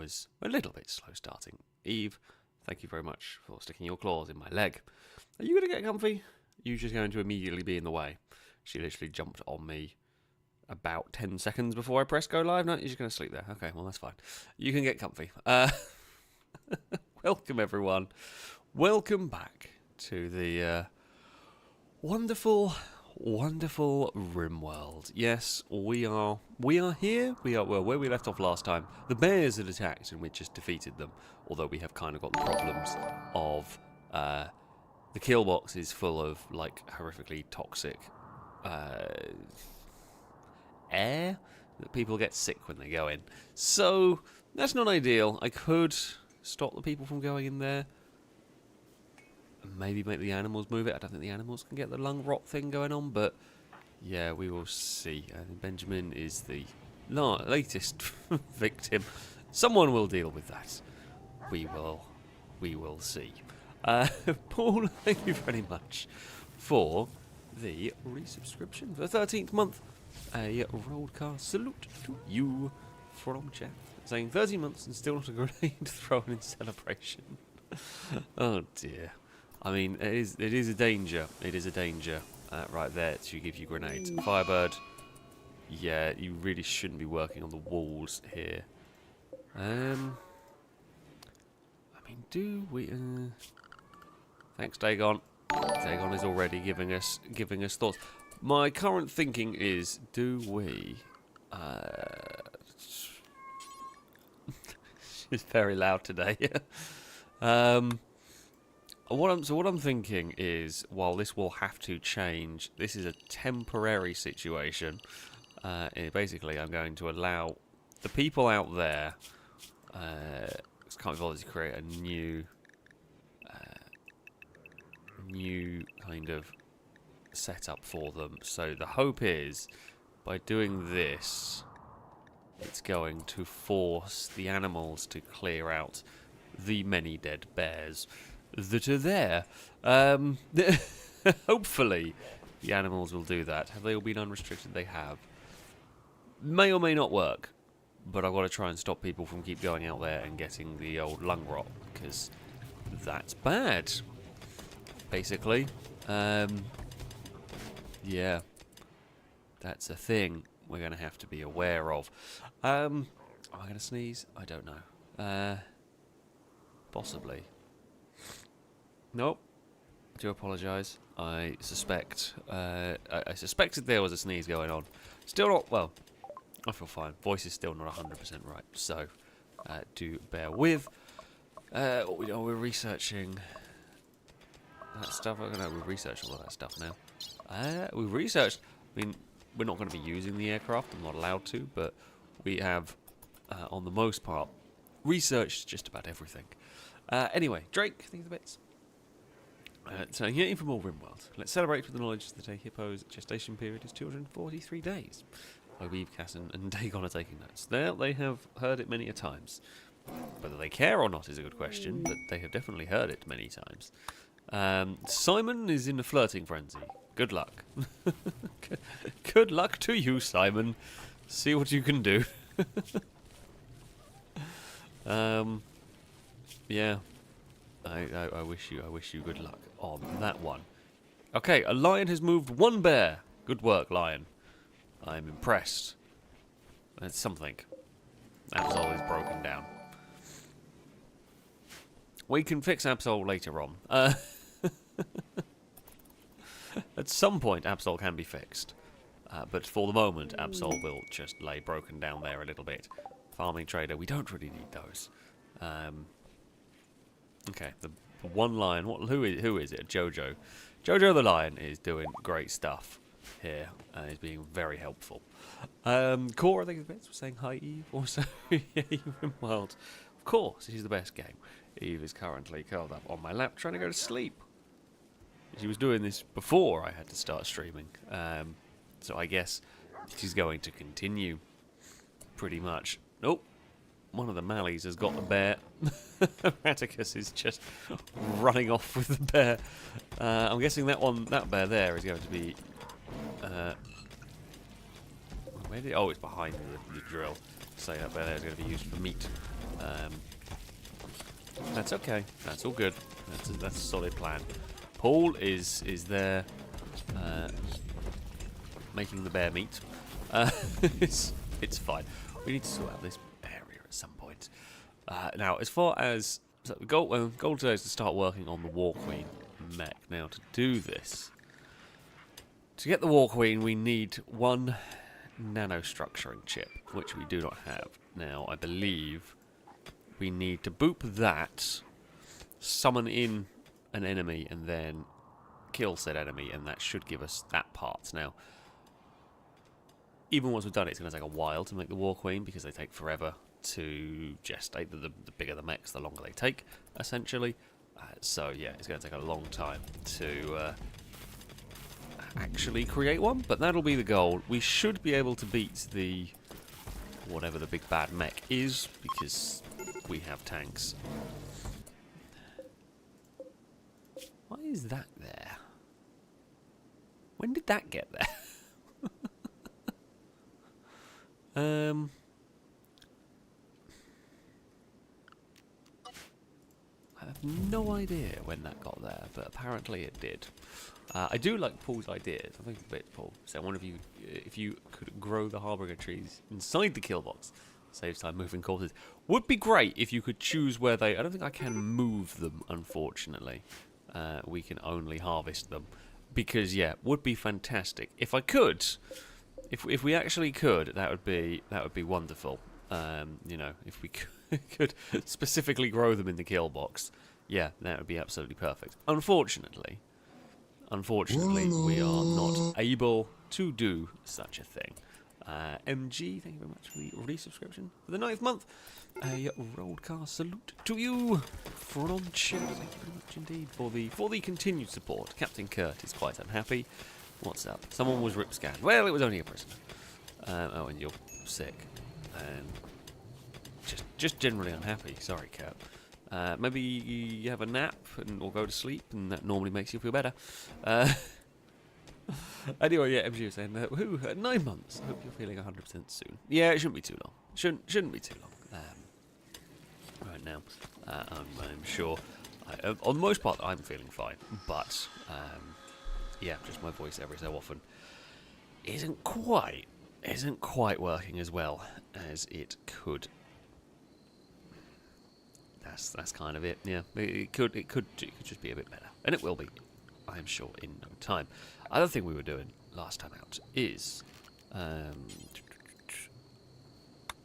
was a little bit slow starting. Eve, thank you very much for sticking your claws in my leg. Are you going to get comfy? You're just going to immediately be in the way. She literally jumped on me about 10 seconds before I pressed go live. No, you're just going to sleep there. Okay, well, that's fine. You can get comfy. Welcome, everyone. Welcome back to the wonderful Rimworld. Yes, we are here. We are where we left off last time. The bears had attacked and we just defeated them. Although we have kind of got the problems of the kill box is full of like horrifically toxic air that people get sick when they go in. So that's not ideal. I could stop the people from going in there. Maybe make the animals move it. I don't think the animals can get the lung rot thing going on, but yeah, we will see. Benjamin is the latest victim. Someone will deal with that. We will see. Paul, thank you very much for the resubscription for the 13th month. A roadcast salute to you from chat, saying 30 months and still not a grenade thrown in celebration. Oh dear. I mean, it is a danger. It is a danger right there to give you grenades. Firebird, yeah, you really shouldn't be working on the walls here. I mean, do we? Thanks, Dagon. Dagon is already giving us thoughts. My current thinking is, do we? She's very loud today. What I'm thinking is, while this will have to change, this is a temporary situation. Basically, I'm going to allow the people out there. Can't be bothered to create a new kind of setup for them. So the hope is, by doing this, it's going to force the animals to clear out the many dead bears that are there. Hopefully the animals will do that. Have they all been unrestricted? They have. May or may not work, but I've got to try and stop people from keep going out there and getting the old lung rot, because that's bad, basically. Yeah, that's a thing we're going to have to be aware of. Am I going to sneeze? I don't know. Possibly. Nope. I do apologise. I suspect. I suspected there was a sneeze going on. Still not. Well, I feel fine. Voice is still not 100% right. So, do bear with. We're researching that stuff. I don't know. We've researched all of that stuff now. We've researched. I mean, we're not going to be using the aircraft. I'm not allowed to, but we have, on the most part, researched just about everything. Anyway, Drake, think of the bits. So, here for more Rimworld. Let's celebrate with the knowledge that a hippo's gestation period is 243 days. Eve, Casson, and Dagon are taking notes. They have heard it many a times. Whether they care or not is a good question, but they have definitely heard it many times. Simon is in a flirting frenzy. Good luck. Good luck to you, Simon. See what you can do. Yeah. I wish you good luck on that one. Okay, a lion has moved one bear. Good work, lion. I'm impressed. That's something. Absol is broken down. We can fix Absol later on. At some point, Absol can be fixed. But for the moment, Absol will just lay broken down there a little bit. Farming trader, we don't really need those. Okay, the one lion. Who is it? Jojo. Jojo the lion is doing great stuff here and is being very helpful. Cora, I think the bits, was saying hi, Eve. Also, yeah, Rimworld. Of course, this is the best game. Eve is currently curled up on my lap trying to go to sleep. She was doing this before I had to start streaming. So I guess she's going to continue pretty much. Nope. One of the Mallies has got the bear. Atticus is just running off with the bear. I'm guessing that bear there is going to be... where did it's behind the drill. So that bear there is going to be used for meat. That's okay. That's all good. That's a solid plan. Paul is there making the bear meat. It's fine. We need to sort out this area at some point. Now, as far as so the goal today is to start working on the War Queen mech. Now, to do this, to get the War Queen, we need one nanostructuring chip, which we do not have. Now, I believe we need to boop that, summon in an enemy, and then kill said enemy, and that should give us that part. Now, even once we've done it, it's going to take a while to make the War Queen, because they take forever to gestate. The bigger the mechs, the longer they take, essentially. So, yeah, it's going to take a long time to actually create one, but that'll be the goal. We should be able to beat the whatever the big bad mech is, because we have tanks. Why is that there? When did that get there? I have no idea when that got there, but apparently it did. I do like Paul's ideas. I think it's a bit, Paul. So I wonder if you could grow the harbinger trees inside the kill box. Saves time moving courses. Would be great if you could choose where they... I don't think I can move them, unfortunately. We can only harvest them. Because, yeah, would be fantastic. If I could... If we actually could, that would be wonderful. You know, if we could specifically grow them in the kill box, yeah, that would be absolutely perfect. Unfortunately, we are not able to do such a thing. MG, thank you very much for the resubscription for the 9th month. A roadcast salute to you from chat. Thank you very much indeed for the continued support. Captain Kurt is quite unhappy. What's up? Someone was rip scanned. Well, it was only a prisoner. Oh, and you're sick. And just generally unhappy. Sorry, Kurt. Maybe you have a nap or go to sleep, and that normally makes you feel better. Anyway, yeah, MG was saying, 9 months. I hope you're feeling 100% soon. Yeah, it shouldn't be too long. Shouldn't be too long. Right now, I'm sure. On the most part, I'm feeling fine, but yeah, just my voice every so often isn't quite working as well as it could. That's kind of it. Yeah, it could just be a bit better, and it will be, I'm sure, in no time. Other thing we were doing last time out is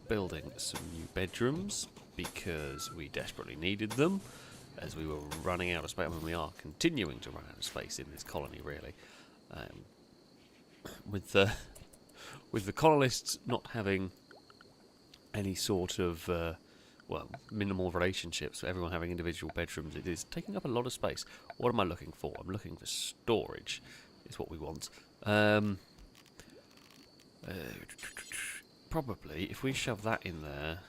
building some new bedrooms, because we desperately needed them, as we were running out of space. I mean, we are continuing to run out of space in this colony, really. With the colonists not having any sort of well, minimal relationships, everyone having individual bedrooms, it is taking up a lot of space. What am I looking for? I'm looking for storage, is what we want. Probably, if we shove that in there...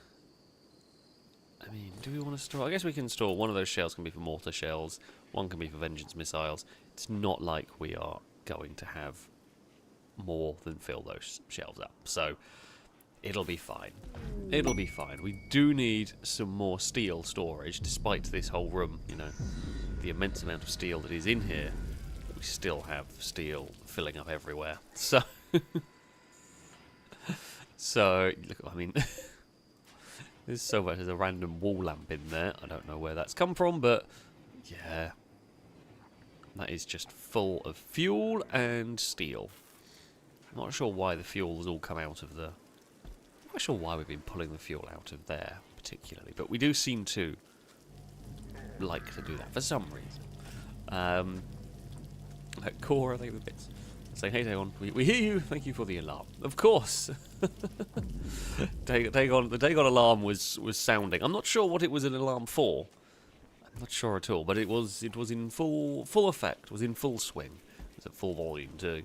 I mean, do we want to store... I guess we can store... One of those shells can be for mortar shells, one can be for vengeance missiles. It's not like we are going to have more than fill those shelves up. So, it'll be fine. It'll be fine. We do need some more steel storage, despite this whole room, you know, the immense amount of steel that is in here. We still have steel filling up everywhere. So... So, look, I mean, there's so much. There's a random wall lamp in there. I don't know where that's come from, but yeah, that is just full of fuel and steel. I'm not sure why the fuel has all come out of the... I'm not sure why we've been pulling the fuel out of there, particularly, but we do seem to like to do that for some reason. Core, I think the bits. Saying, hey, Dagon, we hear you. Thank you for the alarm. Of course. The Dagon alarm was sounding. I'm not sure what it was an alarm for. I'm not sure at all, but it was in full effect. Was in full swing. It was at full volume too.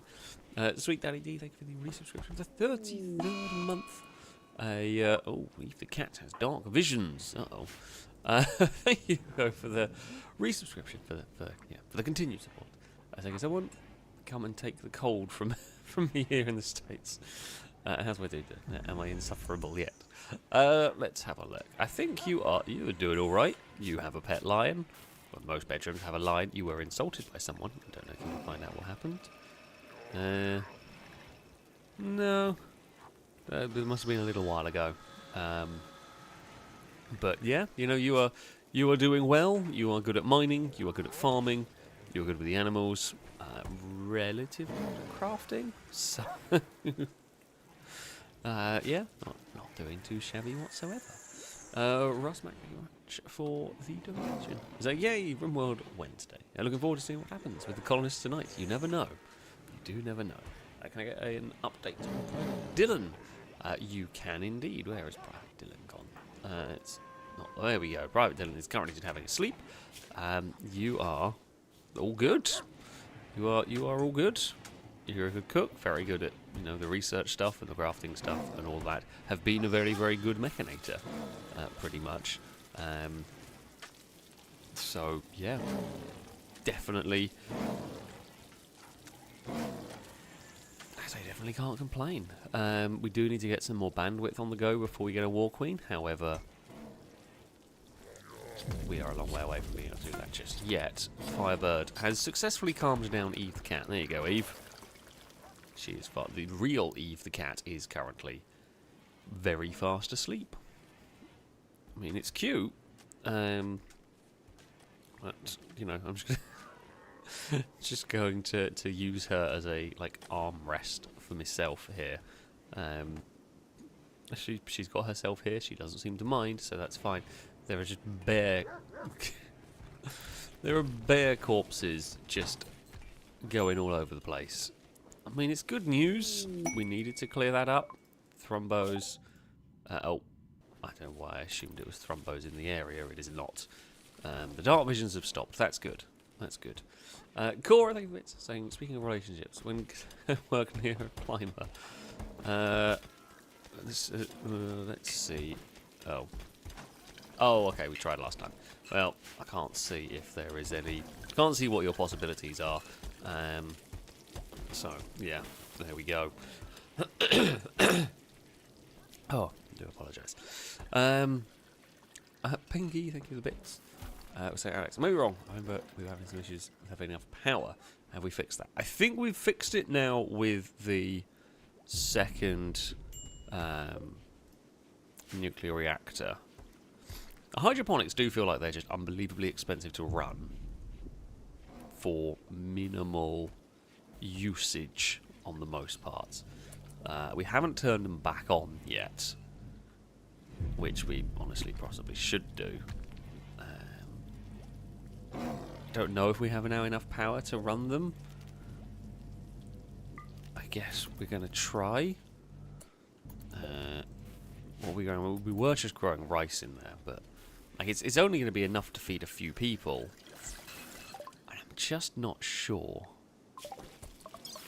Sweet Daddy D, thank you for the resubscription. The 33rd month. Oh, the cat has dark visions. Thank you for the resubscription for the continued support. I think someone come and take the cold from me here in the States. How's my dude doing? Am I insufferable yet? Let's have a look. I think you are doing all right. You have a pet lion. Well, most bedrooms have a lion. You were insulted by someone. I don't know if you can find out what happened. No. It must have been a little while ago. But yeah, you know, you are doing well. You are good at mining. You are good at farming. You are good with the animals. Relative crafting. So yeah, not doing too shabby whatsoever. Ross, thank you much for the donation. So yay, Rimworld Wednesday. Looking forward to seeing what happens with the colonists tonight. You never know. You do never know. Can I get an update on Private Dylan? You can indeed. Where is Private Dylan gone? It's not. There we go. Private Dylan is currently just having a sleep. You are all good. You are all good. You're a good cook. Very good at the research stuff and the crafting stuff and all that. Have been a very, very good mechanator, pretty much. So yeah, definitely. I definitely can't complain. We do need to get some more bandwidth on the go before we get a War Queen. However, we are a long way away from being able to do that just yet. Firebird has successfully calmed down Eve the cat. There you go, Eve. She is far. The real Eve the cat is currently very fast asleep. I mean, it's cute. But I'm just going to use her as a armrest for myself here. She's got herself here. She doesn't seem to mind, so that's fine. There are just bare there are bare corpses just going all over the place. I mean, it's good news. We needed to clear that up. Thrombos. Oh, I don't know why I assumed it was thrombos in the area. It is not. The dark visions have stopped. That's good. That's good. Cora, thank you for saying, speaking of relationships, when work near a climber. Let's see. Oh, okay, we tried last time. Well, I can't see if there is any. Can't see what your possibilities are. So, yeah, there we go. Oh, I do apologise. Pinky, thank you for the bits. We'll say Alex, maybe wrong. I remember we were having some issues with having enough power. Have we fixed that? I think we've fixed it now with the second nuclear reactor. The hydroponics do feel like they're just unbelievably expensive to run for minimal usage on the most parts. We haven't turned them back on yet, which we honestly possibly should do. Don't know if we have now enough power to run them. I guess we're going to try. We were just growing rice in there, but it's only going to be enough to feed a few people. I'm just not sure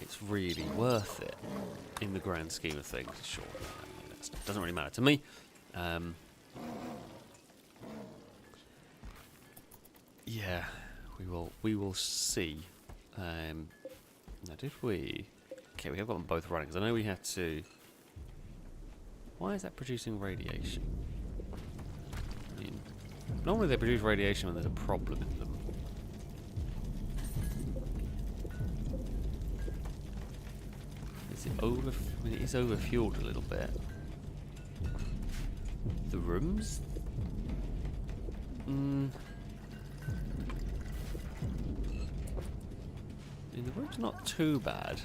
it's really worth it in the grand scheme of things. Sure, that doesn't really matter to me. Yeah, we will see. Now, did we? Okay, we have got them both running. Because I know we had to. Why is that producing radiation? I mean, normally they produce radiation when there's a problem in them. Is it over? I mean, it is overfueled a little bit. The rooms? I mean, the room's not too bad.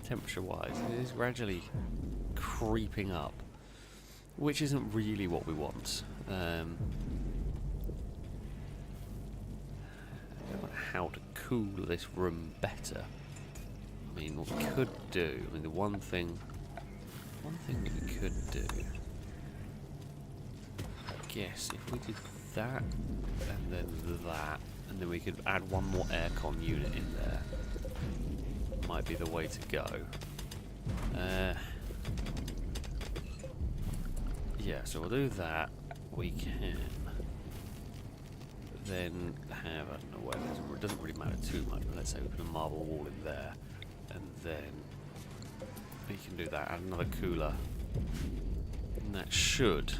Temperature-wise, it is gradually creeping up, which isn't really what we want. I don't know how to cool this room better. I mean, what we could do. I mean, the one thing that we could do. I guess if we did that and then that, and then we could add one more aircon unit in there. Might be the way to go. Yeah, so we'll do that. We can then have, I don't know where, it doesn't really matter too much, but let's say we put a marble wall in there, and then we can do that. Add another cooler. And that should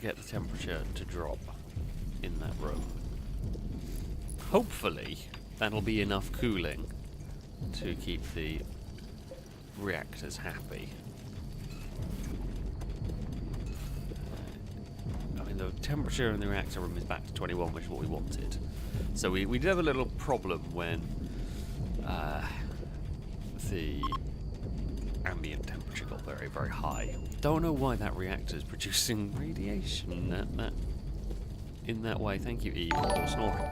get the temperature to drop in that room. Hopefully, that'll be enough cooling to keep the reactors happy. I mean, the temperature in the reactor room is back to 21, which is what we wanted. So we did have a little problem when the ambient temperature got very, very high. Don't know why that reactor is producing radiation in that way. Thank you, Eve, for snoring.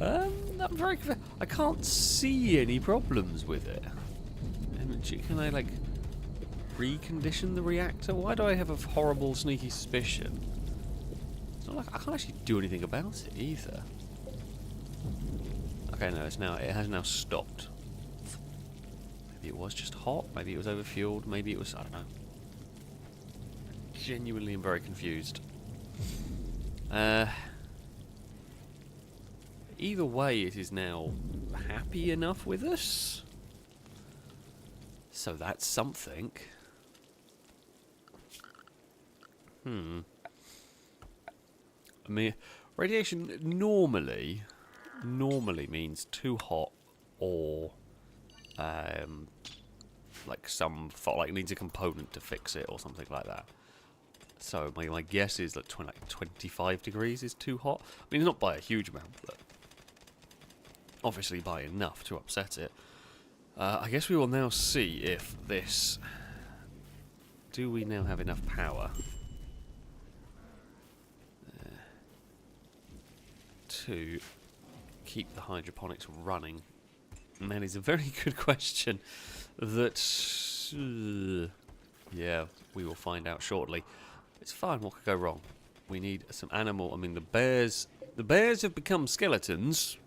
I'm very. I can't see any problems with it. Can I like recondition the reactor? Why do I have a horrible, sneaky suspicion? It's not like I can't actually do anything about it either. Okay, no, it has now stopped. Maybe it was just hot. Maybe it was overfueled. Maybe it was, I don't know. Genuinely, I'm very confused. Either way, it is now happy enough with us. So that's something. I mean, radiation normally means too hot or like like needs a component to fix it or something like that. So my guess is that 25 degrees is too hot. I mean, not by a huge amount, but obviously by enough to upset it. I guess we will now see if this... Do we now have enough power to keep the hydroponics running? And that is a very good question that... yeah, we will find out shortly. It's fine, what could go wrong? We need some animal... I mean, the bears have become skeletons.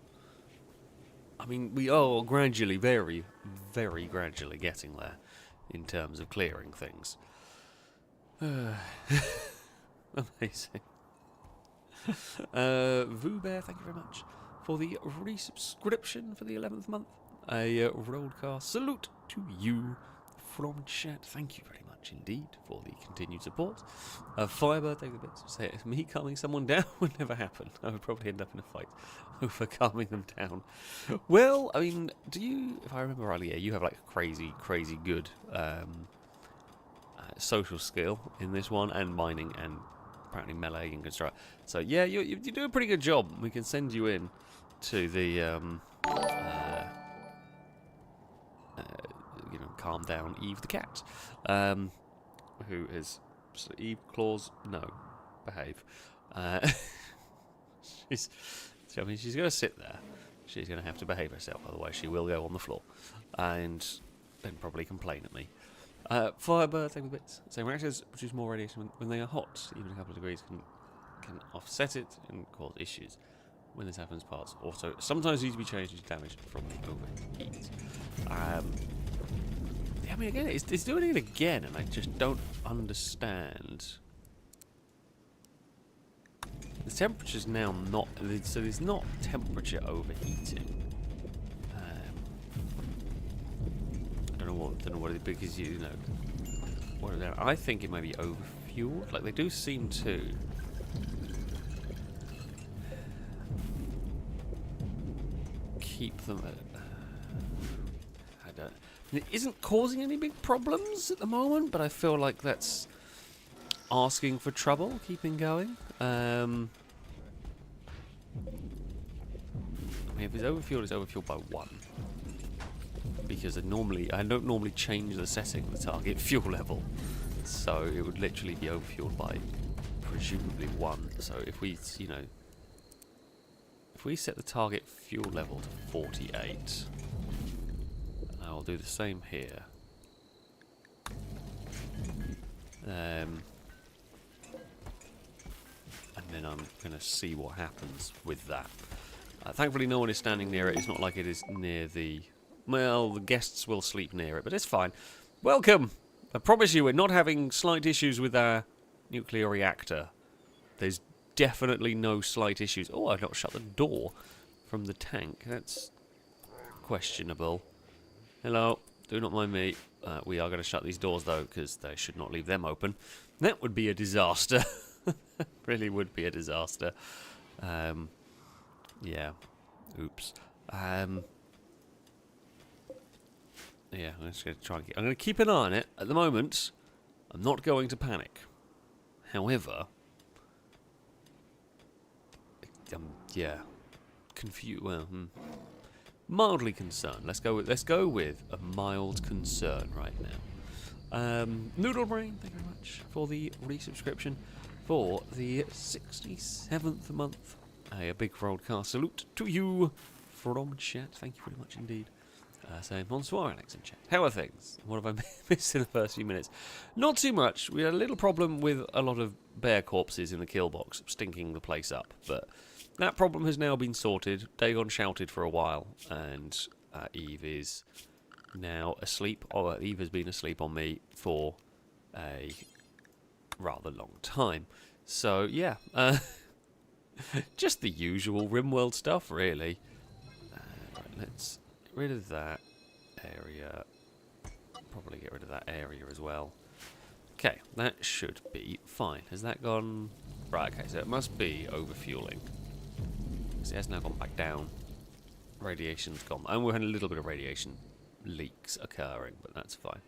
I mean, we are gradually, very, very gradually getting there in terms of clearing things. Amazing. Vubear, thank you very much for the resubscription for the 11th month. A roadcast salute to you from chat. Thank you very much indeed for the continued support. Firebird, thank you a bit. Say it's me calming someone down would never happen. I would probably end up in a fight over calming them down. Well, I mean, do you, if I remember rightly, yeah, you have like crazy, crazy good social skill in this one, and mining, and apparently melee and construct. So yeah, you do a pretty good job. We can send you in to the calm down Eve the cat, who is Eve claws. No, behave. She's going to sit there. She's going to have to behave herself, otherwise she will go on the floor and then probably complain at me. Firebird, thank you bits. So reactors produce more radiation when they are hot. Even a couple of degrees can offset it and cause issues. When this happens, parts also sometimes need to be changed due to damage from overheat. I mean, again, it's doing it again, and I just don't understand. The temperature's now not... So there's not temperature overheating. I don't know what it is, because, you know... I think it may be overfueled. Like, they do seem to... keep them at... It isn't causing any big problems at the moment, but I feel like that's asking for trouble, keeping going. I mean, if it's overfueled, it's overfueled by 1. Because I don't normally change the setting of the target fuel level. So it would literally be overfueled by presumably 1. So if we, if we set the target fuel level to 48... I'll do the same here. And then I'm going to see what happens with that. Thankfully no one is standing near it. It's not like it is near the... Well, the guests will sleep near it, but it's fine. Welcome! I promise you we're not having slight issues with our nuclear reactor. There's definitely no slight issues. Oh, I've not shut the door from the tank. That's questionable. Hello, do not mind me. We are going to shut these doors, though, because they should not leave them open. That would be a disaster. Really would be a disaster. Yeah. Oops. Yeah, I'm just going to try and I'm going to keep an eye on it. At the moment, I'm not going to panic. However, yeah, confused. Well, mildly concerned. Let's go with a mild concern right now. Noodle Brain, thank you very much for the resubscription for the 67th month. A big broadcast salute to you from chat. Thank you very much indeed. Saying bonsoir, Alex in chat. How are things? What have I missed in the first few minutes? Not too much. We had a little problem with a lot of bear corpses in the kill box, stinking the place up. But that problem has now been sorted. Dagon shouted for a while, and Eve is now asleep. Oh, Eve has been asleep on me for a rather long time. So, yeah. Just the usual Rimworld stuff, really. Right, let's get rid of that area. Probably get rid of that area as well. Okay, that should be fine. Has that gone... Right, okay, so it must be overfueling. It has now gone back down. Radiation's gone. And we're having a little bit of radiation leaks occurring, but that's fine.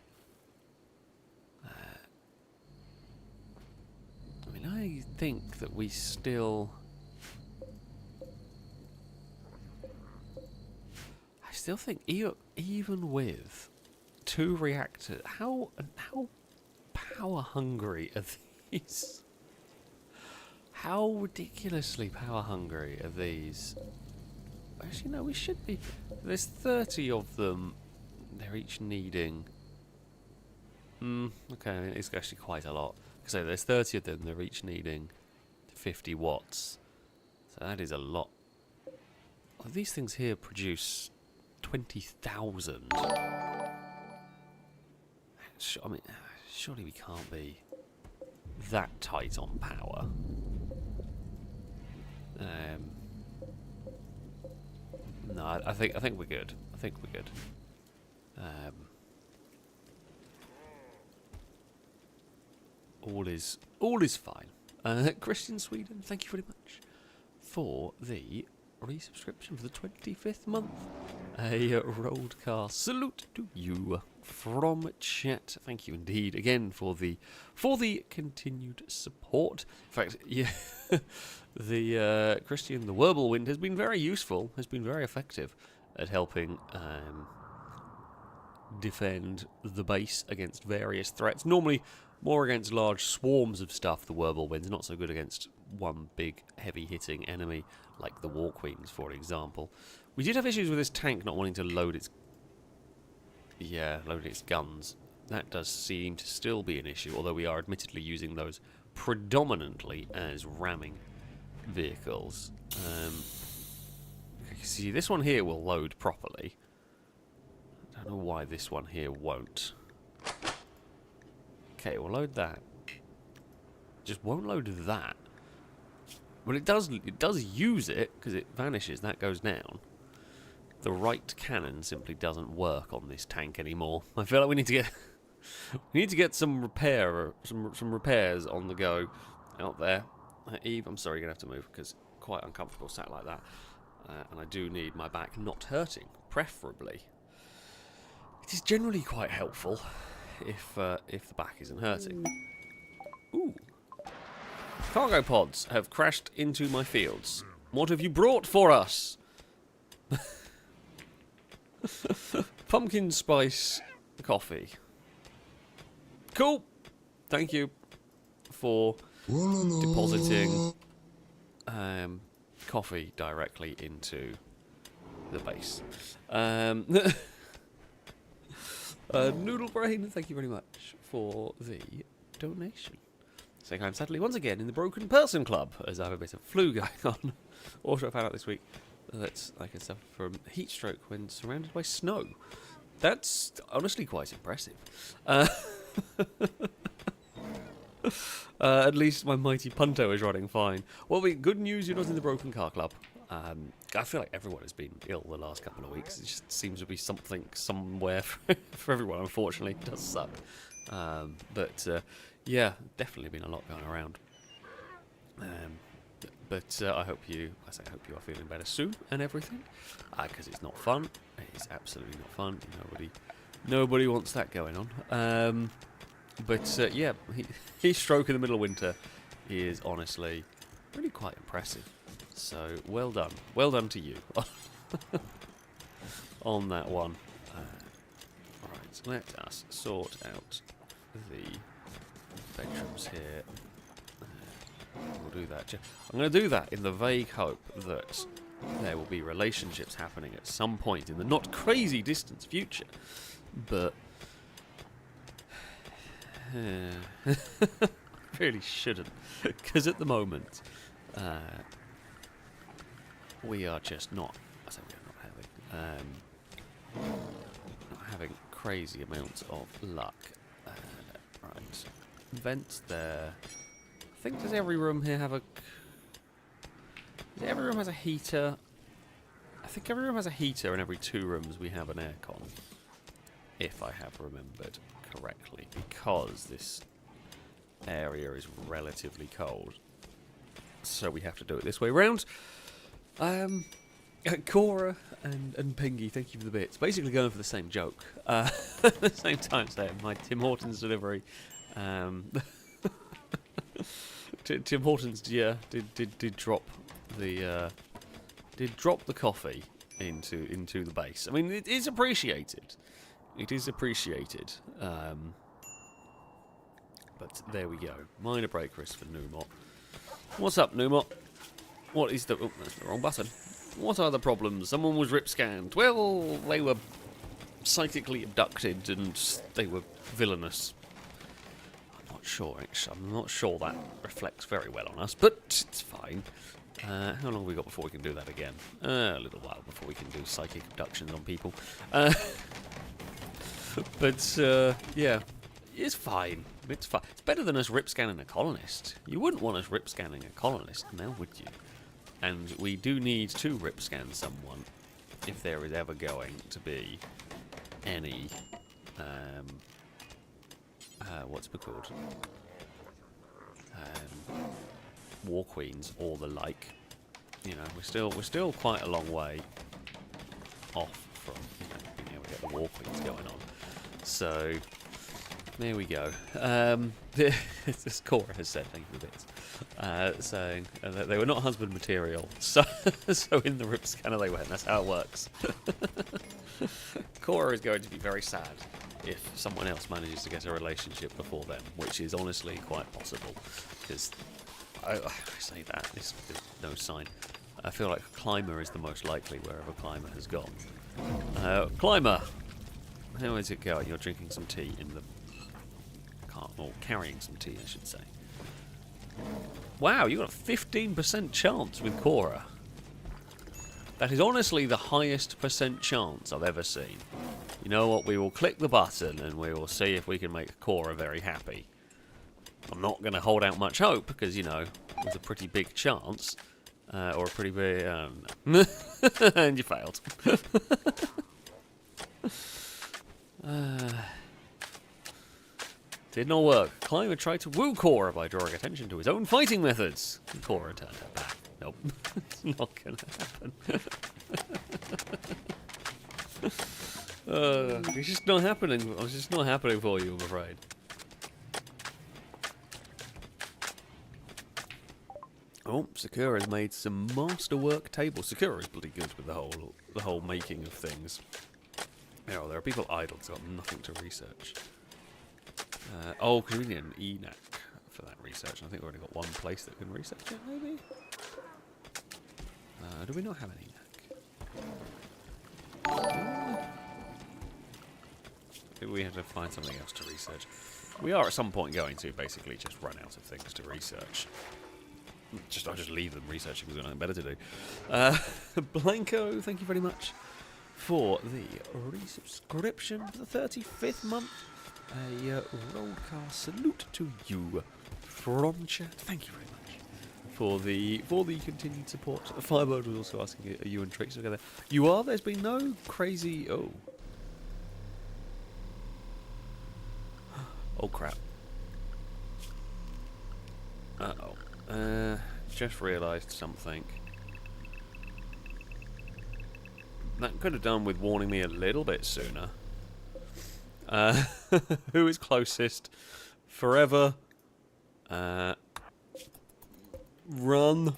I mean, I think that we still... I still think even with 2 reactors, how power hungry are these? How ridiculously power hungry are these? Actually, no, we should be. There's 30 of them. They're each needing. Okay, it's actually quite a lot. So there's 30 of them. They're each needing 50 watts. So that is a lot. Well, these things here produce 20,000. I mean, surely we can't be that tight on power. No, I think we're good. I think we're good. All is fine. Christian Sweden, thank you very much for the resubscription for the 25th month. A roadcast salute to you from chat. Thank you indeed again for the continued support. In fact, yeah, the Christian, the Whirlwind has been very useful, has been very effective at helping defend the base against various threats. Normally more against large swarms of stuff, the Whirlwind's not so good against one big heavy hitting enemy like the War Queens, for example. We did have issues with this tank not wanting to load its guns. That does seem to still be an issue, although we are admittedly using those predominantly as ramming vehicles. See, this one here will load properly. I don't know why this one here won't. Okay, we'll load that. Just won't load that. Well, it does use it, because it vanishes, that goes down. The right cannon simply doesn't work on this tank anymore. I feel like we need to get some some repairs on the go out there. Eve, I'm sorry, you're gonna have to move because quite uncomfortable sat like that, and I do need my back not hurting, preferably. It is generally quite helpful if the back isn't hurting. Ooh. Cargo pods have crashed into my fields. What have you brought for us? Pumpkin spice coffee. Cool. Thank you for depositing coffee directly into the base. Noodle Brain, thank you very much for the donation. Saying I'm sadly once again in the Broken Person Club, as I have a bit of flu going on. Also, I found out this week that I can suffer from heat stroke when surrounded by snow. That's honestly quite impressive. At least my mighty Punto is running fine. Well, good news, you're not in the Broken Car Club. I feel like everyone has been ill the last couple of weeks. It just seems to be something somewhere for everyone, unfortunately. It does suck. Yeah, definitely been a lot going around. I hope you are feeling better soon and everything. Because it's not fun. It's absolutely not fun. Nobody wants that going on. Yeah, his stroke in the middle of winter is honestly really quite impressive. So well done to you on that one. Right, let us sort out the bedrooms here. We'll do that. I'm going to do that in the vague hope that there will be relationships happening at some point in the not crazy distant future, but. Really shouldn't, because at the moment we are just not. I say we are not having crazy amounts of luck. Right, vents there. I think does every room here have a? Every room has a heater. I think every room has a heater, and every 2 rooms we have an aircon. If I have remembered correctly, because this area is relatively cold, so we have to do it this way round. Cora and Pingy, thank you for the bits. Basically going for the same joke. At the same time saying my Tim Hortons delivery. Tim Hortons, yeah, did drop the coffee into the base. I mean, it is appreciated. It is appreciated. But there we go. Minor break risk for Numot. What's up, Numot? What is the... Oh, that's the wrong button. What are the problems? Someone was rip scanned. Well, they were psychically abducted and they were villainous. I'm not sure, actually. I'm not sure that reflects very well on us, but it's fine. How long have we got before we can do that again? A little while before we can do psychic abductions on people. Yeah, it's fine. It's fine. It's better than us rip scanning a colonist. You wouldn't want us rip scanning a colonist now, would you? And we do need to rip scan someone if there is ever going to be any what's it called? War queens or the like. You know, we're still quite a long way off from being able to get the war queens going on. So there we go. As Cora has said, thank you for bits, saying that they were not husband material. So in the rip scanner they went. That's how it works. Cora is going to be very sad if someone else manages to get a relationship before them, which is honestly quite possible. Because I say that, there's no sign. I feel like Climber is the most likely wherever Climber has gone. Climber! How is it going? You're drinking some tea in the car, or carrying some tea, I should say. Wow, you got a 15% chance with Cora. That is honestly the highest percent chance I've ever seen. You know what? We will click the button and we will see if we can make Cora very happy. I'm not going to hold out much hope because, you know, there's a pretty big chance. Or a pretty big... and you failed. Did not work. Climber tried to woo Cora by drawing attention to his own fighting methods. Cora turned her back. Nope. It's not going to happen. It's just not happening. It's just not happening for you, I'm afraid. Oh, Sakura's made some masterwork tables. Sakura's bloody good with the whole making of things. You know, there are people idle, so got nothing to research. Oh, because we need an ENAC for that research. I think we've already got one place that can research it, maybe? Do we not have an ENAC? Maybe we have to find something else to research. We are at some point going to basically just run out of things to research. I'll just leave them researching because we've got nothing better to do. Blanco, thank you very much for the resubscription for the 35th month. a roadcast salute to you from chat. Thank you very much for the continued support. Firebird was also asking, are you and Trix together? You are. There's been no crazy. Oh crap. Just realised something. That could have done with warning me a little bit sooner. Who is closest? Forever. Run.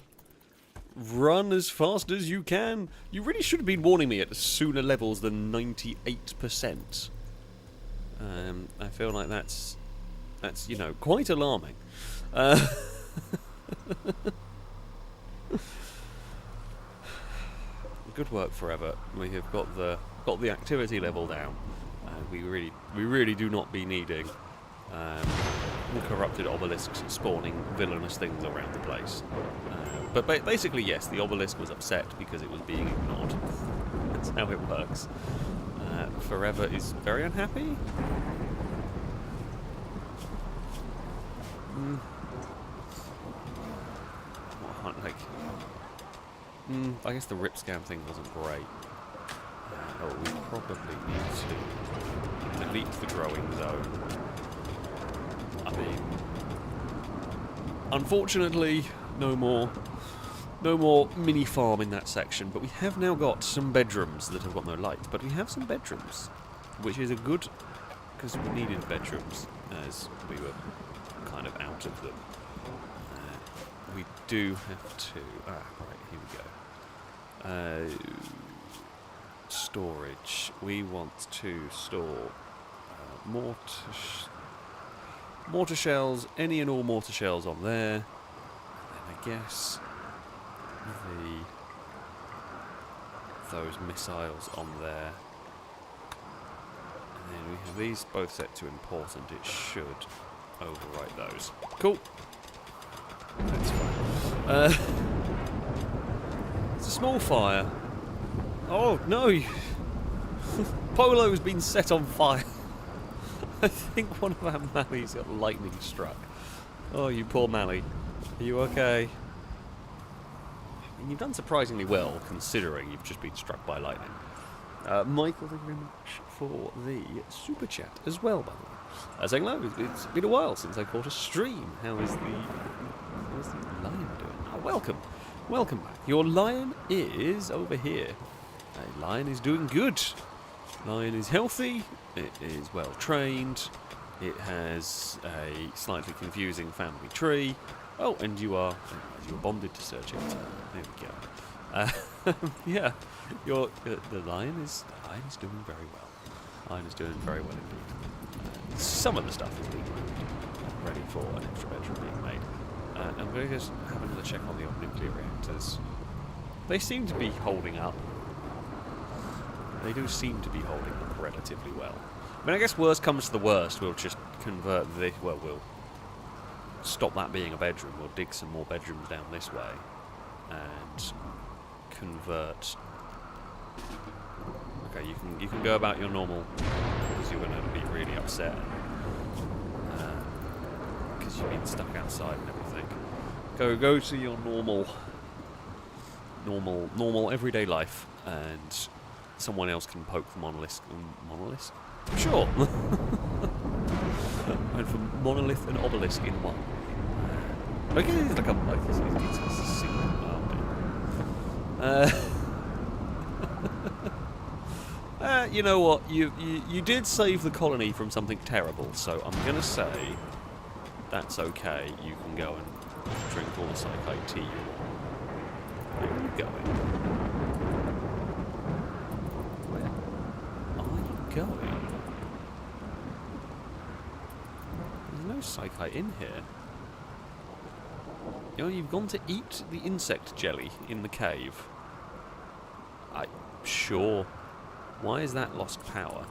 Run as fast as you can. You really should have been warning me at sooner levels than 98%. I feel like that's you know, quite alarming. Good work, Forever. We have got the activity level down. We really do not be needing corrupted obelisks spawning villainous things around the place. But basically, yes, the obelisk was upset because it was being ignored. That's how it works. Forever is very unhappy. I guess the rip scam thing wasn't great. We probably need to delete the growing zone. I mean, unfortunately, no more mini farm in that section. But we have now got some bedrooms that have got no light. But we have some bedrooms, which is a good, because we needed bedrooms as we were kind of out of them. We do have to. Right, here we go. Storage. We want to store mortar shells, any and all mortar shells on there. And then I guess those missiles on there. And then we have these both set to important. It should overwrite those. Cool. That's fine. It's a small fire. Oh no! Polo's been set on fire. I think one of our Mallies got lightning struck. Oh, you poor Mally. Are you okay? I mean, you've done surprisingly well, considering you've just been struck by lightning. Michael, thank you very much for the super chat as well, by the way. Saying hello, it's been a while since I caught a stream. How's the lion doing? Oh, welcome. Welcome back. Your lion is over here. A lion is doing good. Lion is healthy. It is well trained. It has a slightly confusing family tree. Oh, and you are bonded to search it. There we go. Yeah, the lion is doing very well. Lion is doing very well indeed. Some of the stuff is being moved, ready for an extra bedroom being made. I'm going to just have another check on the nuclear reactors. They seem to be holding up. They do seem to be holding up relatively well. I mean, I guess worst comes to the worst, we'll just convert this. Well, we'll stop that being a bedroom. We'll dig some more bedrooms down this way and convert. Okay, you can go about your normal, because you're going to be really upset because you've been stuck outside and everything. Go to your normal everyday life, and someone else can poke the monolith. Monolith? Sure. And for monolith and obelisk in one. Okay, it's like it's a single. You know what? You did save the colony from something terrible, so I'm gonna say that's okay. You can go and drink all the psychite tea you want. Where are you going? Where are you going? There's no psychite in here. You know, you've gone to eat the insect jelly in the cave. Sure. Why is that lost power?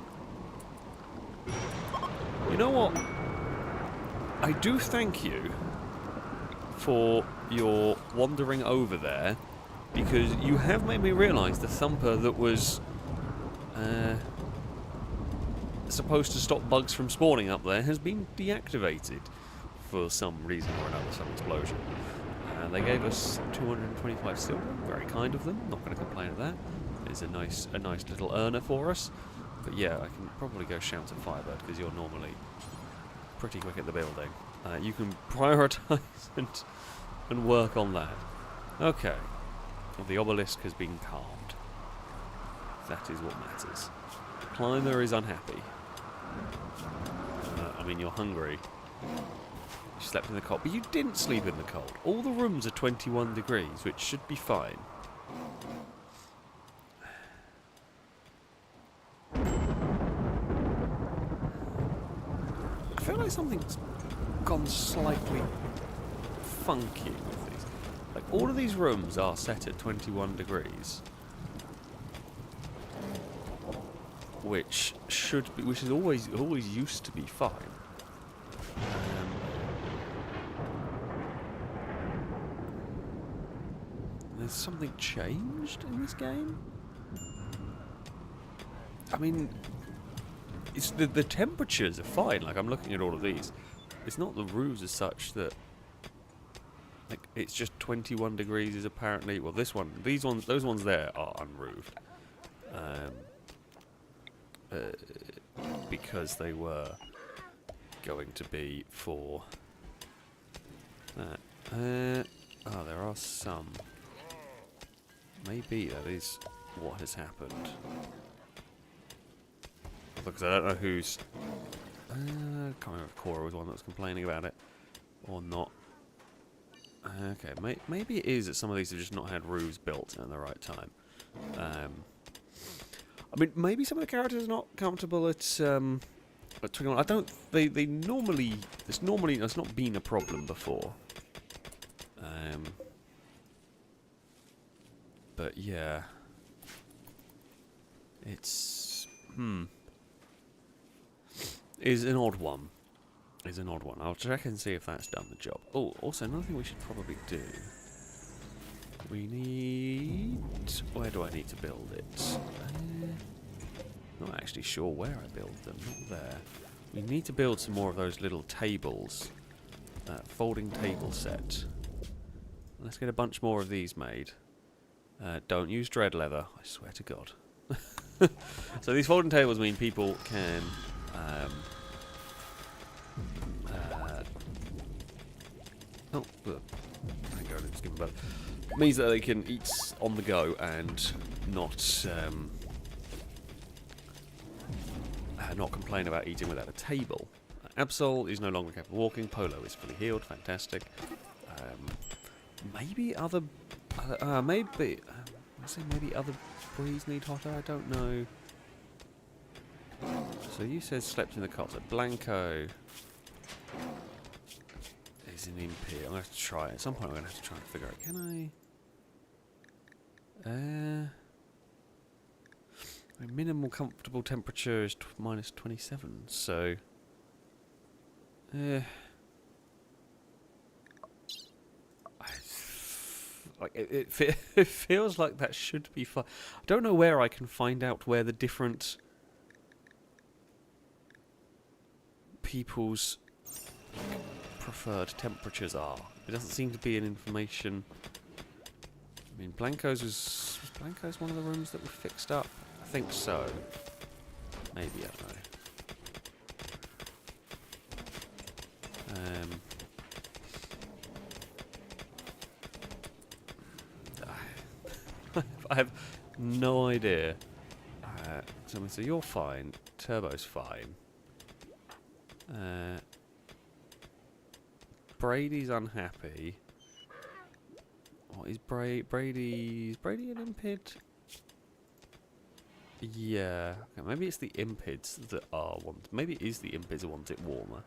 You know what? I do thank you for your wandering over there, because you have made me realise the thumper that was supposed to stop bugs from spawning up there has been deactivated for some reason or another, some explosion. They gave us 225 silver, very kind of them, not going to complain at that. It's a nice little earner for us. But yeah, I can probably go shout at Firebird, because you're normally pretty quick at the building. You can prioritise and work on that. Okay. Well, the obelisk has been calmed. That is what matters. Climber is unhappy. I mean, you're hungry. You slept in the cold, but you didn't sleep in the cold. All the rooms are 21 degrees, which should be fine. I feel like something's gone slightly funky with these. Like, all of these rooms are set at 21 degrees. Which is always used to be fine. Has something changed in this game? I mean, it's the temperatures are fine. Like, I'm looking at all of these. It's not the roofs as such that, like, it's just 21 degrees is apparently, well, those ones there are unroofed. Because they were going to be for that. Oh, there are some. Maybe that is what has happened. Because I don't know who's... can't remember if Cora was one that was complaining about it or not. Okay, maybe it is that some of these have just not had roofs built at the right time. I mean, maybe some of the characters are not comfortable at 21. I don't... They normally... It's not been a problem before. But yeah. It's... Is an odd one. I'll check and see if that's done the job. Oh, also, another thing we should probably do. We need... Where do I need to build it? Not actually sure where I build them. Not there. We need to build some more of those little tables. Folding table set. Let's get a bunch more of these made. Don't use dread leather, I swear to God. So these folding tables mean people can... oh, thank God, it's given both. Means that they can eat on the go and not complain about eating without a table. Absol is no longer capable of walking. Polo is fully healed. Fantastic. Maybe other maybe other breeds need hotter. I don't know. So you said slept in the cot. So Blanco is an MP. I'm gonna have to try it. At some point I'm gonna have to try and figure out. Can I? My minimal comfortable temperature is minus 27. So. Like it feels like that should be fine. I don't know where I can find out where the different people's preferred temperatures are. It doesn't seem to be an information. I mean, Blanco's was Blanco's one of the rooms that were fixed up? I think so. Maybe, I don't know. I have no idea. So you're fine. Turbo's fine. Brady's unhappy. What is Brady? Is Brady an impid? Yeah. Okay, maybe it's the impids that are want. Maybe it is the impids that want it warmer.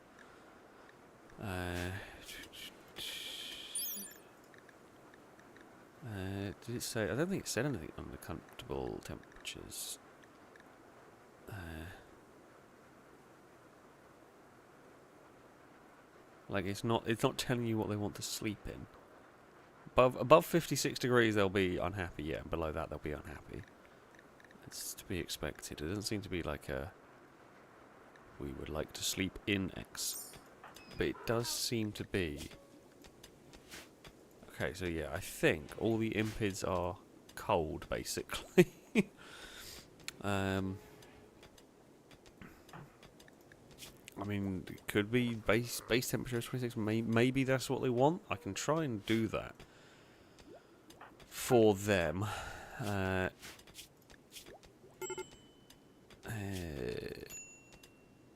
Did it say? I don't think it said anything on the comfortable temperatures. Like it's not telling you what they want to sleep in. Above 56 degrees they'll be unhappy, yeah, and below that they'll be unhappy. It's to be expected. It doesn't seem to be like a we would like to sleep in X. But it does seem to be... Okay, so yeah, I think all the impids are cold, basically. I mean, it could be base temperature of 26. Maybe that's what they want. I can try and do that for them.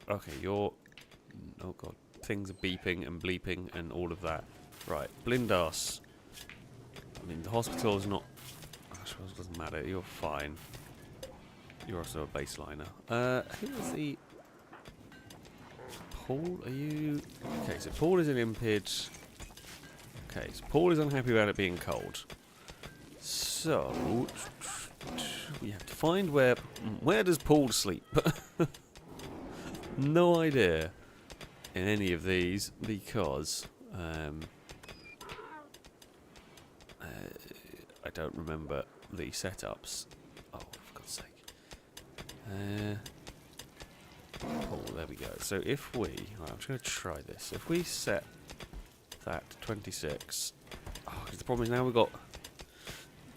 Okay, you're... Oh god, things are beeping and bleeping and all of that. Right, Blindas. I mean, the hospital is not... I suppose it doesn't matter, you're fine. You're also a baseliner. Who is the... Paul, are you... Okay, so Paul is an impid. Okay, so Paul is unhappy about it being cold. So... We have to find where... Where does Paul sleep? No idea in any of these, because... I don't remember the setups. Oh, for God's sake. Oh, there we go. So if we... Right, I'm just going to try this. If we set that to 26... Oh, because the problem is now we've got...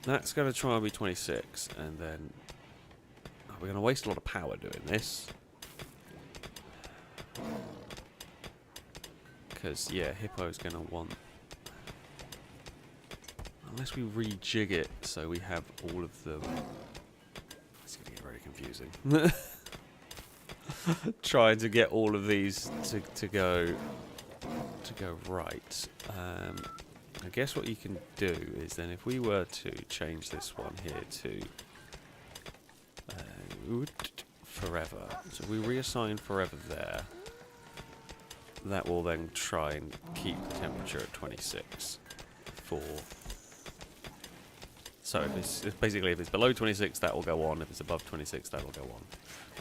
That's going to try and be 26, and then... Oh, we're going to waste a lot of power doing this. Because, yeah, Hippo's going to want... Unless we rejig it so we have all of them... It's going to get very confusing. Trying to get all of these to go right. I guess what you can do is then if we were to change this one here to forever, so we reassign forever there. That will then try and keep the temperature at 26 for. So if it's basically if it's below 26, that will go on. If it's above 26, that will go on.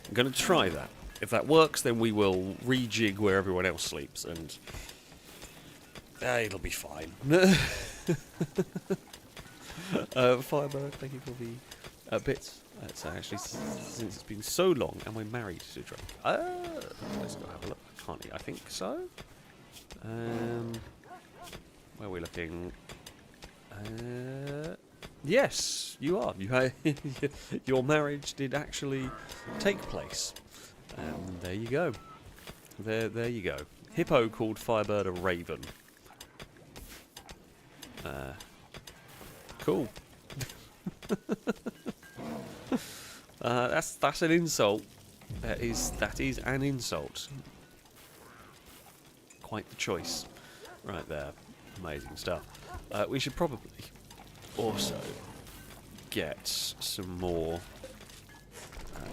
I'm going to try that. If that works, then we will rejig where everyone else sleeps, and it'll be fine. Firebird, thank you for the bits. It's actually since it's been so long, am I married to Drake? Let's go have a look. Can't I think so. Where are we looking? Yes, you are. Your marriage did actually take place. There you go. There you go. Hippo called Firebird a raven. Cool. That's an insult. That is an insult. Quite the choice, right there. Amazing stuff. We should probably also get some more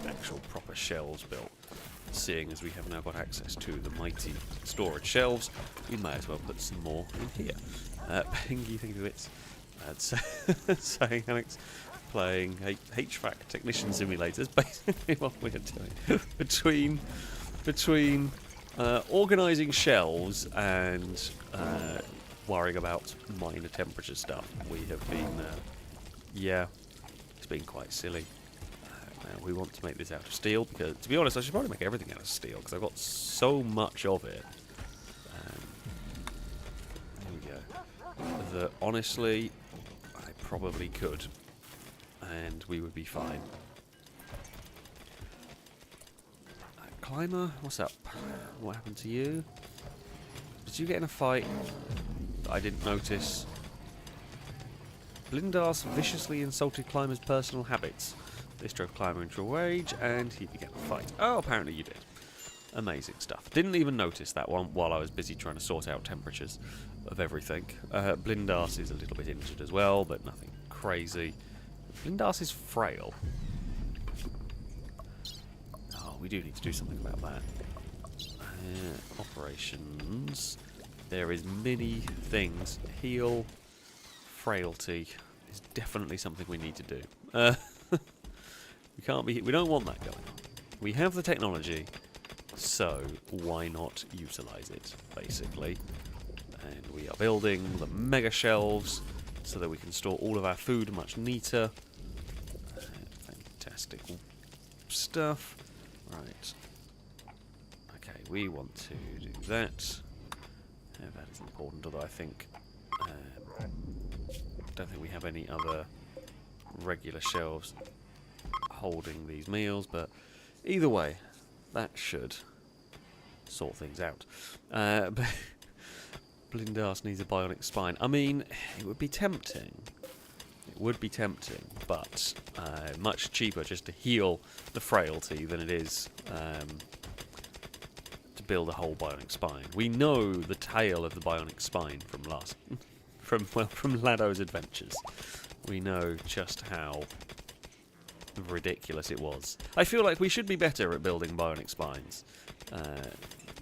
actual proper shelves built. Seeing as we have now got access to the mighty storage shelves, we may as well put some more in here. Pingy, think of it. Saying Alex, playing HVAC technician simulators, basically what we're doing. Between organising shelves and worrying about minor temperature stuff, we have been, yeah, it's been quite silly. Now we want to make this out of steel because, to be honest, I should probably make everything out of steel because I've got so much of it. There we go. That honestly, I probably could, and we would be fine. Climber, what's up? What happened to you? Did you get in a fight that I didn't notice? Blindas viciously insulted Climber's personal habits. This drove Climber into a rage, and he began a fight. Oh, apparently you did. Amazing stuff. Didn't even notice that one while I was busy trying to sort out temperatures of everything. Blindas is a little bit injured as well, but nothing crazy. Blindas is frail. Oh, we do need to do something about that. Operations. There is many things. Heal. Frailty is definitely something we need to do. We don't want that going on. We have the technology, so why not utilize it, basically? And we are building the mega shelves so that we can store all of our food much neater. Fantastic stuff. Right. we want to do that. That is important, although I think... don't think we have any other regular shelves holding these meals, but either way, that should sort things out. But Blindas needs a bionic spine. I mean, it would be tempting. It would be tempting, but much cheaper just to heal the frailty than it is to build a whole bionic spine. We know the tale of the bionic spine from from Lado's adventures. We know just how ridiculous it was. I feel like we should be better at building bionic spines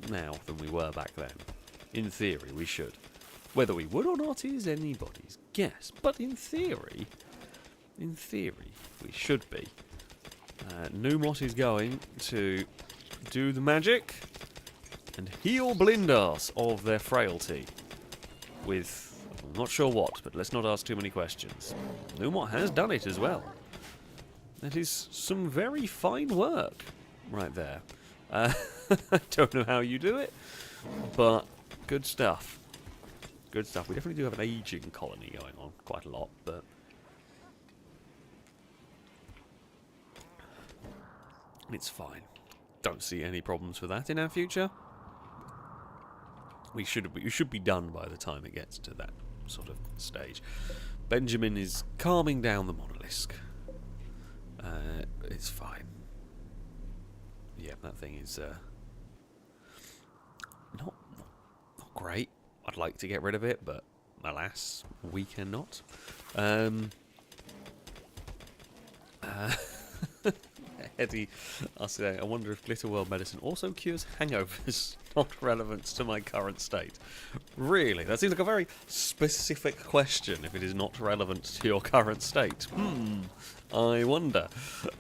now than we were back then. In theory, we should. Whether we would or not is anybody's guess. But in theory, we should be. Numot is going to do the magic and heal Blindas of their frailty with, I'm not sure what, but let's not ask too many questions. Numot has done it as well. That is some very fine work right there. I don't know how you do it, but good stuff. Good stuff. We definitely do have an aging colony going on quite a lot, but it's fine. Don't see any problems with that in our future. We should be done by the time it gets to that sort of stage. Benjamin is calming down the monolith. It's fine. Yeah, that thing is not great. I'd like to get rid of it, but alas, we cannot. Eddie, I'll say, I wonder if Glitter World medicine also cures hangovers. Not relevant to my current state. Really? That seems like a very specific question if it is not relevant to your current state. I wonder.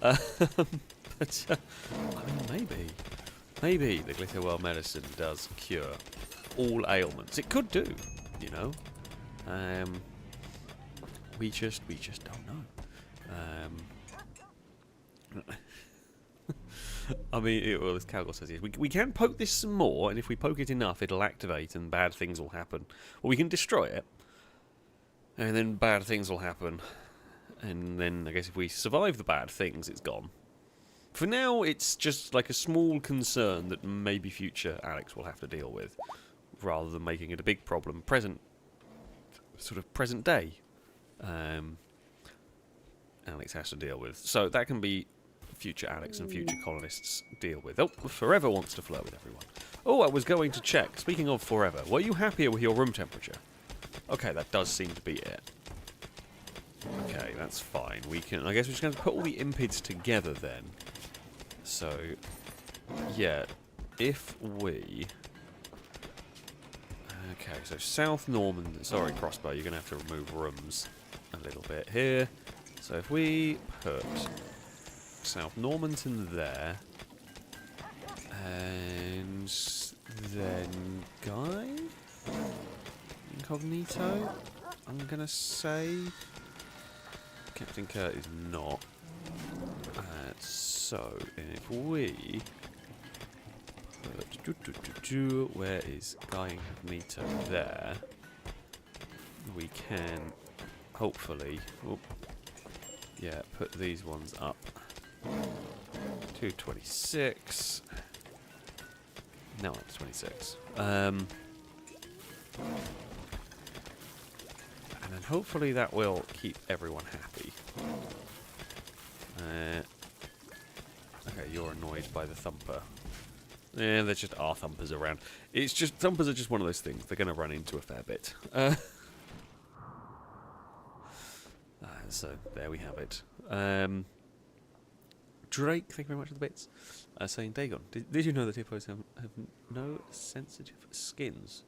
But, I mean, maybe the Glitter World medicine does cure all ailments. It could do, you know. We just don't know. I mean, well, as Calgor says here, we can poke this some more, and if we poke it enough, it'll activate and bad things will happen. Well, we can destroy it, and then bad things will happen, and then I guess if we survive the bad things, it's gone. For now, it's just like a small concern that maybe future Alex will have to deal with, rather than making it a big problem. Present day, Alex has to deal with. So that can be future Alex and future colonists deal with. Oh, Forever wants to flirt with everyone. Oh, I was going to check. Speaking of Forever, were you happier with your room temperature? Okay, that does seem to be it. Okay, that's fine. We can. I guess we're just going to put all the impids together then. So, yeah, if we. Okay, so South Norman. Sorry, Crossbow, you're going to have to remove rooms a little bit here. So if we put South Normanton there, and then Guy Incognito, I'm gonna say Captain Kurt is not. So if we put where is Guy Incognito there, we can hopefully put these ones up. 226. No, it's 26. And then hopefully that will keep everyone happy. Okay, you're annoyed by the thumper. Yeah, there's just our thumpers around. It's just, thumpers are just one of those things. They're going to run into a fair bit. So, there we have it. Drake, thank you very much for the bits. Saying, Dagon, did you know that hippos have no sensitive skins?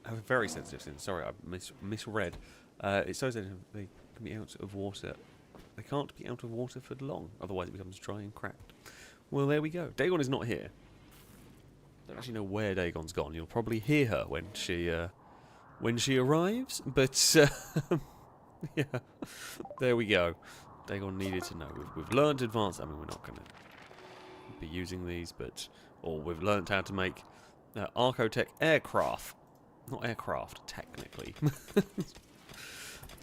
Have very sensitive skins. Sorry, I misread. It's so sensitive they can be out of water. They can't be out of water for long, otherwise it becomes dry and cracked. Well, there we go. Dagon is not here. Don't actually know where Dagon's gone. You'll probably hear her when she arrives, but yeah, there we go. Dagon needed to know. We've learned advanced. I mean, we're not going to be using these, but... Or we've learnt how to make Archotech aircraft. Not aircraft, technically.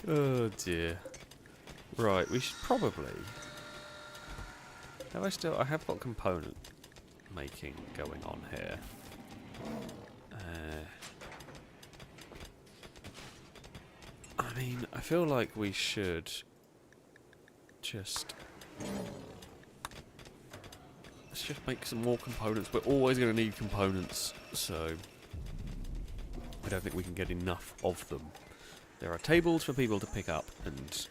Oh dear. Right, we should probably... I have got component making going on here. I mean, I feel like we should just... Let's just make some more components. We're always going to need components, so I don't think we can get enough of them. There are tables for people to pick up and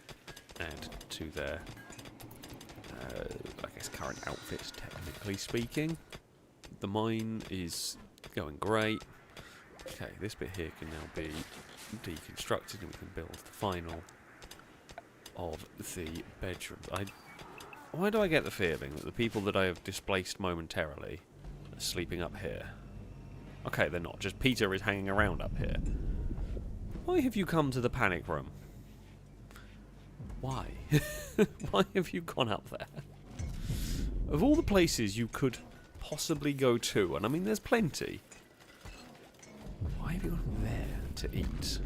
add to their, I guess, current outfit, technically speaking. The mine is going great. Okay, this bit here can now be deconstructed and we can build the final of the bedrooms. Why do I get the feeling that the people that I have displaced momentarily are sleeping up here? Okay, they're not. Just Peter is hanging around up here. Why have you come to the panic room? Why? Why have you gone up there? Of all the places you could possibly go to, and I mean there's plenty, why have you gone there to eat?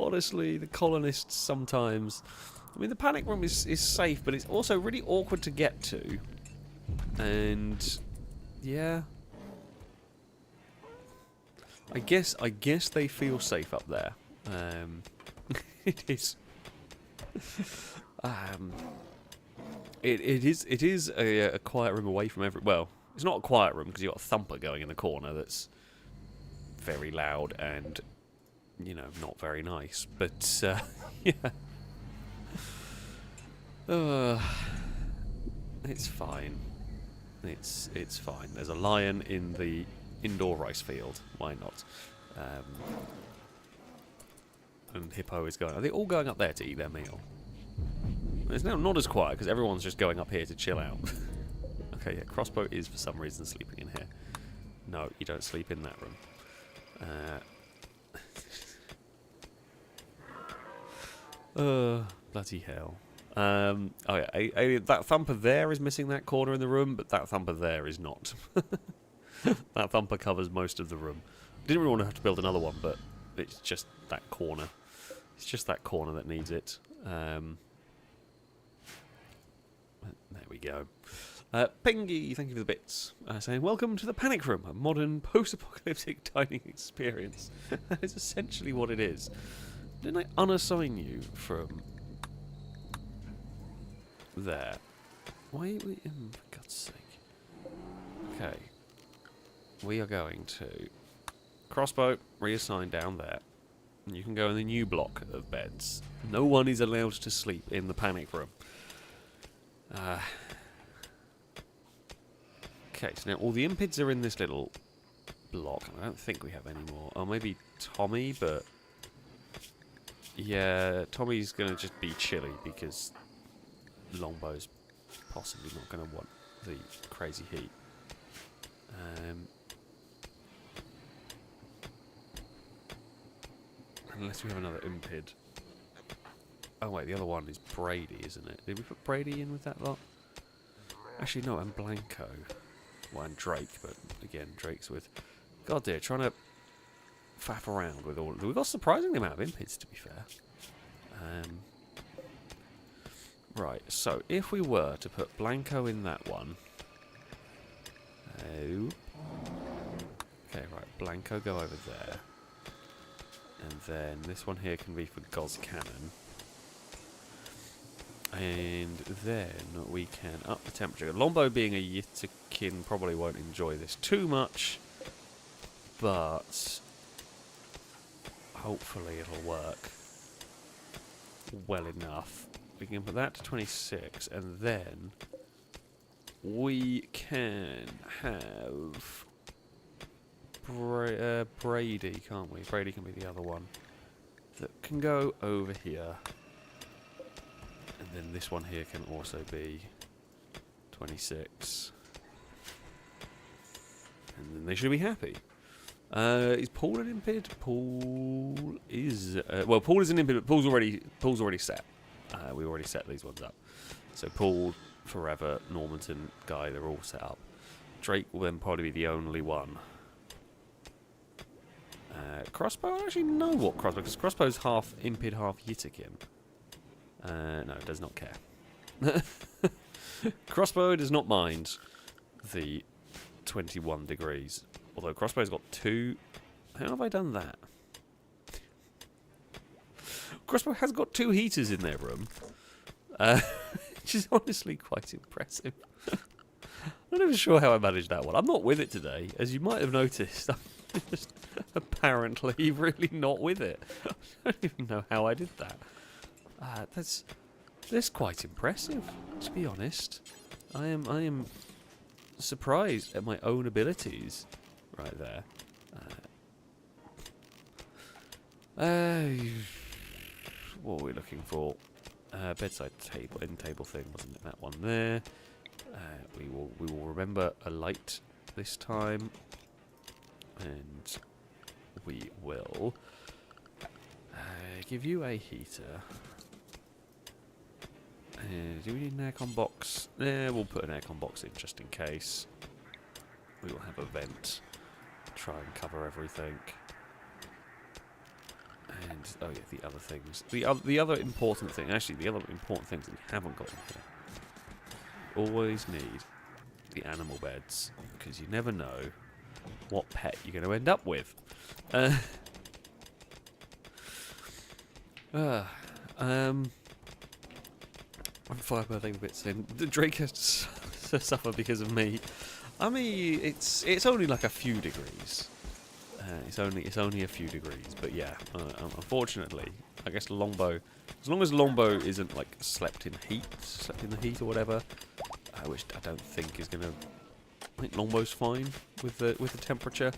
Honestly, the colonists sometimes... I mean, the panic room is safe, but it's also really awkward to get to. And... yeah... I guess they feel safe up there. It is... it is a quiet room away from every... Well, it's not a quiet room because you've got a thumper going in the corner that's very loud and... you know, not very nice, but yeah. It's fine. It's fine. There's a lion in the indoor rice field. Why not? And Hippo is going. Are they all going up there to eat their meal? It's now not as quiet because everyone's just going up here to chill out. Okay, yeah. Crossbow is for some reason sleeping in here. No, you don't sleep in that room. Bloody hell. Oh yeah, that thumper there is missing that corner in the room, but that thumper there is not. That thumper covers most of the room. Didn't really want to have to build another one, but it's just that corner. It's just that corner that needs it. There we go. Pingy, thank you for the bits. Saying, welcome to the Panic Room, a modern post-apocalyptic dining experience. That is essentially what it is. Didn't I unassign you from there? Why are we in, for God's sake? Okay. We are going to crossbow, reassign down there. And you can go in the new block of beds. No one is allowed to sleep in the panic room. Okay, so now all the impids are in this little block. I don't think we have any more. Oh, maybe Tommy, but... yeah, Tommy's going to just be chilly because Longbow's possibly not going to want the crazy heat. Unless we have another impid. Oh wait, the other one is Brady, isn't it? Did we put Brady in with that lot? Actually, no, and Blanco. Well, and Drake, but again, Drake's with... God dear, trying to faff around with all... We've got a surprising amount of impids, to be fair. Right, so if we were to put Blanco in that one... Oh. Okay, right, Blanco go over there. And then this one here can be for Goz Cannon. And then we can up the temperature. Lombo being a Yitakin probably won't enjoy this too much. But hopefully it'll work well enough. We can put that to 26 and then we can have Brady, can't we? Brady can be the other one that can go over here. And then this one here can also be 26. And then they should be happy. Is Paul an impid? Paul is... well, Paul is an impid, but Paul's already set. We already set these ones up. So Paul, Forever, Normanton, Guy, they're all set up. Drake will then probably be the only one. Crossbow, I actually know what crossbow, because crossbow's half Impid, half Yitakin. No, it does not care. Crossbow does not mind the 21 degrees. Although crossbow's got 2. How have I done that? Crossbow has got 2 heaters in their room. Which is honestly quite impressive. I'm not even sure how I managed that one. I'm not with it today, as you might have noticed. I'm just apparently really not with it. I don't even know how I did that. That's quite impressive, to be honest. I am surprised at my own abilities right there. What are we looking for? Bedside table, end table thing, wasn't it? That one there. We will remember a light this time, and we will give you a heater. Do we need an aircon box? We'll put an aircon box in just in case. We will have a vent. Try and cover everything. And oh yeah, the other things. The other important thing, actually, the other important things that we haven't got in here. You always need the animal beds, because you never know what pet you're going to end up with. Fire birthday bits in. Drake has to suffer because of me. I mean, it's only like a few degrees. It's only a few degrees, but yeah. Unfortunately, I guess Longbow, as long as Longbow isn't like slept in the heat or whatever, which I don't think is gonna. I think Longbow's fine with the temperature.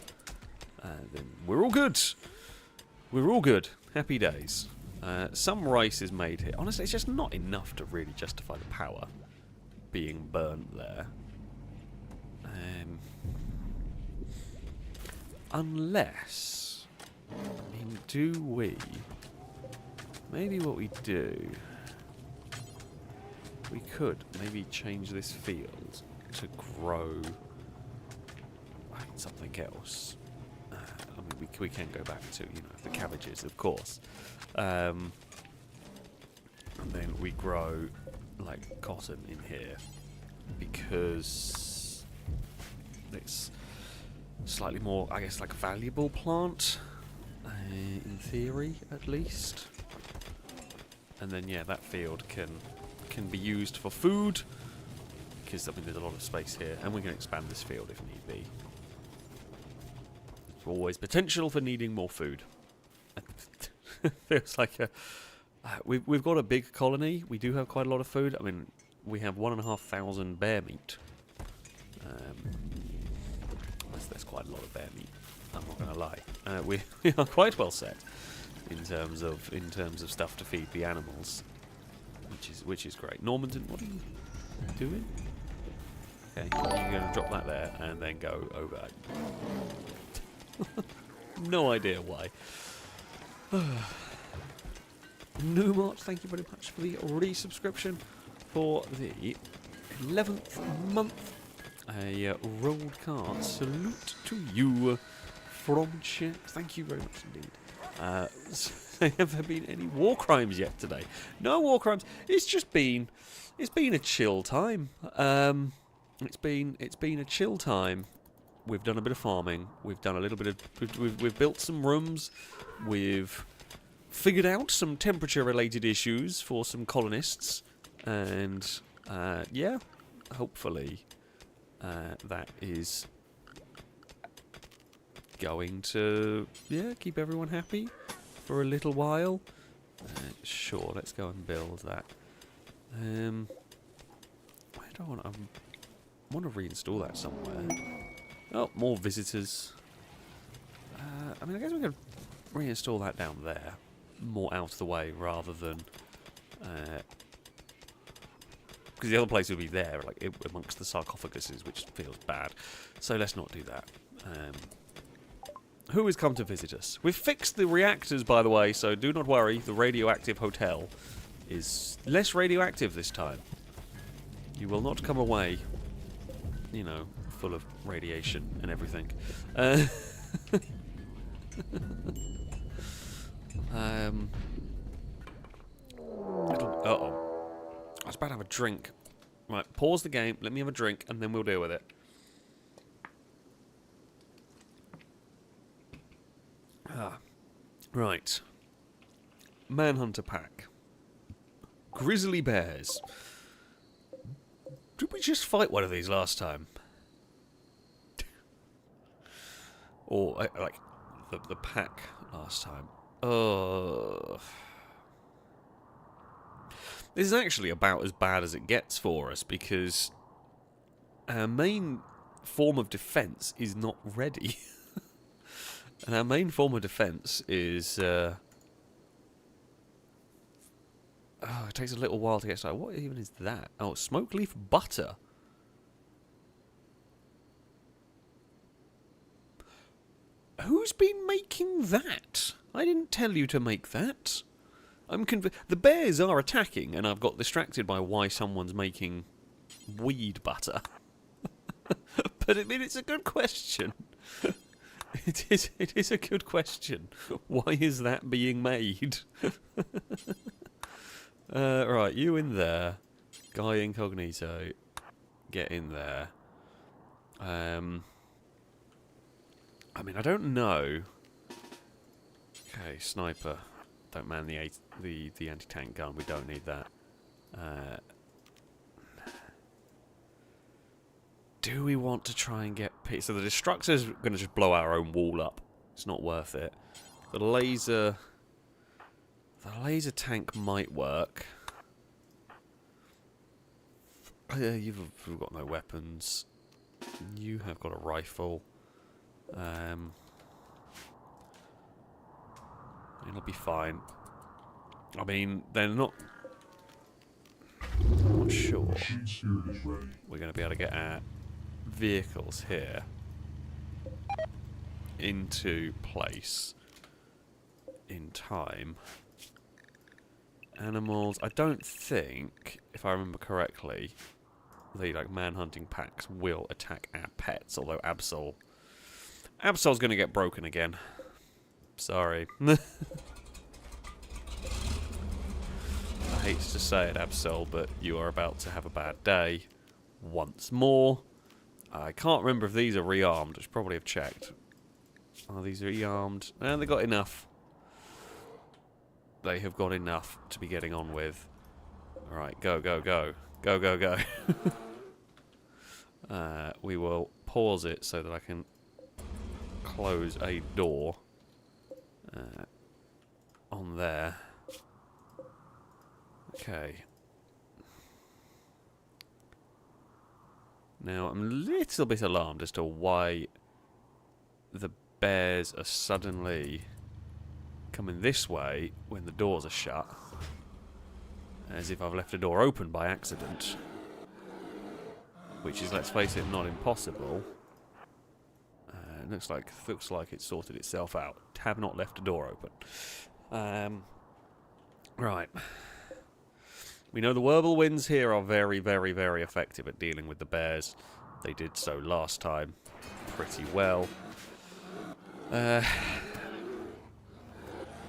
Then we're all good. We're all good. Happy days. Some rice is made here. Honestly, it's just not enough to really justify the power being burnt there. Unless, I mean, do we? Maybe what we do, we could maybe change this field to grow something else. I mean, we can go back to, you know, the cabbages, of course. And then we grow like cotton in here because it's slightly more, I guess, like a valuable plant, in theory at least. And then yeah, that field can be used for food, because I mean there's a lot of space here, and we can expand this field if need be. There's always potential for needing more food. Feels like we've got a big colony. We do have quite a lot of food. I mean, we have 1,500 bear meat. That's quite a lot of bear meat. I'm not going to lie. We are quite well set in terms of stuff to feed the animals, which is great. Normanton, what are you doing? Okay, you're going to drop that there and then go over. No idea why. Numart, thank you very much for the resubscription for the 11th month. A rolled card. Salute to you from chat. Thank you very much indeed. Have there been any war crimes yet today? No war crimes. It's been a chill time. It's been a chill time. We've done a bit of farming. We've done a little bit of. We've built some rooms. We've figured out some temperature-related issues for some colonists, and yeah, hopefully that is going to keep everyone happy for a little while. Sure, let's go and build that. I want to reinstall that somewhere. Oh, more visitors. I mean, I guess we could reinstall that down there, more out of the way, rather than because the other place would be there, like amongst the sarcophaguses, which feels bad. So let's not do that. Who has come to visit us? We've fixed the reactors, by the way, so do not worry. The radioactive hotel is less radioactive this time. You will not come away, you know, full of radiation and everything. Uh-oh. I was about to have a drink. Right, pause the game, let me have a drink, and then we'll deal with it. Right. Manhunter pack. Grizzly bears. Did we just fight one of these last time? Or, like, the pack last time. This is actually about as bad as it gets for us, because our main form of defense is not ready. And our main form of defense is... it takes a little while to get started. What even is that? Oh, smoke leaf butter. Who's been making that? I didn't tell you to make that. I'm convinced. The bears are attacking, and I've got distracted by why someone's making weed butter. But I mean, it's a good question. It is a good question. Why is that being made? Right, you in there. Guy incognito. Get in there. I mean, I don't know. Okay, sniper. Don't man the anti-tank gun. We don't need that. Do we want to try and get... So the destructor's going to just blow our own wall up. It's not worth it. The laser tank might work. You've got no weapons. You have got a rifle. It'll be fine. I mean, they're not... I'm not sure we're going to be able to get our vehicles here into place in time. Animals, I don't think, if I remember correctly, the like man-hunting packs will attack our pets, although Absol's going to get broken again. Sorry. I hate to say it, Absol, but you are about to have a bad day once more. I can't remember if these are rearmed. I should probably have checked. Are these rearmed? And they got enough. They have got enough to be getting on with. Alright, go, go, go. Go, go, go. We will pause it so that I can close a door on there. Okay. Now, I'm a little bit alarmed as to why the bears are suddenly coming this way when the doors are shut. As if I've left a door open by accident. Which is, let's face it, not impossible. Looks like it's sorted itself out. Have not left a door open. Right. We know the whirlwinds here are very, very, very effective at dealing with the bears. They did so last time pretty well. I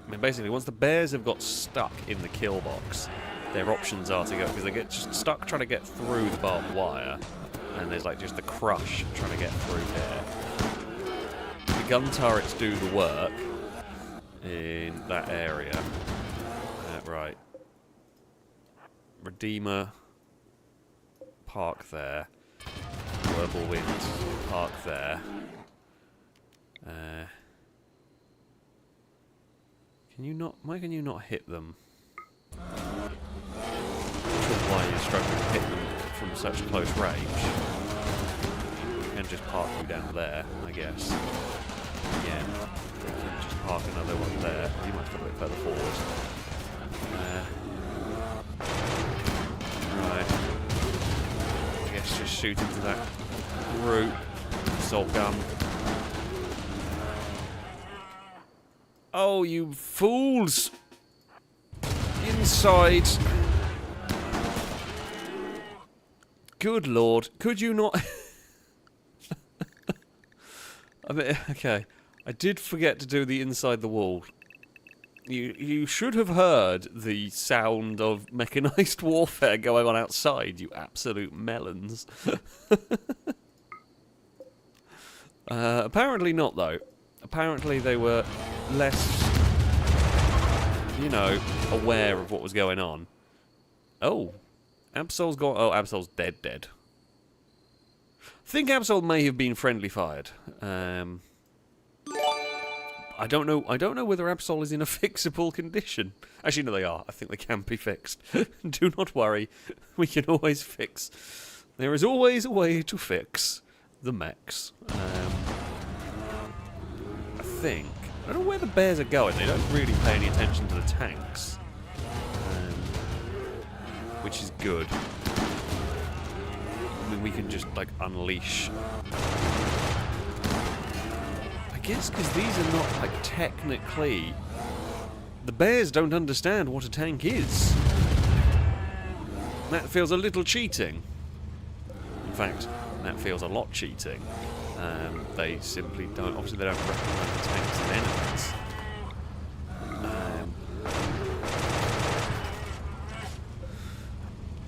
mean, basically, once the bears have got stuck in the kill box, their options are to go, because they get just stuck trying to get through the barbed wire, and there's like just the crush trying to get through here. The gun turrets do the work in that area. Right. Redeemer, park there. Whirlwind, park there. Can you not? Why can you not hit them? I'm not sure why you're struggling to hit them from such close range. You can just park you down there, I guess. Again, you can just park another one there. You might have to go a bit further forward. Right. I guess just shoot into that group. Assault gun. Oh, you fools! Inside. Good Lord, could you not... I mean, okay, I did forget to do the inside the wall. You should have heard the sound of mechanized warfare going on outside, you absolute melons. Apparently not, though. Apparently they were less, you know, aware of what was going on. Oh, Absol's gone. Oh, Absol's dead. I think Absol may have been friendly fired. I don't know whether Absol is in a fixable condition. Actually, no, they are. I think they can be fixed. Do not worry. We can always fix. There is always a way to fix the mechs. I think. I don't know where the bears are going. They don't really pay any attention to the tanks. Which is good. I mean, we can just, like, unleash... I guess because these are not, like, technically... The bears don't understand what a tank is. That feels a little cheating. In fact, that feels a lot cheating. They simply don't... Obviously, they don't recognise the tanks as enemies.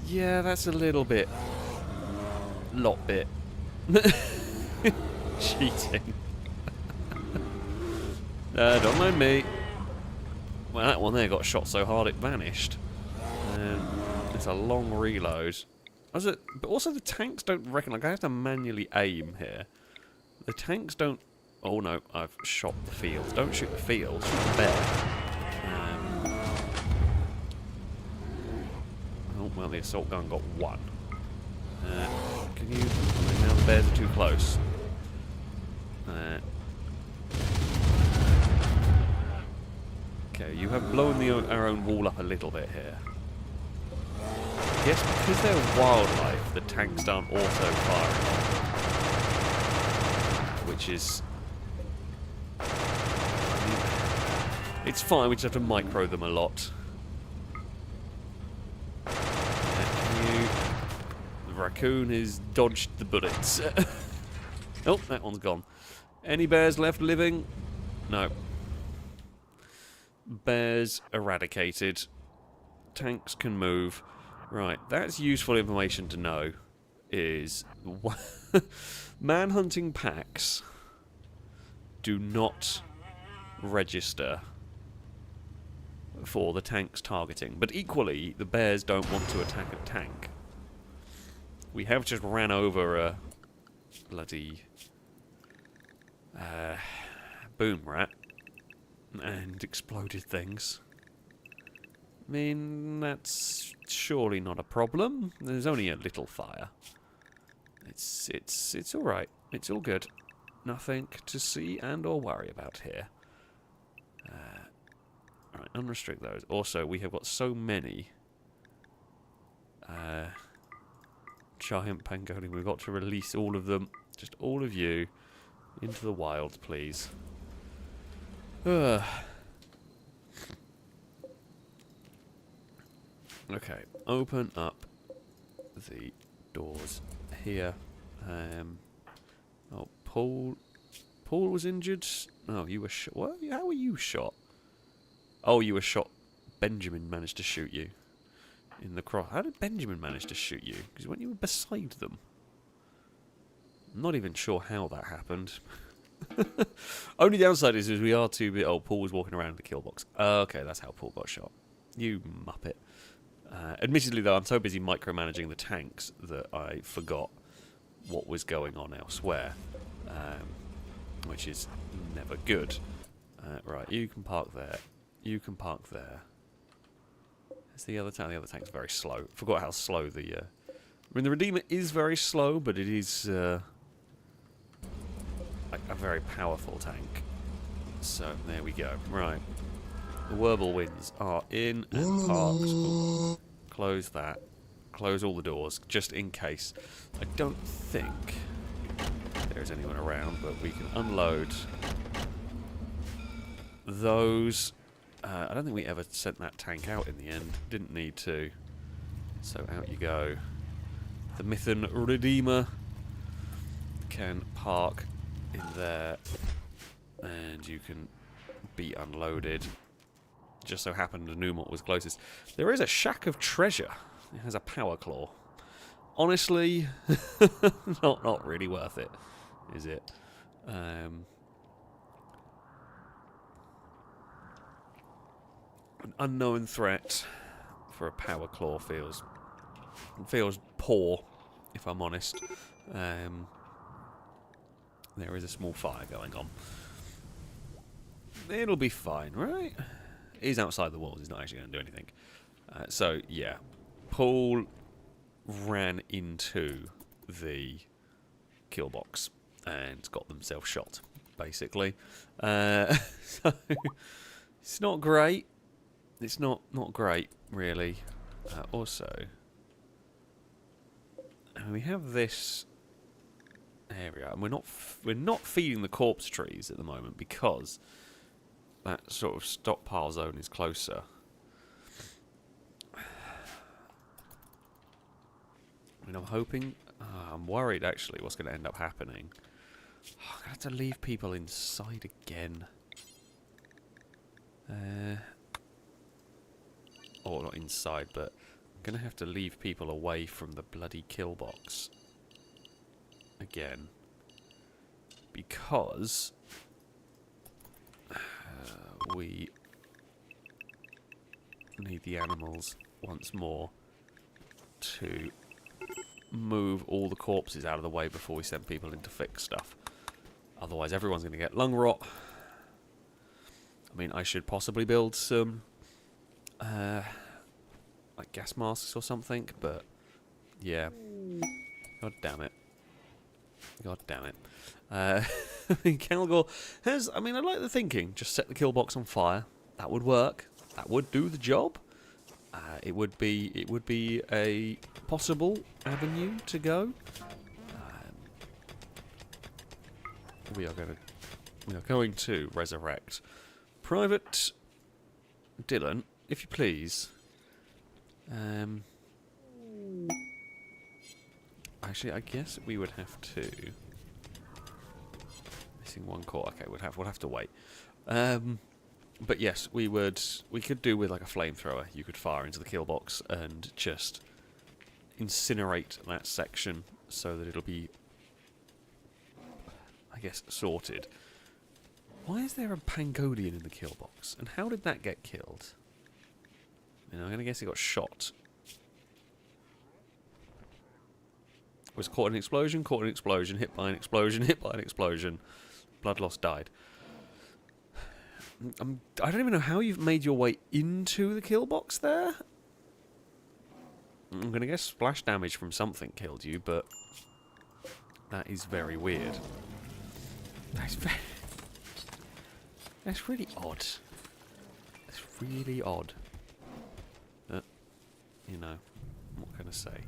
Yeah, that's a little bit... Lot bit... cheating. Don't mind me. Well, that one there got shot so hard it vanished. It's a long reload. But also the tanks don't reckon... Like, I have to manually aim here. The tanks don't... Oh no, I've shot the field. Don't shoot the field, shoot the bear. Oh, well, the assault gun got one. Can you... Now the bears are too close. Okay, you have blown our own wall up a little bit here. I guess because they're wildlife, the tanks aren't auto-firing. Which is... It's fine, we just have to micro them a lot. The raccoon has dodged the bullets. Oh, that one's gone. Any bears left living? No. Bears eradicated. Tanks can move. Right, that's useful information to know. Is manhunting packs do not register for the tank's targeting, but equally the bears don't want to attack a tank. We have just ran over a bloody boom rat and exploded things. I mean, that's surely not a problem. There's only a little fire. It's all right. It's all good. Nothing to see and or worry about here. Right, unrestrict those. Also, we have got so many giant pangolin. We've got to release all of them. Just all of you into the wild, please. Okay, open up the doors here. Oh, Paul was injured. Oh, you were shot. What? How were you shot? Oh, you were shot. Benjamin managed to shoot you in the cross. How did Benjamin manage to shoot you? Because when you were beside them. I'm not even sure how that happened. Only downside is we are too bit. Oh, Paul was walking around the kill box. Okay, that's how Paul got shot. You muppet. Admittedly, though, I'm so busy micromanaging the tanks that I forgot what was going on elsewhere, which is never good. Right, you can park there. You can park there. It's the other tank. The other tank's very slow. Forgot how slow the... I mean, the Redeemer is very slow, but it is like a very powerful tank. So, there we go. Right. The Whirlwinds are in and parked. Ooh. Close that. Close all the doors, just in case. I don't think there's anyone around, but we can unload those. I don't think we ever sent that tank out in the end. Didn't need to. So out you go. the Mythen Redeemer can park in there, and you can be unloaded. Just so happened Anomaly was closest. There is a shack of treasure. It has a power claw. Honestly, not really worth it, is it? An unknown threat for a power claw feels poor, if I'm honest. There is a small fire going on. It'll be fine, right? He's outside the walls. He's not actually going to do anything. So yeah, Paul ran into the kill box and got themselves shot, basically. So it's not great. It's not great, really. Also, we have this area, and we're not feeding the corpse trees at the moment because that sort of stockpile zone is closer. I mean, I'm hoping. I'm worried actually what's going to end up happening. I'm going to have to leave people inside again. Or not inside, but I'm going to have to leave people away from the bloody kill box again. Because we need the animals once more to move all the corpses out of the way before we send people in to fix stuff. Otherwise everyone's going to get lung rot. I mean, I should possibly build some like gas masks or something, but yeah. God damn it. God damn it. I mean, Calgor has, I mean, I like the thinking. Just set the kill box on fire. That would work. That would do the job. It would be a possible avenue to go. We are going to resurrect Private Dylan, if you please. Actually, I guess we would have to. Missing one core. Okay, we'll have to wait. But yes, we could do with like a flamethrower. You could fire into the kill box and just incinerate that section so that it'll be, I guess, sorted. Why is there a Pangolian in the kill box? And how did that get killed? I'm going to guess he got shot. Was caught in an explosion, hit by an explosion, blood loss, died. I don't even know how you've made your way into the kill box there. I'm going to guess splash damage from something killed you, but that is very weird. That's really odd. That's really odd. You know, what can I say?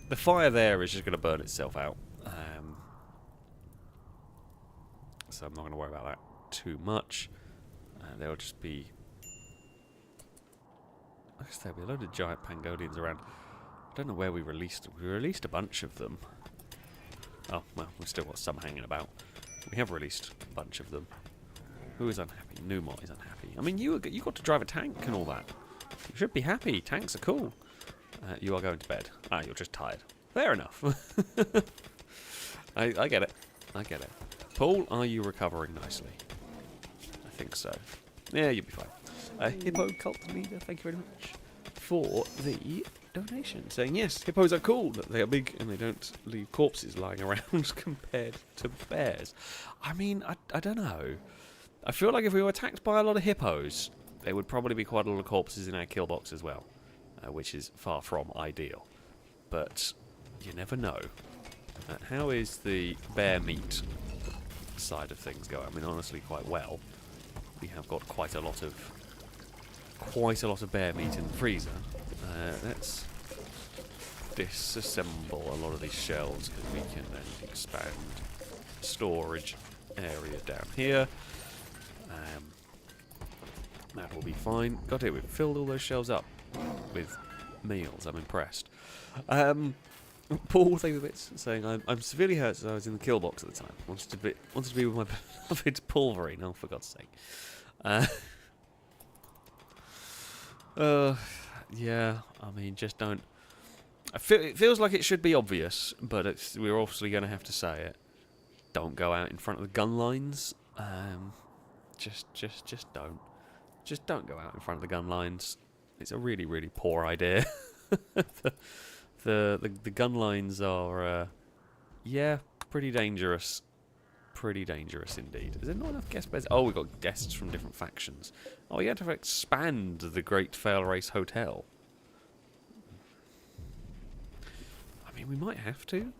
The fire there is just going to burn itself out. So I'm not going to worry about that too much. There'll just be... I guess there'll be a load of giant Pangolians around. I don't know where we released them. We released a bunch of them. Oh, well, we've still got some hanging about. We have released a bunch of them. Who is unhappy? Numot is unhappy. I mean, you got to drive a tank and all that. You should be happy. Tanks are cool. You are going to bed. Ah, you're just tired. Fair enough. I get it. I get it. Paul, are you recovering nicely? I think so. Yeah, you'll be fine. Hippo Cult Leader, thank you very much for the donation. Saying, yes, hippos are cool, that they are big and they don't leave corpses lying around compared to bears. I mean, I don't know. I feel like if we were attacked by a lot of hippos, there would probably be quite a lot of corpses in our kill box as well, which is far from ideal. But you never know. How is the bear meat side of things going? I mean, honestly, quite well. We have got quite a lot of bear meat in the freezer. Let's disassemble a lot of these shelves because we can then expand the storage area down here. That will be fine. God, we've filled all those shelves up with meals. I'm impressed. Paul, thank you for bits, saying I'm severely hurt as I was in the kill box at the time. Wanted to be with my beloved Pulverine. Oh, for God's sake. Yeah. I mean, just don't. It feels like it should be obvious, but we're obviously going to have to say it. Don't go out in front of the gun lines. Just don't. Just don't go out in front of the gun lines. It's a really, really poor idea. The gun lines are, yeah, pretty dangerous. Pretty dangerous indeed. Is there not enough guest beds? Oh, we've got guests from different factions. Oh, you had to expand the Great FailRace Hotel. I mean, we might have to.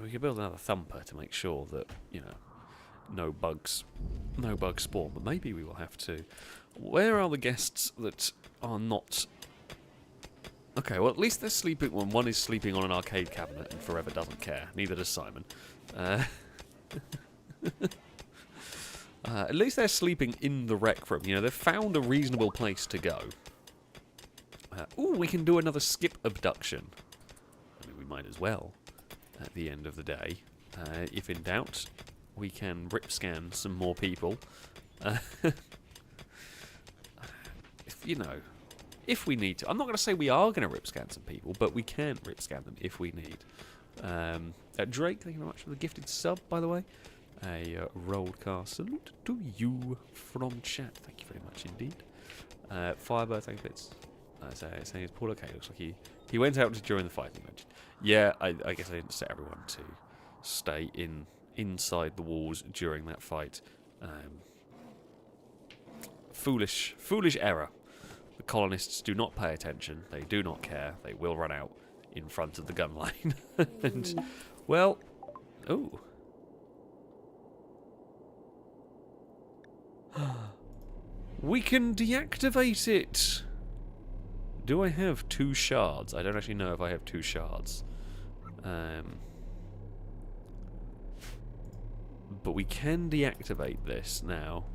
We could build another thumper to make sure that, you know, no bugs spawn. But maybe we will have to. Where are the guests that are not? Okay, well, at least they're sleeping. Well, one is sleeping on an arcade cabinet and forever doesn't care. Neither does Simon. At least they're sleeping in the rec room. You know, they've found a reasonable place to go. Ooh, we can do another skip abduction. I mean, we might as well at the end of the day. If in doubt, we can rip scan some more people. You know, if we need to. I'm not going to say we are going to rip scan some people, but we can rip scan them if we need. Drake, thank you very much for the gifted sub, by the way. A rollcast salute to you from chat. Thank you very much indeed. Firebird, thank you bits. Saying it's Paul okay. Looks like he went out during the fight, you mentioned. Yeah, I guess I didn't set everyone to stay inside the walls during that fight. Foolish error. The colonists do not pay attention. They do not care. They will run out in front of the gun line. And, well, ooh. We can deactivate it. Do I have 2 shards? I don't actually know if I have 2 shards. But we can deactivate this now.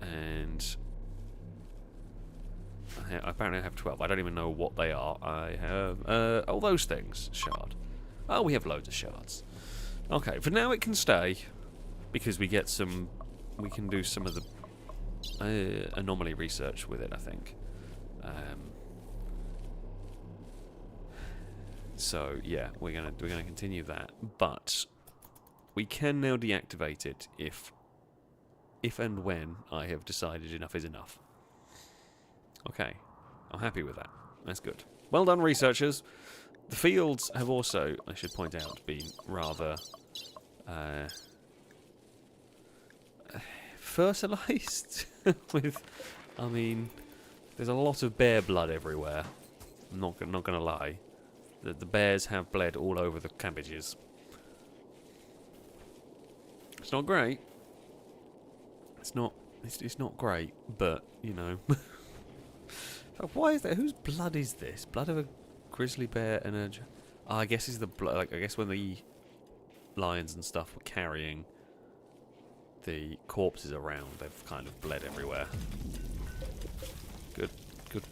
And apparently I have 12. I don't even know what they are. I have all those things. Shard. Oh, we have loads of shards. Okay, for now it can stay because we get some. We can do some of the anomaly research with it, I think. So yeah, we're gonna continue that, but we can now deactivate it if and when I have decided enough is enough. Okay, I'm happy with that. That's good. Well done, researchers. The fields have also, I should point out, been rather fertilized with. I mean, there's a lot of bear blood everywhere. I'm not gonna lie. The bears have bled all over the cabbages. It's not great. It's not great, but you know. Why is that? Whose blood is this? Blood of a grizzly bear and a. Oh, I guess it's the blood. Like, I guess when the lions and stuff were carrying the corpses around, they've kind of bled everywhere. Good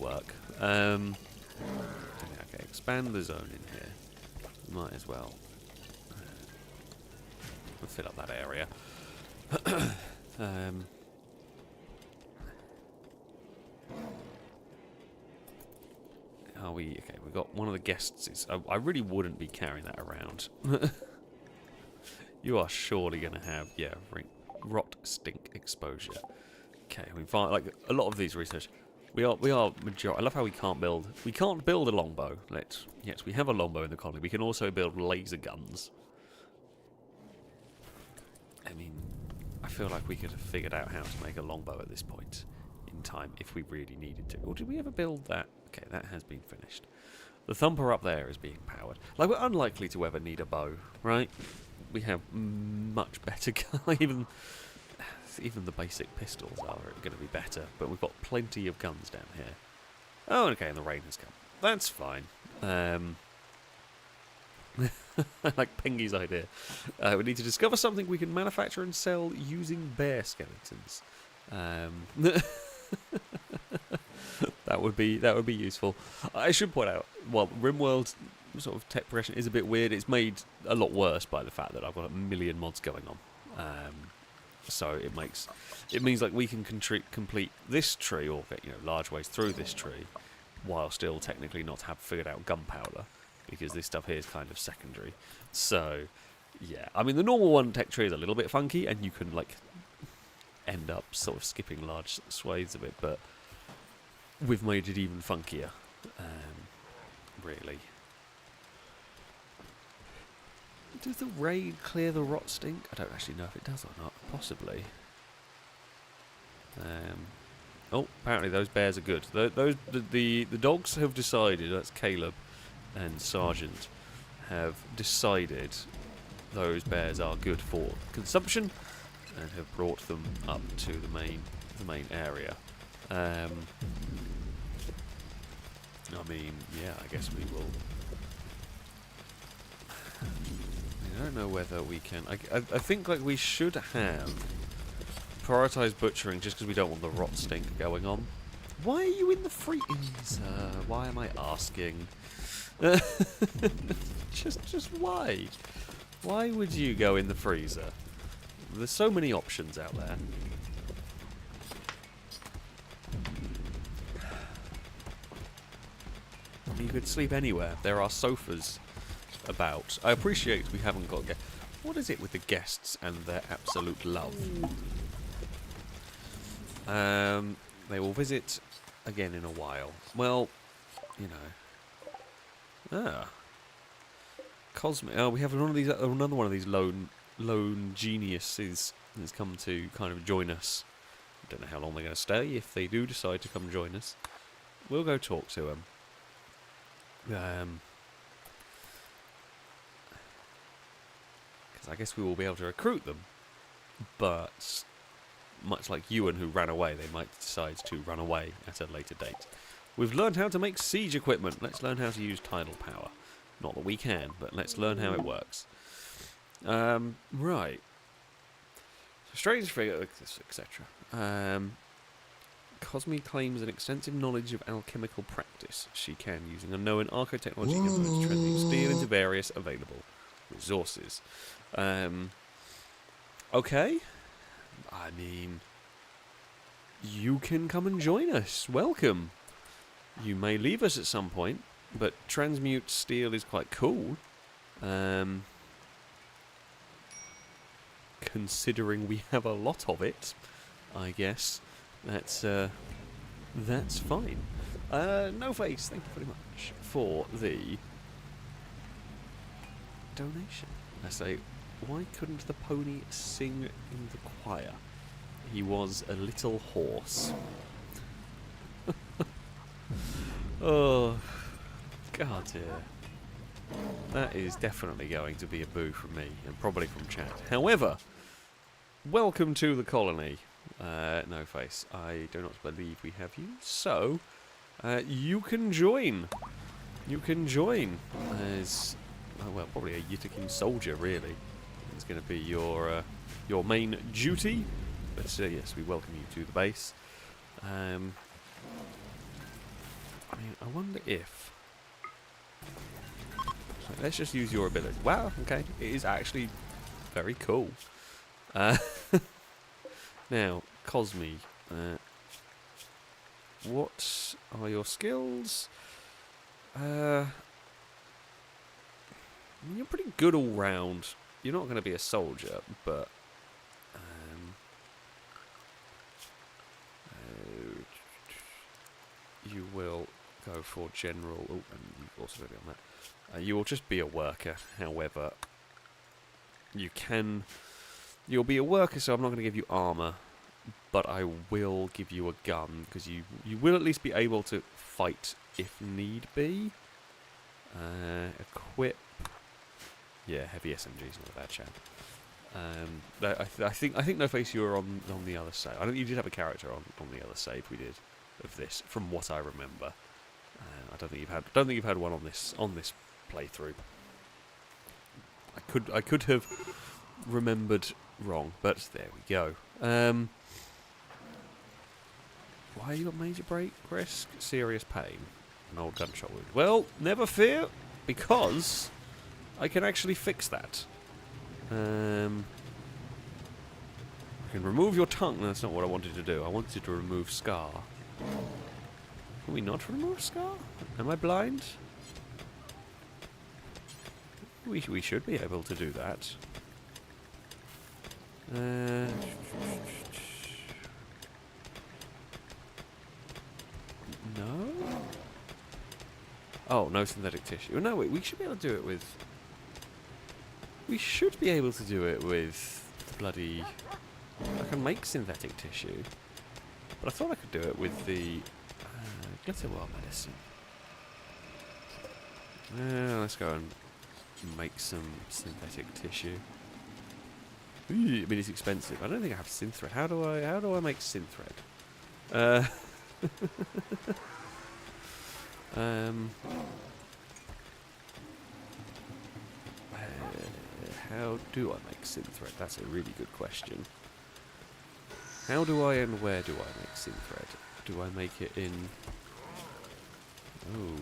work. Okay, expand the zone in here. Might as well. We'll fill up that area. Are we okay? We got one of the guests. I really wouldn't be carrying that around. You are surely going to have rot stink exposure. Okay, we find like a lot of these research. We are majority. I love how we can't build a longbow. Yes, we have a longbow in the colony. We can also build laser guns. I mean, I feel like we could have figured out how to make a longbow at this point in time if we really needed to. Or did we ever build that? Okay, that has been finished. The thumper up there is being powered. Like, we're unlikely to ever need a bow, right? We have much better guns. Even the basic pistols are going to be better, but we've got plenty of guns down here. Oh, okay, and the rain has come. That's fine. I like Pengy's idea. We need to discover something we can manufacture and sell using bear skeletons. That would be useful. I should point out, well, Rimworld sort of tech progression is a bit weird. It's made a lot worse by the fact that I've got a million mods going on. So it means like we can complete this tree, or get large ways through this tree, while still technically not have figured out gunpowder, because this stuff here is kind of secondary. So yeah, I mean the normal one tech tree is a little bit funky, and you can like end up sort of skipping large swathes of it, but we've made it even funkier, really. Does the raid clear the rot stink? I don't actually know if it does or not. Possibly. Oh, apparently those bears are good. The dogs have decided, that's Caleb and Sergeant, have decided those bears are good for consumption and have brought them up to the main area. I mean, yeah, I guess we will. I don't know whether we can. I think like we should have prioritized butchering just because we don't want the rot stink going on. Why are you in the freezer? Why am I asking? just why? Why would you go in the freezer? There's so many options out there. You could sleep anywhere. There are sofas about. I appreciate we haven't got guests. What is it with the guests and their absolute love? They will visit again in a while. Well, you know. Cosmic. Oh, we have another one of these lone geniuses has come to kind of join us. I don't know how long they're going to stay. If they do decide to come join us, we'll go talk to them. I guess we will be able to recruit them, but much like Ewan, who ran away, they might decide to run away at a later date. We've learned how to make siege equipment. Let's learn how to use tidal power. Not that we can, but let's learn how it works. Right. Strange figure, etc. Cosme claims an extensive knowledge of alchemical practice. She can, using unknown archotechnology, to transmute steel into various available resources. Okay. I mean, you can come and join us. Welcome. You may leave us at some point, but transmute steel is quite cool. Considering we have a lot of it, I guess that's fine. No Face, thank you very much for the donation. I say, why couldn't the pony sing in the choir? He was a little hoarse. Oh, God, yeah. That is definitely going to be a boo from me, and probably from chat. However, welcome to the colony. No Face, I do not believe we have you, so you can join. You can join as, well, probably a Yitakin soldier, really. It's going to be your main duty. But yes, we welcome you to the base. I mean, I wonder if... So let's just use your ability. Wow, okay. It is actually very cool. Now, Cosme. What are your skills? You're pretty good all round. You're not going to be a soldier, but... you will go for general. Oh, and you've also got to be on that. You will just be a worker. However, you'll be a worker, so I'm not going to give you armor, but I will give you a gun because you will at least be able to fight if need be. Equip. Yeah, heavy SMG's not a bad shout. I think No Face, you were on the other side. You did have a character on the other save we did of this, from what I remember. I don't think you've had one on this playthrough. I could have remembered wrong, but there we go. Why you got major break risk? Serious pain. An old gunshot wound. Well, never fear, because I can actually fix that. I can remove your tongue. No, that's not what I wanted to do. I wanted to remove scar. Can we not remove scar? Am I blind? We should be able to do that. No? Oh, no synthetic tissue. No, wait, we should be able to do it with... We should be able to do it with the bloody... I can make synthetic tissue. But I thought I could do it with the... glitter well medicine. Let's go and make some synthetic tissue. I mean, it's expensive. I don't think I have synthread. How do I make synthread? How do I make synthread? That's a really good question. How do I and where do I make synthread? Do I make it in... Oh...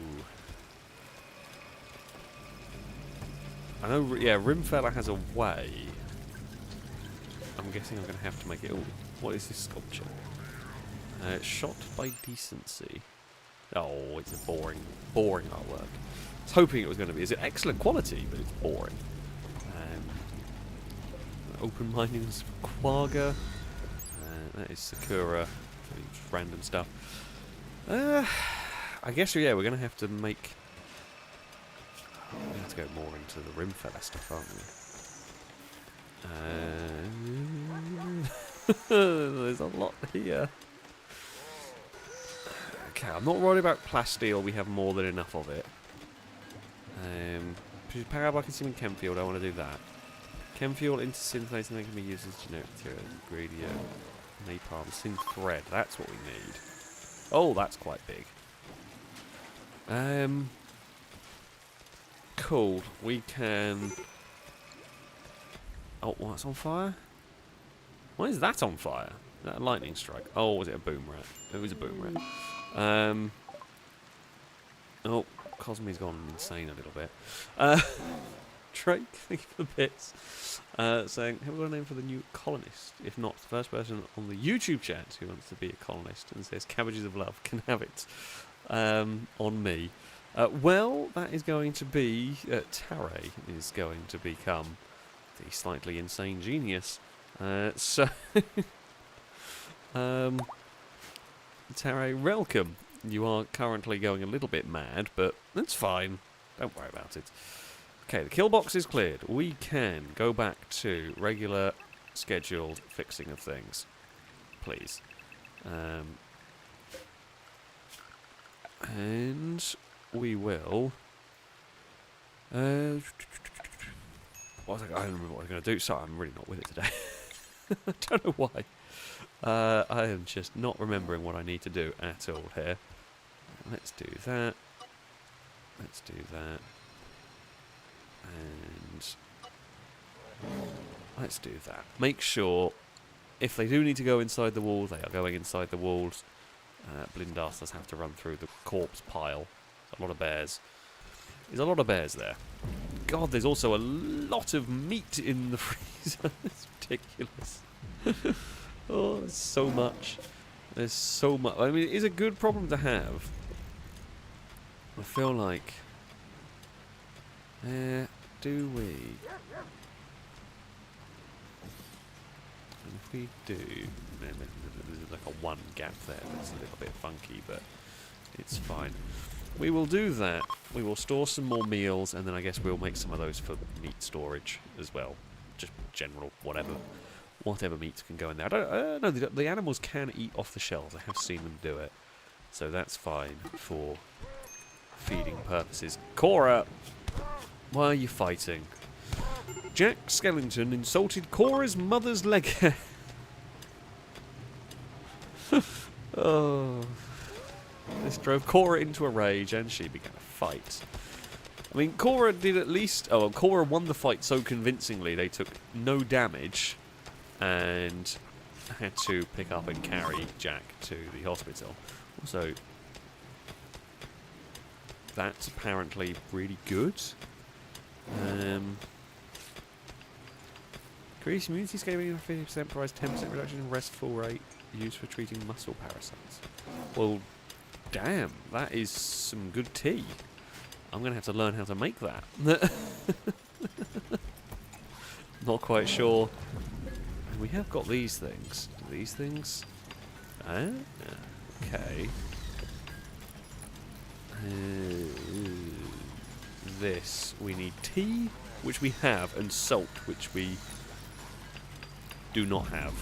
I know, yeah, Rimfella has a way. I'm guessing I'm going to have to make it... Oh, what is this sculpture? Shot by decency. Oh, it's a boring artwork. I was hoping it was going to be. Is it excellent quality, but it's boring. Open mining's Quagga. That is Sakura. Just random stuff. I guess, yeah, we're going to have to make... We have to go more into the Rimfella stuff, aren't we? There's a lot here. Okay, I'm not worried about plasteel. We have more than enough of it. Power by consuming chem fuel. I want to do that. Chem fuel into synthase and they can be used as generic material, ingredient, napalm, synth thread. That's what we need. Oh, that's quite big. Cool. We can... Oh, what's on fire? Why is that on fire? Is that a lightning strike? Oh, was it a boom rat? It was a boom rat. Oh, Cosme's gone insane a little bit. Drake, thank you for the bits. Saying, have we got a name for the new colonist? If not, the first person on the YouTube chat who wants to be a colonist and says cabbages of love can have it on me. Well, that is going to be... Tare is going to become the slightly insane genius. So... Tare, welcome. You are currently going a little bit mad, but that's fine. Don't worry about it. Okay, the kill box is cleared. We can go back to regular, scheduled fixing of things. Please. And we will... I don't remember what I was going to do. Sorry, I'm really not with it today. I don't know why. I am just not remembering what I need to do at all here. Let's do that. Let's do that. And let's do that. Make sure, if they do need to go inside the walls, they are going inside the walls. Blindas does have to run through the corpse pile. A lot of bears. There's a lot of bears there. God, there's also a lot of meat in the freezer. It's ridiculous. Oh, there's so much. There's so much. I mean, it is a good problem to have. I feel like... do we? And if we do... There's like a one gap there that's a little bit funky, but it's fine. We will do that. We will store some more meals, and then I guess we'll make some of those for meat storage as well. Just general, whatever meat can go in there. I don't know, the animals can eat off the shelves. I have seen them do it. So that's fine for feeding purposes. Cora! Why are you fighting? Jack Skellington insulted Cora's mother's leg hair. Oh. This drove Cora into a rage and she began a fight. I mean, Cora did at least... Oh, Cora won the fight so convincingly they took no damage. And had to pick up and carry Jack to the hospital. Also, that's apparently really good. Increase immunity scaling 50%, provides 10% reduction in restful rate used for treating muscle parasites. Well, damn, that is some good tea. I'm going to have to learn how to make that. Not quite sure. And we have got these things. These things? Okay. This. We need tea, which we have, and salt, which we do not have.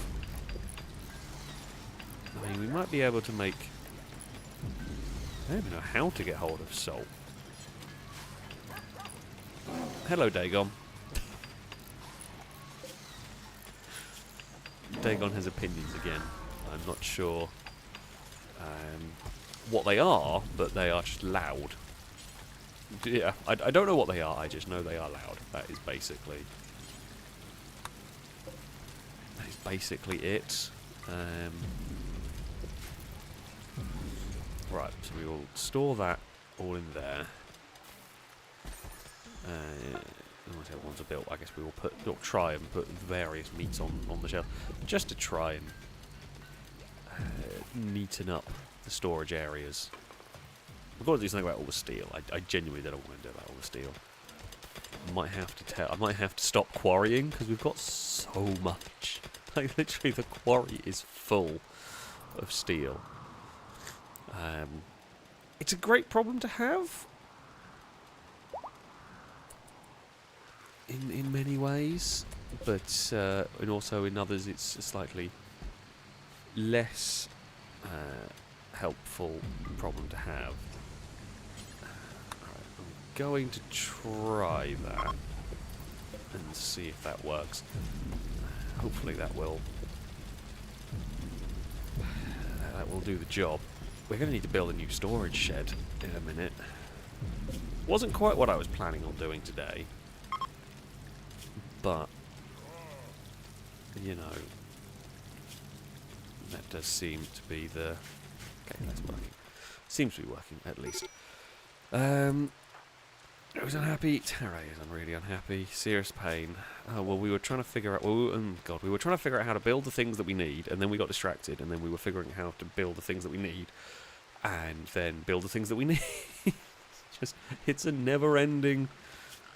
I mean, we might be able to make... I don't even know how to get hold of salt. Hello, Dagon. Dagon has opinions again. I'm not sure what they are, but they are just loud. Yeah, I don't know what they are, I just know they are loud. That is basically it. Right, so we will store that all in there. Once everyone's are built, I guess we will try and put various meats on the shelf, just to try and neaten up the storage areas. We've got to do something about all the steel. I genuinely don't want to do about all the steel. I might have to stop quarrying because we've got so much. Like literally, the quarry is full of steel. It's a great problem to have. In many ways, but and also in others it's slightly less helpful problem to have. Alright, I'm going to try that and see if that works. Hopefully that will do the job. We're going to need to build a new storage shed in a minute. Wasn't quite what I was planning on doing today. But, you know, that does seem to be the... Okay, that's working. Seems to be working, at least. Who's unhappy? Tara is really unhappy. Serious pain. Oh, well, we were trying to figure out... Well, we were trying to figure out how to build the things that we need, and then we got distracted, and then we were figuring out how to build the things that we need, and then build the things that we need. It's a never-ending...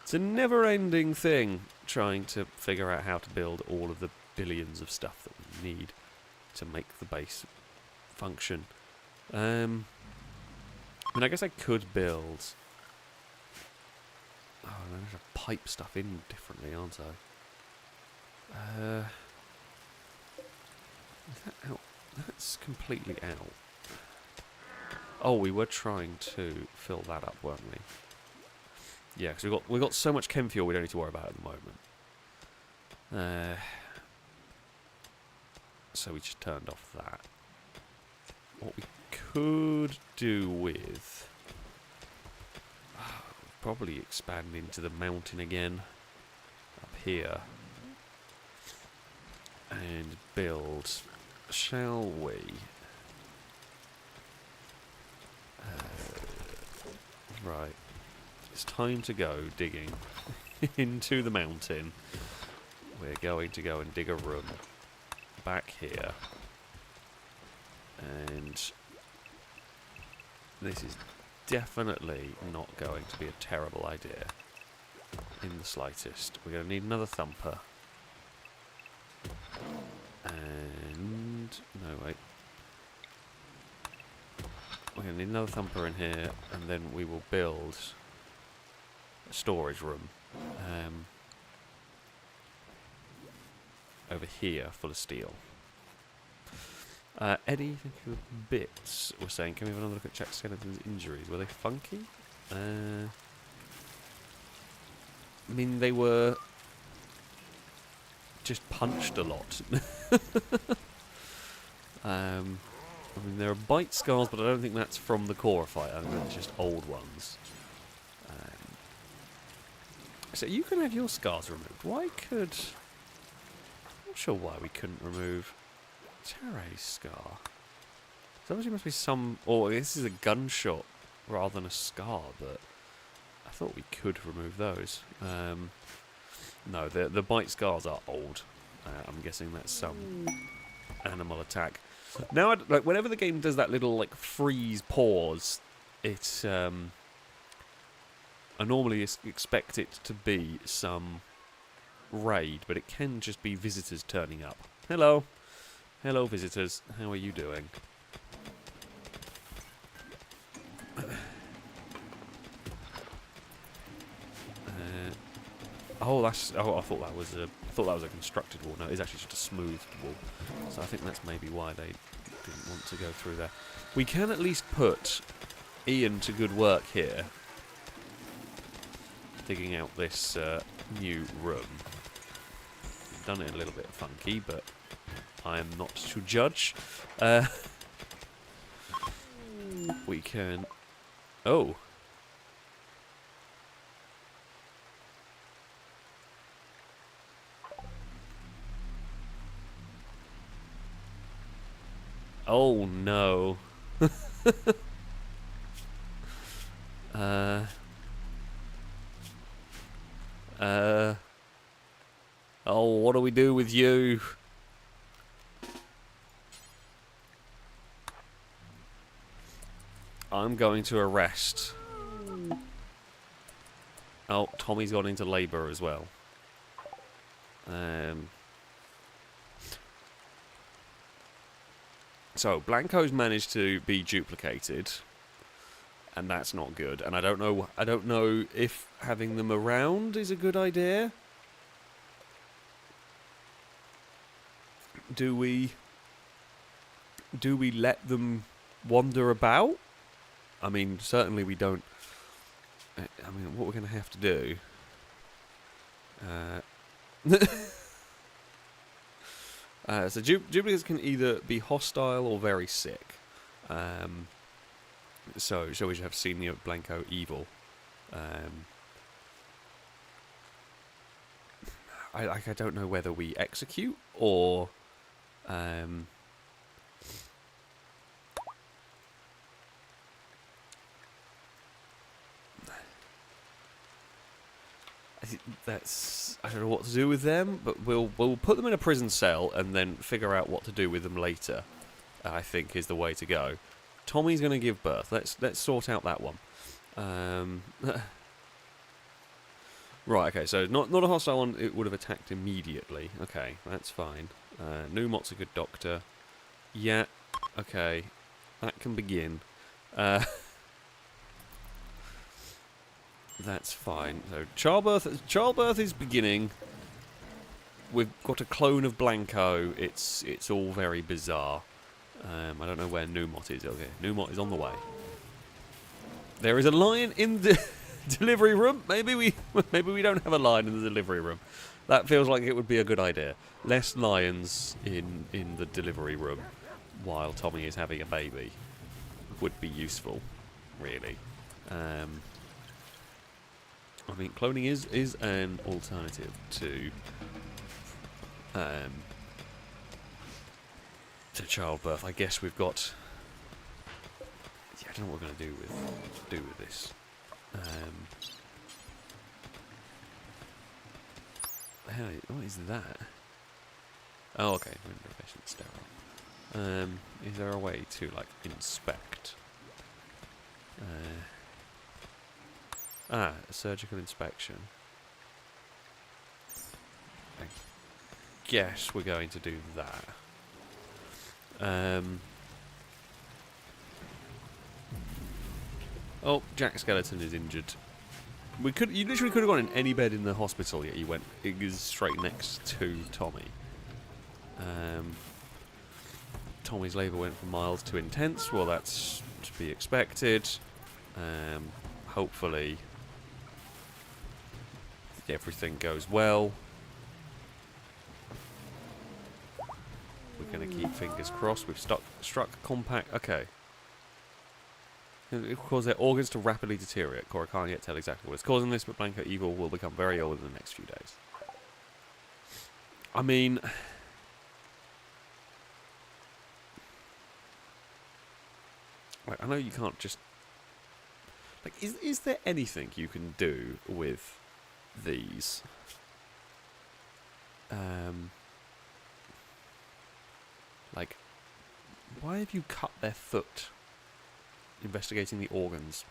It's a never-ending thing, trying to figure out how to build all of the billions of stuff that we need to make the base function. I mean, I guess I could build... Oh, I'm going to pipe stuff in differently, aren't I? Is that out? That's completely out. Oh, we were trying to fill that up, weren't we? Yeah, because we got so much chem fuel we don't need to worry about at the moment. So we just turned off that. What we could do with... probably expand into the mountain again. Up here. And build... Shall we? Right. It's time to go digging into the mountain. We're going to go and dig a room back here. And this is definitely not going to be a terrible idea in the slightest. We're going to need another thumper. And... no, wait. We're going to need another thumper in here, and then we will build... a storage room over here full of steel. Eddie, thank you for bits. Was saying, can we have another look at Jack Skeleton's injuries? Were they funky? I mean, they were just punched a lot. I mean, there are bite scars, but I don't think that's from the core fight. I think that's just old ones. So you can have your scars removed. Why could... I'm not sure why we couldn't remove Terrace scar. So there must be some... Or this is a gunshot rather than a scar, but I thought we could remove those. No, the bite scars are old. I'm guessing that's some animal attack. Now, like whenever the game does that little like freeze pause, it's I normally expect it to be some raid, but it can just be visitors turning up. Hello, hello visitors. How are you doing? Oh, that's. Oh, I thought that was a constructed wall. No, it's actually just a smooth wall. So I think that's maybe why they didn't want to go through there. We can at least put Ian to good work here, digging out this new room. Done it a little bit funky, but I am not to judge. We can. Oh. Oh no. Oh, what do we do with you? I'm going to arrest. Oh, Tommy's gone into labour as well. So Blanco's managed to be duplicated, and that's not good. And I don't know if having them around is a good idea. Do we let them wander about? I mean, certainly we don't. I mean, what we're going to have to do. So duplicates can either be hostile or very sick. So shall we have Senior Blanco evil? I don't know whether we execute or I don't know what to do with them, but we'll put them in a prison cell and then figure out what to do with them later. I think is the way to go. Tommy's going to give birth. Let's sort out that one. Right. Okay. So not a hostile one. It would have attacked immediately. Okay, that's fine. Numot's a good doctor. Yeah. Okay, that can begin. That's fine. So childbirth is beginning. We've got a clone of Blanco. It's all very bizarre. I don't know where Numot is. Okay, Numot is on the way. There is a lion in the delivery room. Maybe we don't have a lion in the delivery room. That feels like it would be a good idea. Less lions in the delivery room while Tommy is having a baby would be useful, really. I mean, cloning is an alternative to childbirth. I guess we've got. Yeah, I don't know what we're going to do with this. What is that? Oh, okay. Window patient sterile. Is there a way to like inspect? A surgical inspection. I guess we're going to do that. Oh, Jack Skeleton is injured. You literally could have gone in any bed in the hospital, yet you went. It was straight next to Tommy. Tommy's labour went from mild to intense. Well, that's to be expected. Hopefully everything goes well. We're going to keep fingers crossed. We've struck compact. Okay. It will cause their organs to rapidly deteriorate. Cora can't yet tell exactly what is causing this, but Blanco Evil will become very ill in the next few days. I mean, Like, I know you can't just... Like, is there anything you can do with these? Like, why have you cut their foot? Investigating the organs.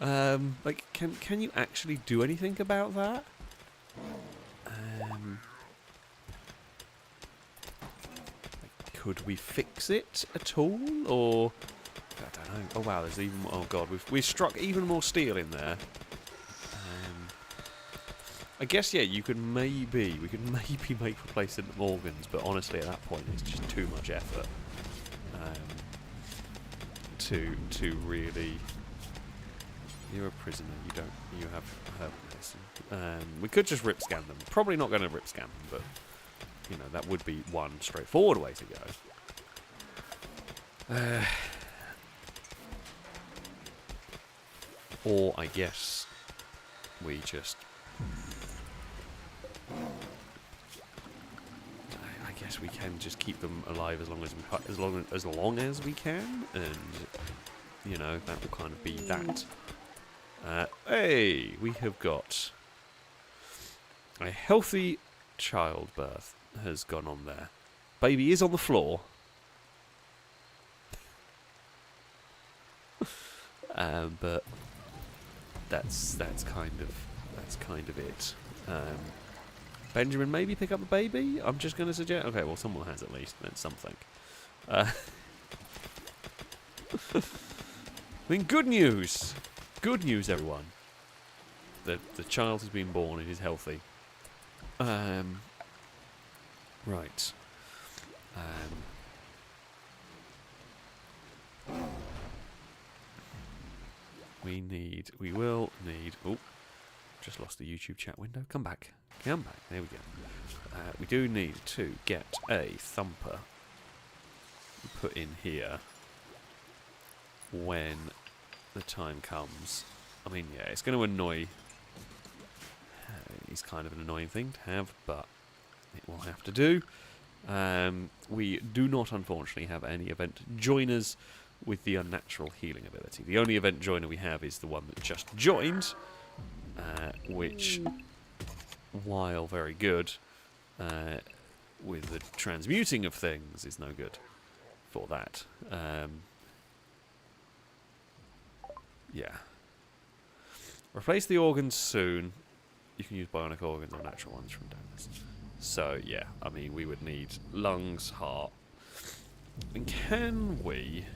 Like, can you actually do anything about that? Like, could we fix it at all, or I don't know. Oh wow, there's even. Oh god, we've struck even more steel in there. I guess yeah, we could maybe make replacement organs, but honestly, at that point, it's just too much effort. To really. You're a prisoner. You have herb medicine. We could just rip scan them. Probably not going to rip scan them, but you know that would be one straightforward way to go. Or I guess we just. I guess we can just keep them alive as long as we can, and you know that will kind of be that. Hey, we have got a healthy childbirth has gone on there. Baby is on the floor. But that's kind of it. Benjamin, maybe pick up the baby. I'm just going to suggest. Okay, well, someone has at least. That's something. I mean, good news. Good news, everyone. The child has been born and is healthy. Right. We will need. Oh, just lost the YouTube chat window. Come back. Come back. There we go. We do need to get a thumper put in here when the time comes. I mean, yeah, it's going to annoy. It's kind of an annoying thing to have, but it will have to do. We do not, unfortunately, have any event joiners with the unnatural healing ability. The only event joiner we have is the one that just joined, which, while very good, with the transmuting of things, is no good for that. Yeah. Replace the organs soon. You can use bionic organs or natural ones from donors. So, yeah, I mean, we would need lungs, heart. And can we...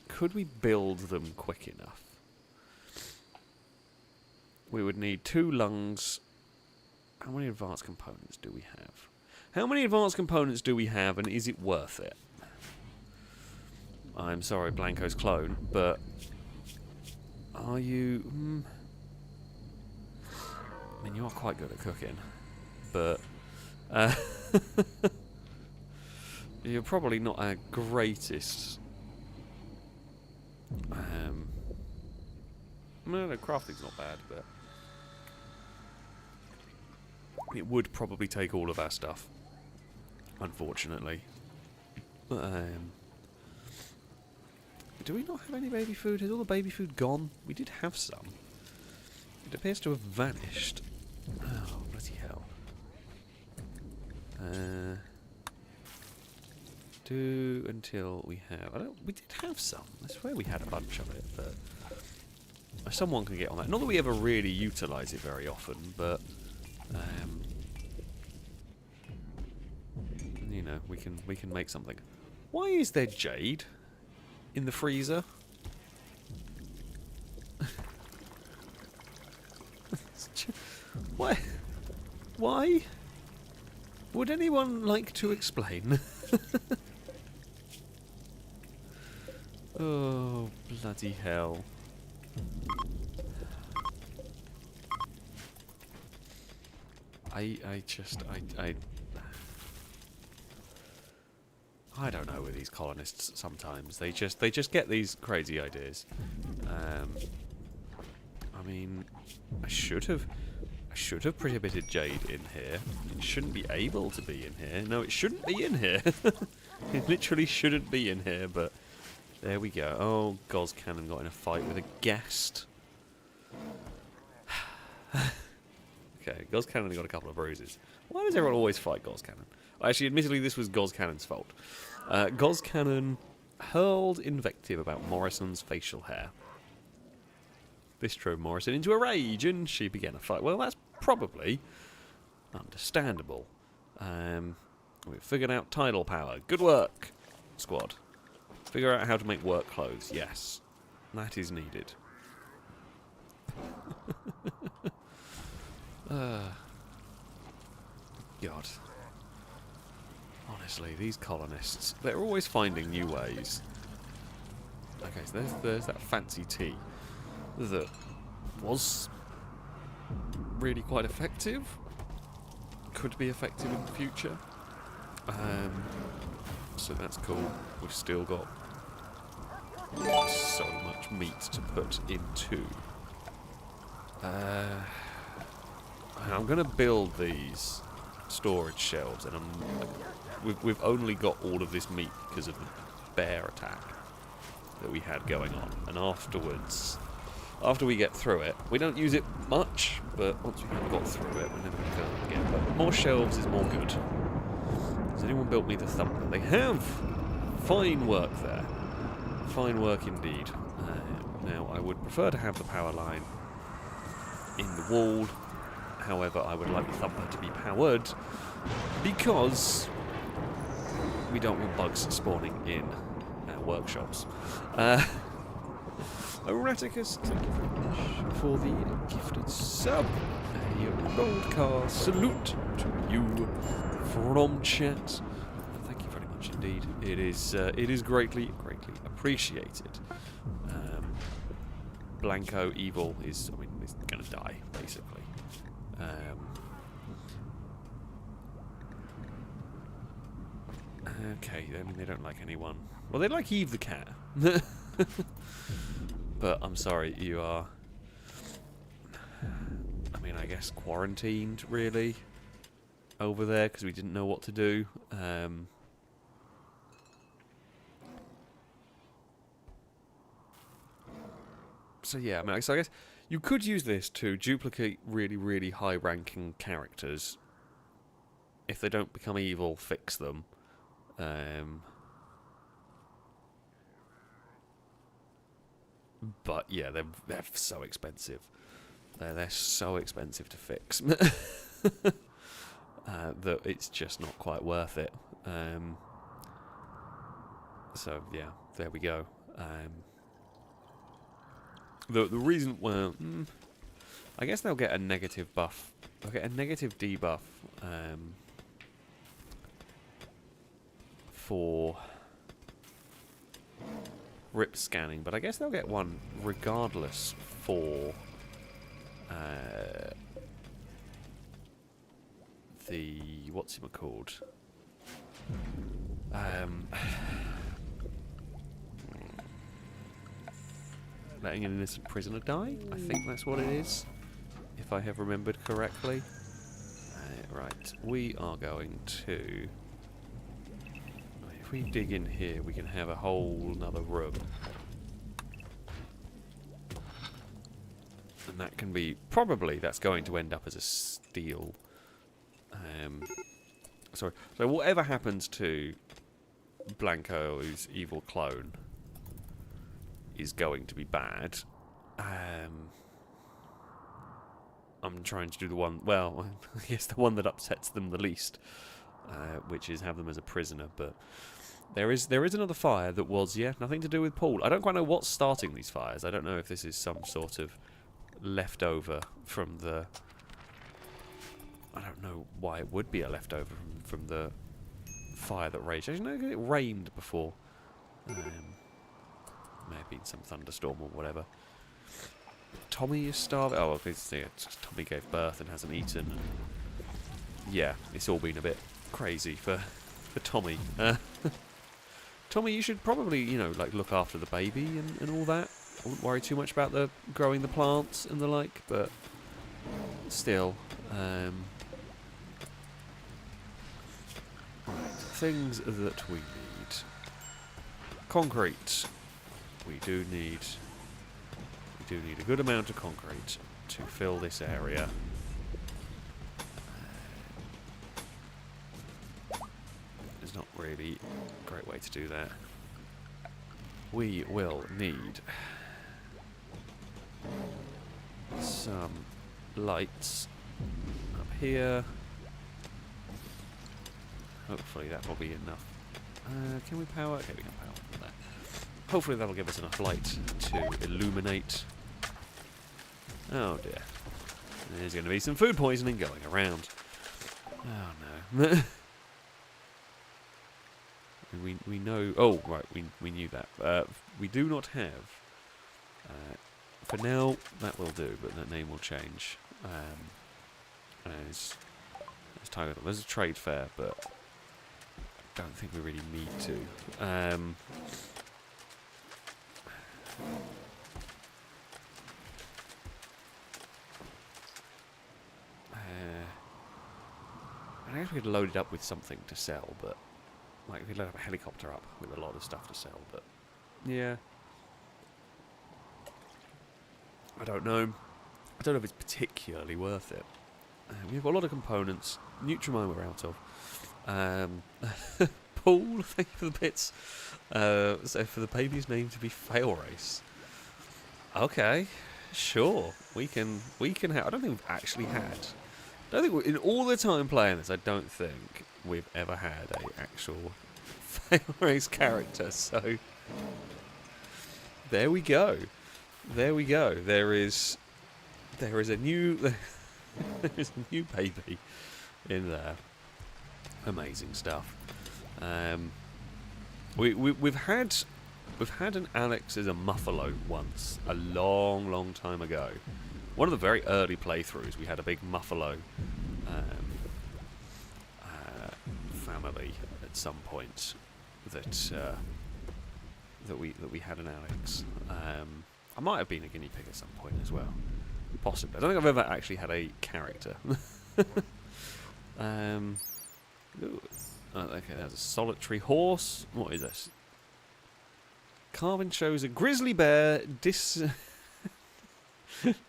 Could we build them quick enough? We would need 2 lungs. How many advanced components do we have? How many advanced components do we have, and is it worth it? I'm sorry, Blanco's clone, but... Are you... I mean, you are quite good at cooking, but... you're probably not our greatest... no, crafting's not bad, but... It would probably take all of our stuff, unfortunately. Do we not have any baby food? Has all the baby food gone? We did have some. It appears to have vanished. Oh, bloody hell. Do until we have... we did have some. I swear we had a bunch of it, but... Someone can get on that. Not that we ever really utilise it very often, but... you know, we can make something. Why is there jade in the freezer? Why? Why? Would anyone like to explain? Oh, bloody hell. I don't know with these colonists sometimes. They just get these crazy ideas. I mean, I should have should have prohibited Jade in here. It shouldn't be able to be in here. No, it shouldn't be in here. It literally shouldn't be in here, but there we go. Oh, Goz Cannon got in a fight with a guest. Okay, Goz Cannon got a couple of bruises. Why does everyone always fight Goz Cannon? Actually, admittedly, this was Goz Cannon's fault. Goz Cannon hurled invective about Morrison's facial hair. This drove Morrison into a rage, and she began a fight. Well, that's probably understandable. We've figured out tidal power. Good work, squad. Figure out how to make work clothes. Yes, that is needed. God. Honestly, these colonists, they're always finding new ways. Okay, so there's that fancy tea that was really quite effective. Could be effective in the future. So that's cool. We've still got so much meat to put into. I'm going to build these storage shelves, and we've only got all of this meat because of the bear attack that we had going on. And afterwards, after we get through it, we don't use it much, but once we have got through it, we're never going to go again. But more shelves is more good. Has anyone built me the thumper? They have! Fine work there. Fine work indeed. Now, I would prefer to have the power line in the wall. However, I would like the thumper to be powered because we don't want bugs spawning in our workshops. Erraticus, thank you very much for the gifted sub. A broadcast salute to you from chat. Thank you very much indeed. It is greatly appreciated. Blanco Evil is, I mean, is going to die basically. Okay, I mean, they don't like anyone. Well, they like Eve the cat. But I'm sorry, you are, I mean, I guess quarantined, really, over there, because we didn't know what to do. So yeah, I mean, so I guess you could use this to duplicate really, really high-ranking characters. If they don't become evil, fix them. But yeah, they're so expensive. They're so expensive to fix that it's just not quite worth it. So yeah, there we go. The reason, well, I guess they'll get a negative buff. They'll get a negative debuff for rip scanning, but I guess they'll get one regardless for the what's-it-called? Letting an innocent prisoner die? I think that's what it is, if I have remembered correctly. Right, we are going to... If we dig in here, we can have a whole another room. And that can be... Probably that's going to end up as a steel... sorry. So whatever happens to Blanco's evil clone is going to be bad. I'm trying to do the one... Well, I guess the one that upsets them the least. Which is have them as a prisoner, but... There is another fire that was, yeah, nothing to do with Paul. I don't quite know what's starting these fires. I don't know if this is some sort of leftover from the... I don't know why it would be a leftover from the fire that raged. I know it rained before. May have been some thunderstorm or whatever. Tommy is starving. Oh, yeah, Tommy gave birth and hasn't eaten. And yeah, it's all been a bit crazy for Tommy. Tommy, you should probably, you know, like look after the baby and all that. I wouldn't worry too much about growing the plants and the like, but still. Right, things that we need. Concrete. We do need a good amount of concrete to fill this area. There's not really a great way to do that. We will need some lights up here. Hopefully that will be enough. Can we power? Okay, we can power that. Hopefully that'll give us enough light to illuminate. Oh dear. There's going to be some food poisoning going around. Oh no. we know... Oh, right, we knew that. We do not have... for now, that will do, but that name will change. As Tiger. There's a trade fair, but I don't think we really need to. I guess we could load it up with something to sell, but like we could load up a helicopter up with a lot of stuff to sell, but yeah. I don't know. I don't know if it's particularly worth it. We've got a lot of components. Nutrimine we're out of. Paul, thank you for the bits. So for the baby's name to be FailRace. Okay, sure. We can have. I don't think we've actually had. I don't think in all the time playing this, I don't think we've ever had an actual FailRace character. So there we go. There we go. There is a new there's a new baby in there. Amazing stuff. We've had an Alex as a Muffalo once a long time ago. One of the very early playthroughs, we had a big Muffalo family at some point that we had an Alex. I might have been a guinea pig at some point as well, possibly. I don't think I've ever actually had a character. Ooh. Oh, okay, there's a solitary horse. What is this? Carving shows a grizzly bear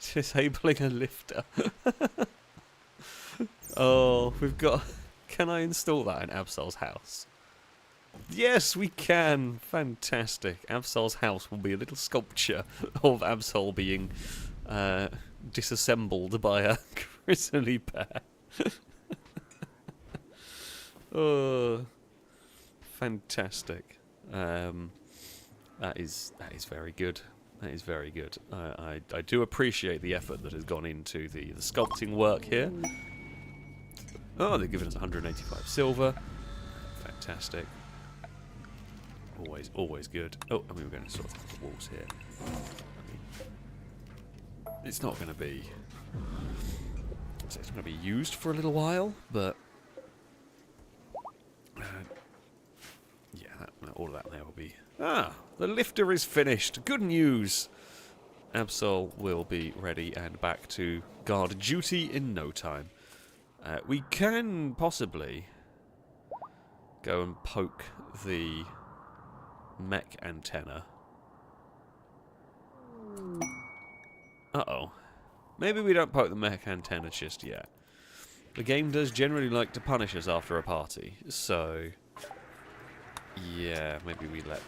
disabling a lifter. Oh, we've got... Can I install that in Absol's house? Yes, we can. Fantastic. Absol's house will be a little sculpture of Absol being disassembled by a grizzly bear. Oh, fantastic. That is very good. That is very good. I do appreciate the effort that has gone into the sculpting work here. Oh, they've given us 185 silver. Fantastic. Always good. Oh, I mean, we're going to sort of the walls here. I mean, it's not going to be... It's going to be used for a little while, but... yeah, all of that there will be... Ah, the lifter is finished. Good news. Absol will be ready and back to guard duty in no time. We can possibly go and poke the mech antenna. Uh-oh. Maybe we don't poke the mech antenna just yet. The game does generally like to punish us after a party, so... yeah, maybe we let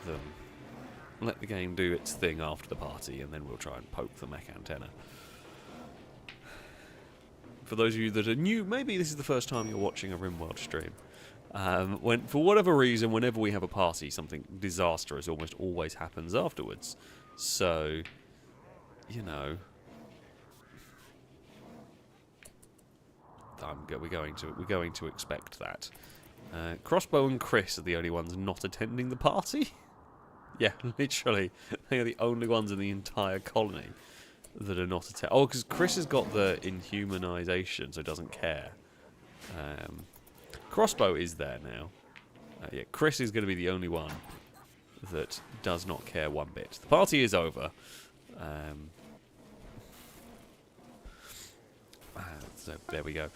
the game do its thing after the party, and then we'll try and poke the mech antenna. For those of you that are new, maybe this is the first time you're watching a Rimworld stream. For whatever reason, whenever we have a party, something disastrous almost always happens afterwards. So, you know, we're going to expect that. Crossbow and Chris are the only ones not attending the party. Yeah, literally, they are the only ones in the entire colony that are not attending. Oh, because Chris has got the inhumanization, so doesn't care. Crossbow is there now. Yeah, Chris is going to be the only one that does not care one bit. The party is over. So there we go.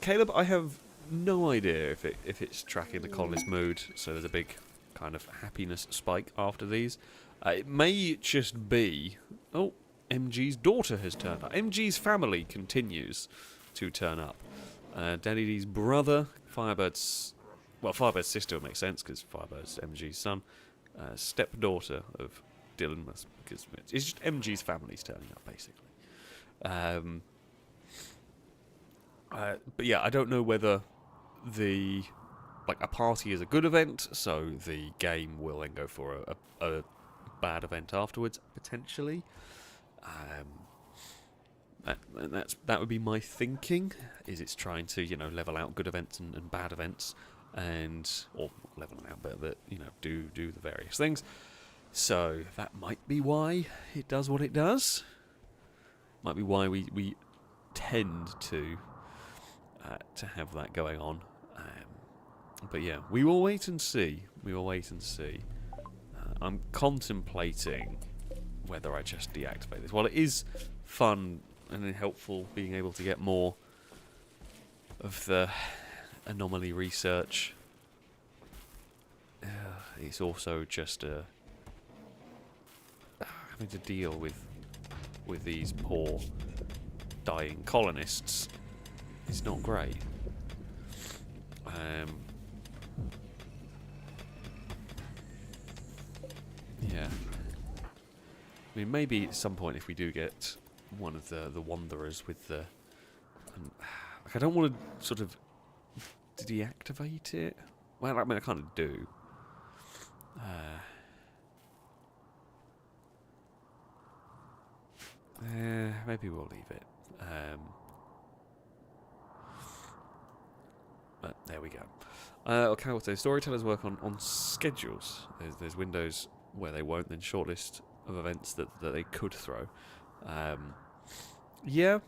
Caleb, I have no idea if it's tracking the colonist mood, so there's a big kind of happiness spike after these. It may just be... Oh, MG's daughter has turned up. MG's family continues to turn up. Daddy D's brother, Firebird's... Well, Firebird's sister would make sense, because Firebird's MG's son. Stepdaughter of Dylan, because it's just MG's family's turning up, basically. But yeah, I don't know whether a party is a good event, so the game will then go for a bad event afterwards, potentially. That would be my thinking. Is it's trying to level out good events and bad events, or level them out, but do the various things. So that might be why it does what it does. Might be why we tend to have that going on. But yeah, we will wait and see. I'm contemplating whether I just deactivate this. While it is fun and helpful being able to get more of the anomaly research, it's also just having to deal with these poor dying colonists. It's not great. Yeah. I mean, maybe at some point if we do get one of the wanderers with the... I don't want to sort of deactivate it. Well, I mean, I kind of do. Maybe we'll leave it. But there we go. Okay, so storytellers work on schedules. There's windows where they won't, then shortlist of events that they could throw. Yeah.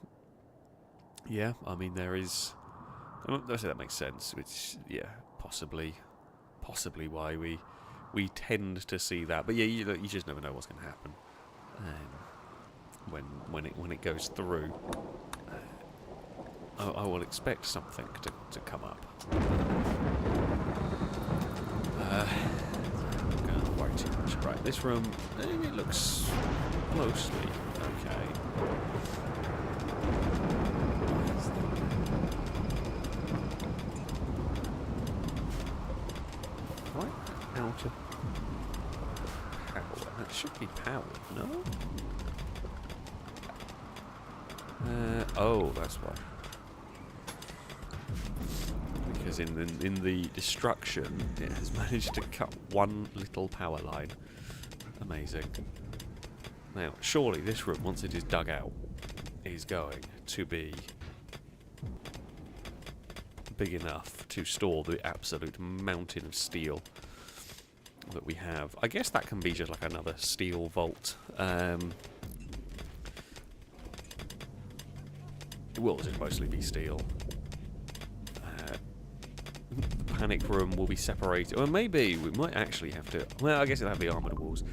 I mean, there is. I say that makes sense. Which, yeah, possibly why we tend to see that. But yeah, you just never know what's going to happen when it goes through. I will expect something to come up. I'm going to worry too much. Right, this room, it looks mostly okay. Right, out of power. That should be powered, no? Oh, that's why. Because in the destruction, it has managed to cut one little power line. Amazing. Now, surely this room, once it is dug out, is going to be big enough to store the absolute mountain of steel that we have. I guess that can be just like another steel vault. It will just mostly be steel. The panic room will be separated. Or maybe we might actually have to... Well, I guess it'll have the armoured walls.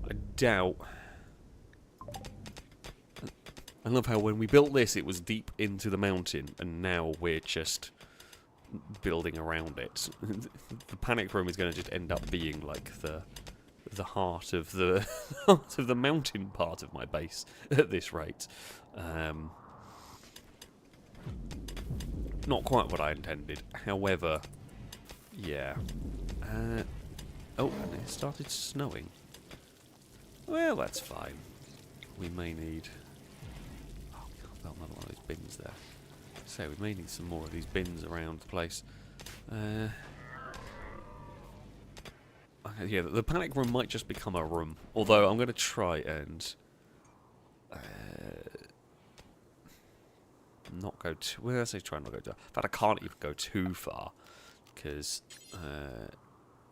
I doubt... I love how when we built this, it was deep into the mountain, and now we're just building around it. The panic room is going to just end up being like the heart of the heart of the mountain part of my base at this rate. Not quite what I intended. However, yeah. Oh, and it started snowing. Well, that's fine. We may need... Oh, God, another one of those bins there. So we may need some more of these bins around the place. Yeah, the panic room might just become a room. Although I'm going to try and... not go too... Well, I say try not to go too... In fact, I can't even go too far. Because...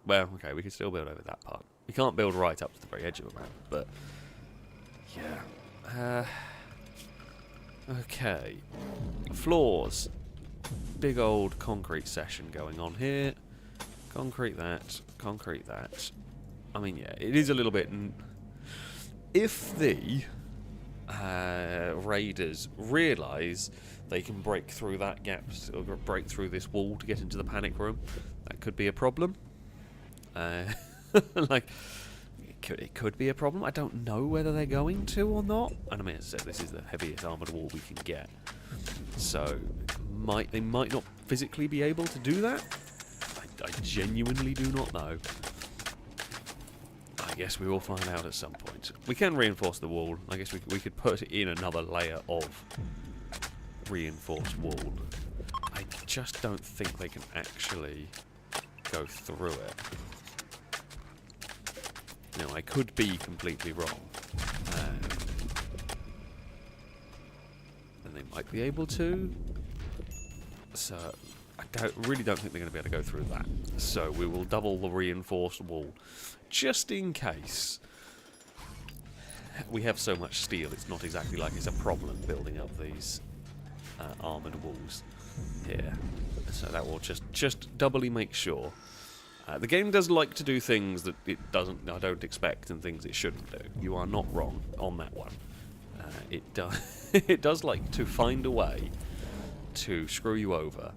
well, okay, we can still build over that part. We can't build right up to the very edge of the map, but... Yeah. Okay. Floors. Big old concrete session going on here. Concrete that. Concrete that. I mean, yeah, it is a little bit... If the... raiders realise they can break through that gap, or break through this wall to get into the panic room, that could be a problem. Like, it could be a problem. I don't know whether they're going to or not. And I mean, as I said, this is the heaviest armoured wall we can get. So, they might not physically be able to do that. I genuinely do not know. I guess we will find out at some point. We can reinforce the wall. I guess we could put in another layer of reinforced wall. I just don't think they can actually go through it. Now, I could be completely wrong. And they might be able to. So, I really don't think they're going to be able to go through that. So, we will double the reinforced wall. Just in case. We have so much steel, it's not exactly like it's a problem building up these armoured walls here. So that will just doubly make sure. The game does like to do things that I don't expect, and things it shouldn't do. You are not wrong on that one. It does like to find a way to screw you over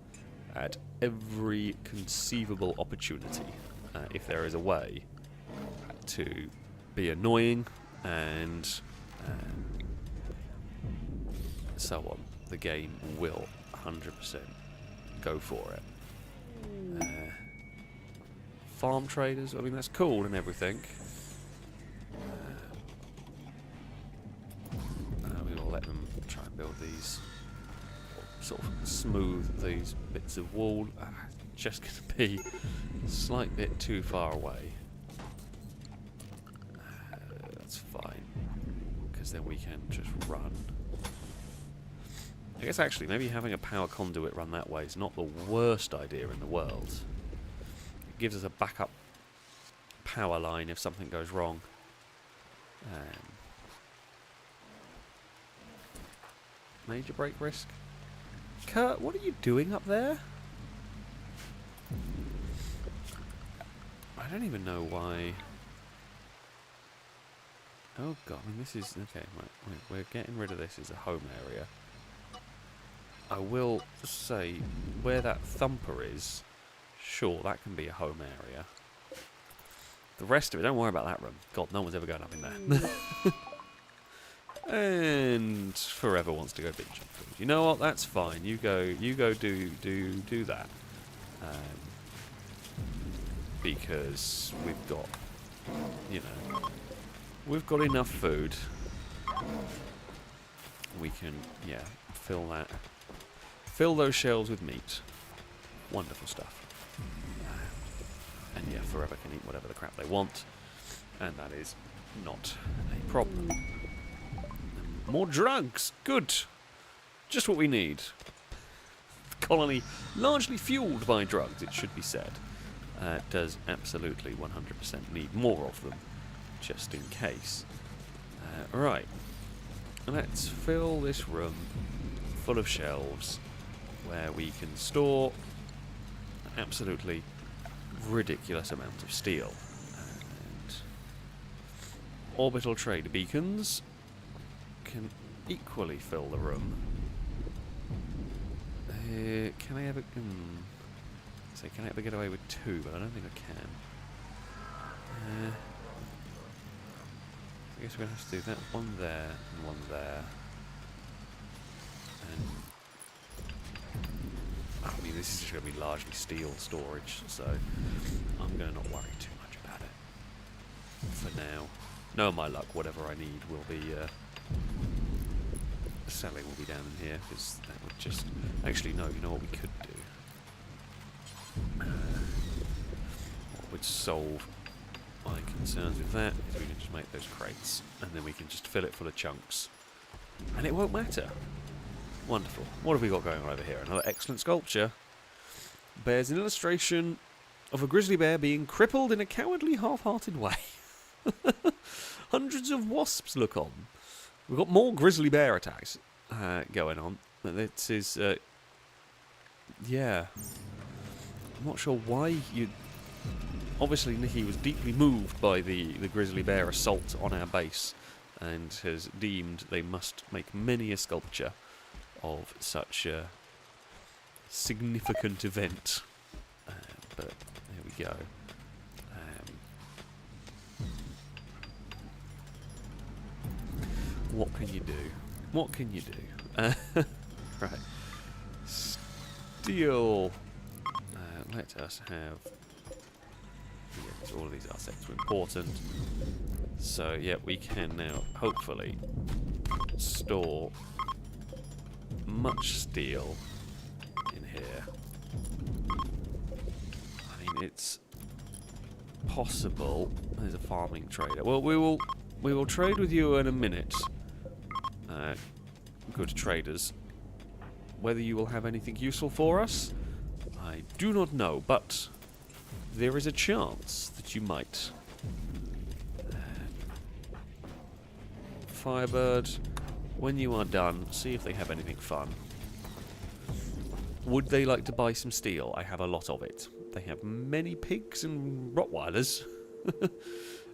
at every conceivable opportunity. If there is a way to be annoying and so on, the game will 100% go for it. Farm traders, I mean, that's cool and everything. We will let them try and build these, sort of smooth these bits of wall. Just going to be a slight bit too far away. That's fine, because then we can just run. I guess actually maybe having a power conduit run that way is not the worst idea in the world. It gives us a backup power line if something goes wrong. Major break risk. Kurt, what are you doing up there? I don't even know why. Oh god, I mean, this is... Okay, right, we're getting rid of this as a home area. I will say, where that thumper is, sure, that can be a home area. The rest of it, don't worry about that room. God, no one's ever going up in there. And Forever wants to go beach and food. You know what? That's fine. You go do that. Because we've got, you know, we've got enough food. We can, yeah, fill those shells with meat. Wonderful stuff. And yeah, Forever can eat whatever the crap they want, and that is not a problem. More drugs! Good! Just what we need. The colony, largely fueled by drugs, it should be said, does absolutely 100% need more of them, just in case. Right. Let's fill this room full of shelves where we can store an absolutely ridiculous amount of steel. And orbital trade beacons can equally fill the room. Can I ever... can I ever get away with 2? But I don't think I can. I guess we're going to have to do that. One there and one there. And I mean, this is just going to be largely steel storage, so I'm going to not worry too much about it for now. No, my luck, whatever I need will be selling will be down in here, because that would just... Actually, no, you know what we could do? What would solve my concerns with that is we can just make those crates, and then we can just fill it full of chunks, and it won't matter. Wonderful. What have we got going on over here? Another excellent sculpture. Bears an illustration of a grizzly bear being crippled in a cowardly, half-hearted way. Hundreds of wasps look on. We've got more grizzly bear attacks going on. This is... yeah. I'm not sure why you... Obviously, Nikki was deeply moved by the grizzly bear assault on our base and has deemed they must make many a sculpture of such a significant event. But there we go. What can you do? What can you do? Right. Steel. Let us have... Yeah, all of these aspects are important. So, yeah, we can now, hopefully, store much steel in here. I mean, it's possible. There's a farming trader. Well, we will trade with you in a minute. Good traders. Whether you will have anything useful for us, I do not know, but there is a chance that you might. Firebird, when you are done, see if they have anything fun. Would they like to buy some steel? I have a lot of it. They have many pigs and Rottweilers.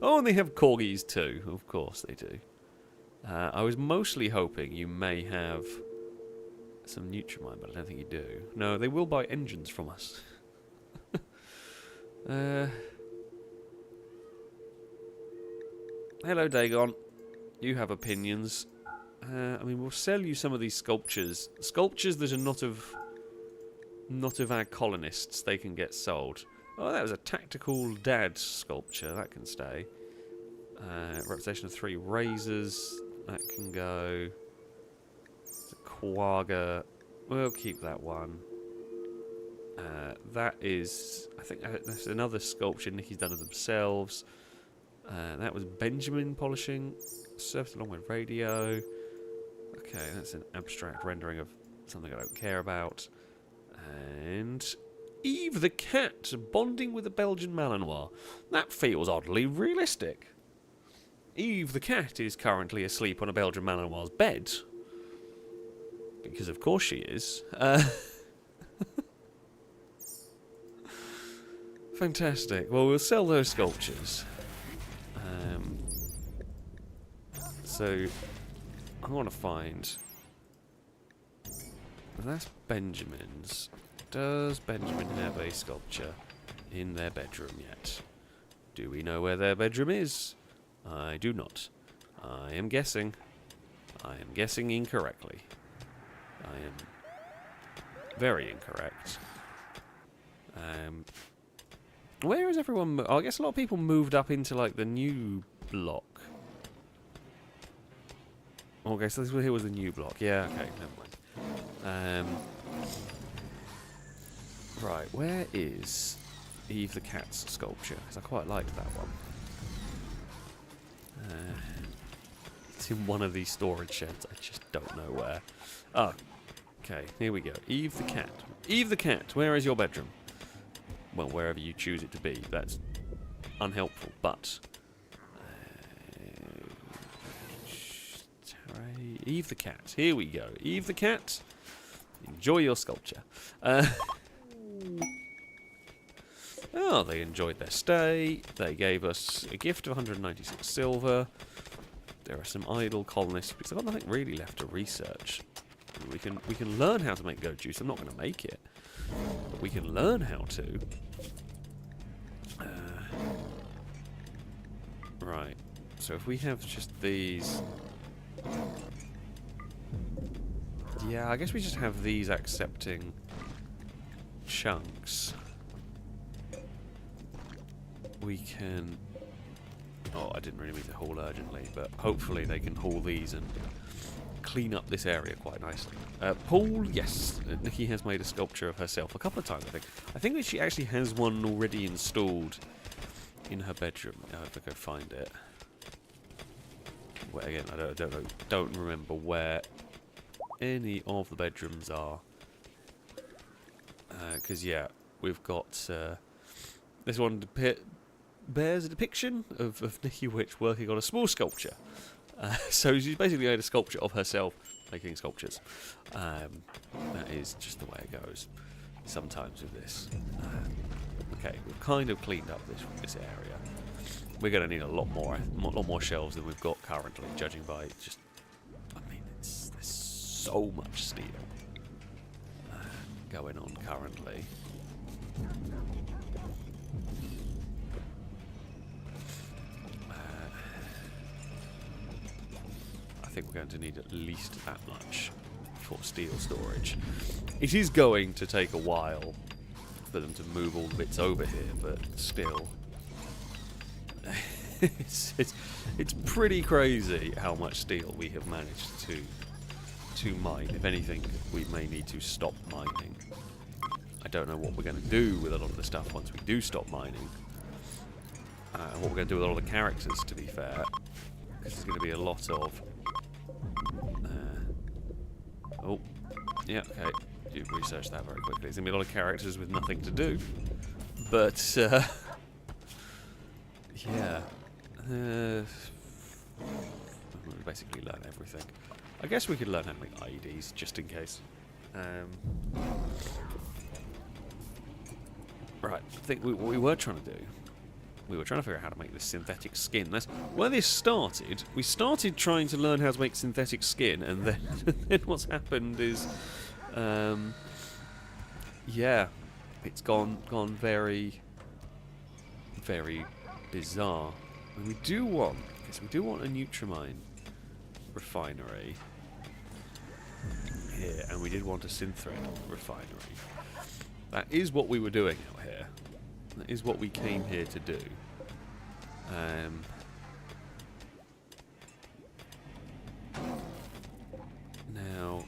Oh, and they have corgis too. Of course they do. I was mostly hoping you may have some Nutrimine, but I don't think you do. No, they will buy engines from us. Hello, Dagon. You have opinions. I mean, we'll sell you some of these sculptures. Sculptures that are not of our colonists. They can get sold. Oh, that was a tactical dad sculpture. That can stay. Representation of 3 razors. That can go. It's a quagga. We'll keep that one. That is... I think that's another sculpture Nicky's done of themselves. That was Benjamin polishing. Surfed along with radio. Okay, that's an abstract rendering of something I don't care about. And... Eve the cat bonding with a Belgian Malinois. That feels oddly realistic. Eve the cat is currently asleep on a Belgian Malinois' bed. Because of course she is. Fantastic. Well, we'll sell those sculptures. So, I want to find... That's Benjamin's. Does Benjamin have a sculpture in their bedroom yet? Do we know where their bedroom is? I do not. I am guessing. I am guessing incorrectly. I am very incorrect. Where is everyone? I guess a lot of people moved up into like the new block. Okay, so this here was the new block. Yeah, okay, never mind. Right, where is Eve the Cat's sculpture? Because I quite liked that one. It's in one of these storage sheds. I just don't know where. Oh, okay, here we go. Eve the Cat. Eve the Cat, where is your bedroom? Well, wherever you choose it to be. That's unhelpful, but... Eve the Cat. Here we go. Eve the Cat. Enjoy your sculpture. Oh, they enjoyed their stay. They gave us a gift of 196 silver. There are some idle colonists because I've got nothing really left to research. We can learn how to make goat juice. I'm not going to make it, but we can learn how to. Right. So if we have just these. Yeah, I guess we just have these accepting chunks. We can... Oh, I didn't really mean to haul urgently, but hopefully they can haul these and clean up this area quite nicely. Paul, yes, Nikki has made a sculpture of herself a couple of times, I think. I think that she actually has one already installed in her bedroom. I have to go find it. Well, again, I don't remember where any of the bedrooms are. Because, yeah, we've got... this one bears a depiction of Nikki Witch working on a small sculpture. So she's basically made a sculpture of herself making sculptures. That is just the way it goes sometimes with this. Okay, we've kind of cleaned up this area. We're going to need a lot more shelves than we've got currently, judging by just... I mean, there's so much steel going on currently. I think we're going to need at least that much for steel storage. It is going to take a while for them to move all the bits over here, but still. it's pretty crazy how much steel we have managed to mine. If anything, we may need to stop mining. I don't know what we're going to do with a lot of the stuff once we do stop mining. What we're going to do with all the characters, to be fair. Because there's going to be a lot of... oh, yeah, okay. You researched that very quickly. There's going to be a lot of characters with nothing to do. But, yeah. We basically learn everything. I guess we could learn how to make IEDs, just in case. Right, I think what we were trying to do, we were trying to figure out how to make this synthetic skin. That's where this started. We started trying to learn how to make synthetic skin, and then, then what's happened is, yeah, it's gone very, very bizarre. And we do want, because we do want a Nutrimine refinery here, and we did want a Synthread refinery. That is what we were doing out here. That is what we came here to do. Now,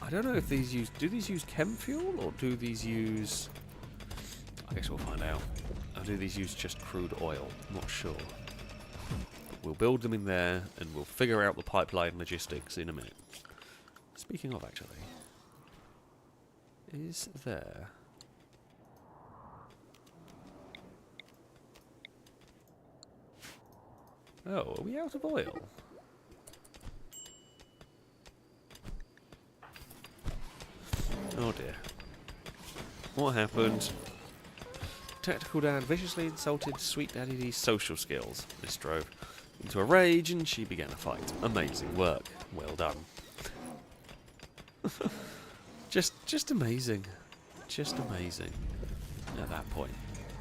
I don't know if these use... Do these use chem fuel, or do these use... I guess we'll find out. Or do these use just crude oil? I'm not sure. But we'll build them in there, and we'll figure out the pipeline logistics in a minute. Speaking of, actually... Is there... Oh, are we out of oil? Oh dear. What happened? Tactical Dad viciously insulted Sweet Daddy D's social skills. This drove into a rage and she began a fight. Amazing work. Well done. Just amazing. Just amazing at that point.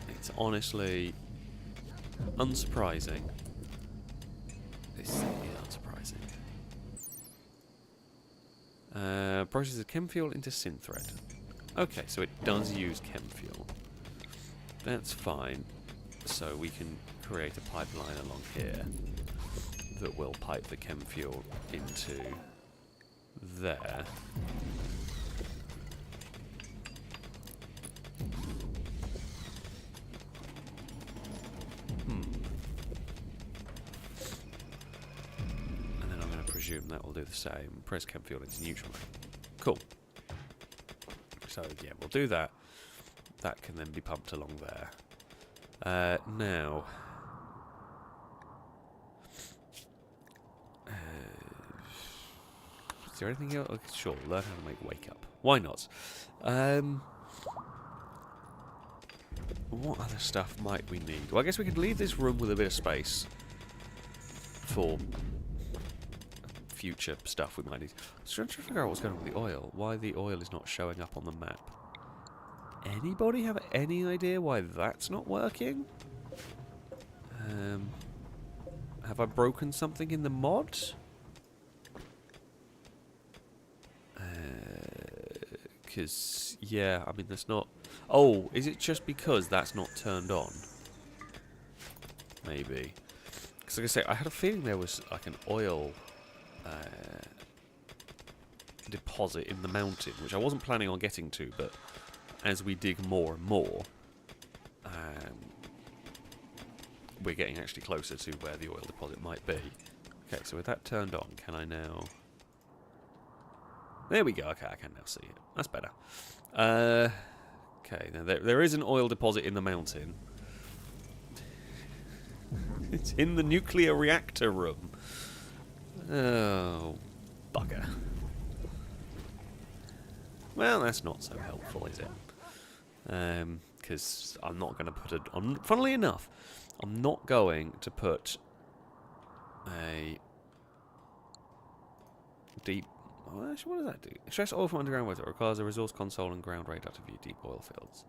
It's honestly unsurprising. This is unsurprising. Processes chem fuel into synthread. Okay, so it does use chem fuel. That's fine. So we can create a pipeline along here that will pipe the chem fuel into there. That will do the same. Press chem fuel into neutral. Cool. So yeah, we'll do that. That can then be pumped along there. Now, is there anything else? Okay, sure, learn how to make wake up. Why not? What other stuff might we need? Well, I guess we could leave this room with a bit of space for future stuff we might need. I was trying to figure out what's going on with the oil. Why the oil is not showing up on the map. Anybody have any idea why that's not working? Have I broken something in the mod? Because, yeah, I mean, that's not... Oh, is it just because that's not turned on? Maybe. Because, like I say, I had a feeling there was, like, an oil... deposit in the mountain, which I wasn't planning on getting to, but as we dig more and more, we're getting actually closer to where the oil deposit might be. Okay, so with that turned on, can I now... There we go, okay, I can now see it. That's better. Okay, now there is an oil deposit in the mountain. It's in the nuclear reactor room. Oh, bugger. Well, that's not so helpful, is it? Because I'm not going to put a... funnily enough, I'm not going to put a deep. Oh, actually, what does that do? Extracts oil from underground water. Requires a resource console and ground radar to view deep oil fields.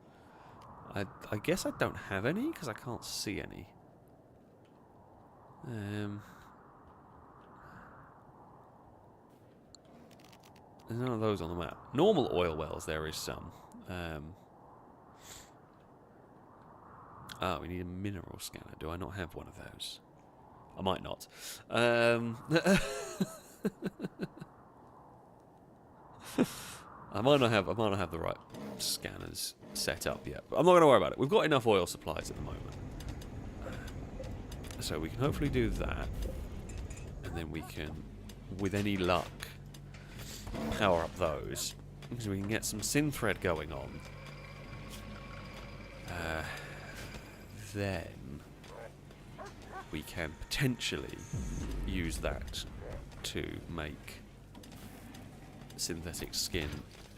I guess I don't have any because I can't see any. There's none of those on the map. Normal oil wells, there is some. Oh, we need a mineral scanner. Do I not have one of those? I might not. I might not have the right scanners set up yet. But I'm not going to worry about it. We've got enough oil supplies at the moment. So we can hopefully do that. And then we can, with any luck, power up those. Because we can get some synthread going on. Then we can potentially use that to make synthetic skin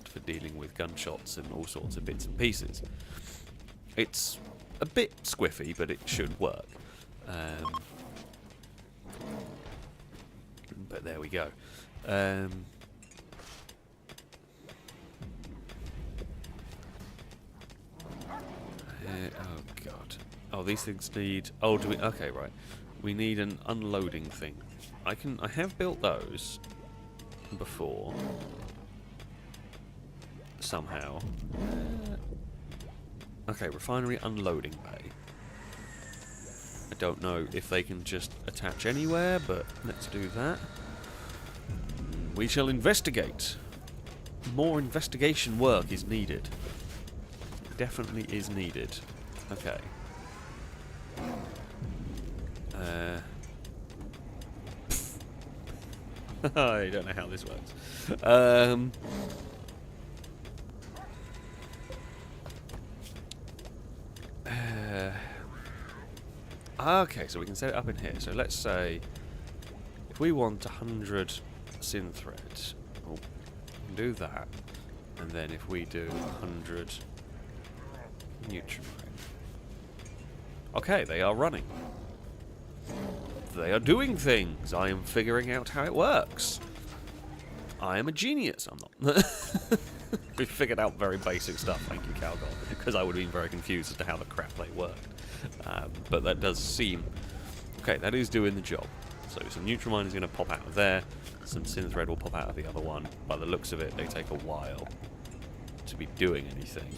for dealing with gunshots and all sorts of bits and pieces. It's a bit squiffy, but it should work. But there we go. Oh god. Oh, these things need... Oh, do we... Okay, right. We need an unloading thing. I have built those before. Somehow. Okay, refinery unloading bay. I don't know if they can just attach anywhere, but let's do that. We shall investigate. More investigation work is needed. Definitely is needed. Okay. I don't know how this works. Okay, so we can set it up in here. So let's say if we want 100 synthread, we can do that. And then if we do 100 Nutrimine. Okay, they are running. They are doing things. I am figuring out how it works. I am a genius. I'm not. We figured out very basic stuff, thank you, Calgon, because I would have been very confused as to how the crap they worked. But that does seem... Okay, that is doing the job. So some Nutrimine is going to pop out of there. Some Synthread will pop out of the other one. By the looks of it, they take a while to be doing anything.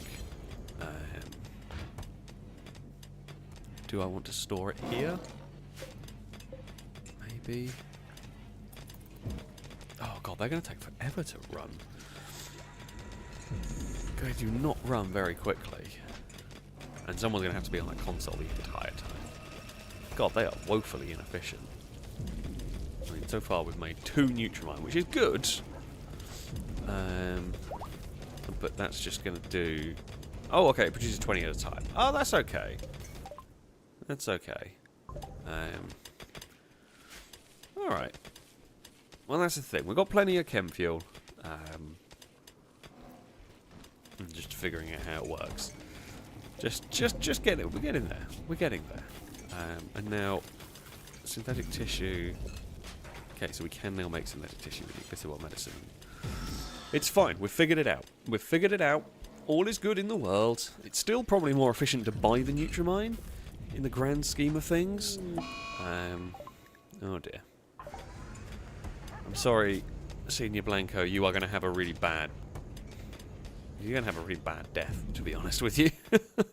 Do I want to store it here? Maybe. Oh god, they're going to take forever to run. They do not run very quickly. And someone's going to have to be on that console the entire time. God, they are woefully inefficient. I mean, so far we've made 2 Nutrimine, which is good. But that's just going to do... Oh, okay, it produces 20 at a time. Oh, that's okay. That's okay. Alright. Well, that's the thing. We've got plenty of chem fuel. Just figuring out how it works. Just get it. We're getting there. We're getting there. And now, synthetic tissue. Okay, so we can now make synthetic tissue with bitter medicine. It's fine. We've figured it out. We've figured it out. All is good in the world. It's still probably more efficient to buy the Nutrimine in the grand scheme of things. Oh dear. I'm sorry, Senior Blanco. You are going to have a really bad... You're going to have a really bad death, to be honest with you.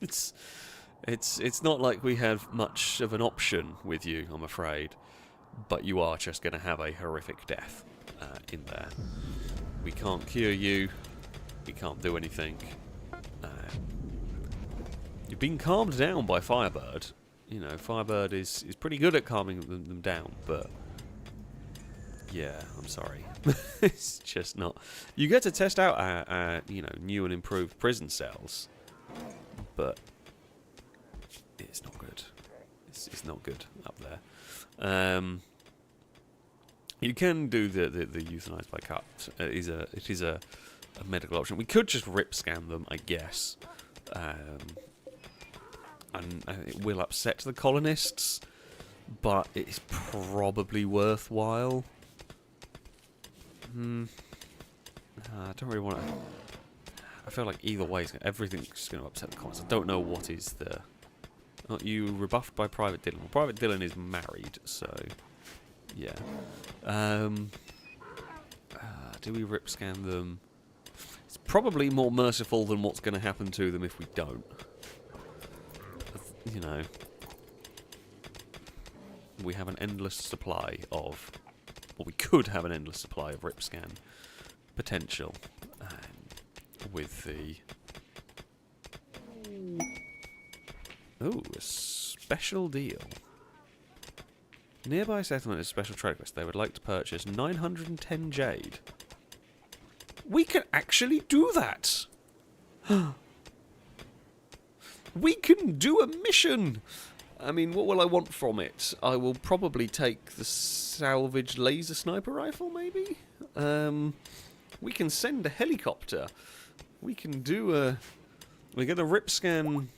It's not like we have much of an option with you, I'm afraid. But you are just going to have a horrific death in there. We can't cure you. We can't do anything. You've been calmed down by Firebird. You know, Firebird is pretty good at calming them down, but... Yeah, I'm sorry. It's just not... You get to test out our you know, new and improved prison cells, but it's not good. It's not good up there. You can do the euthanized by cut. It is a medical option. We could just rip scan them, I guess. And it will upset the colonists, but it's probably worthwhile. I don't really want to... I feel like either way, everything's just going to upset the comments. I don't know what is the... Oh, you rebuffed by Private Dylan. Well, Private Dylan is married, so... Yeah. Do we rip scan them? It's probably more merciful than what's going to happen to them if we don't. You know... We have an endless supply of... Well, we could have an endless supply of rip scan potential. With the... Ooh, a special deal. Nearby settlement is a special trade quest. They would like to purchase 910 jade. We can actually do that! We can do a mission! I mean, what will I want from it? I will probably take the salvaged laser sniper rifle, maybe? We can send a helicopter. We can do a... We're going to rip scan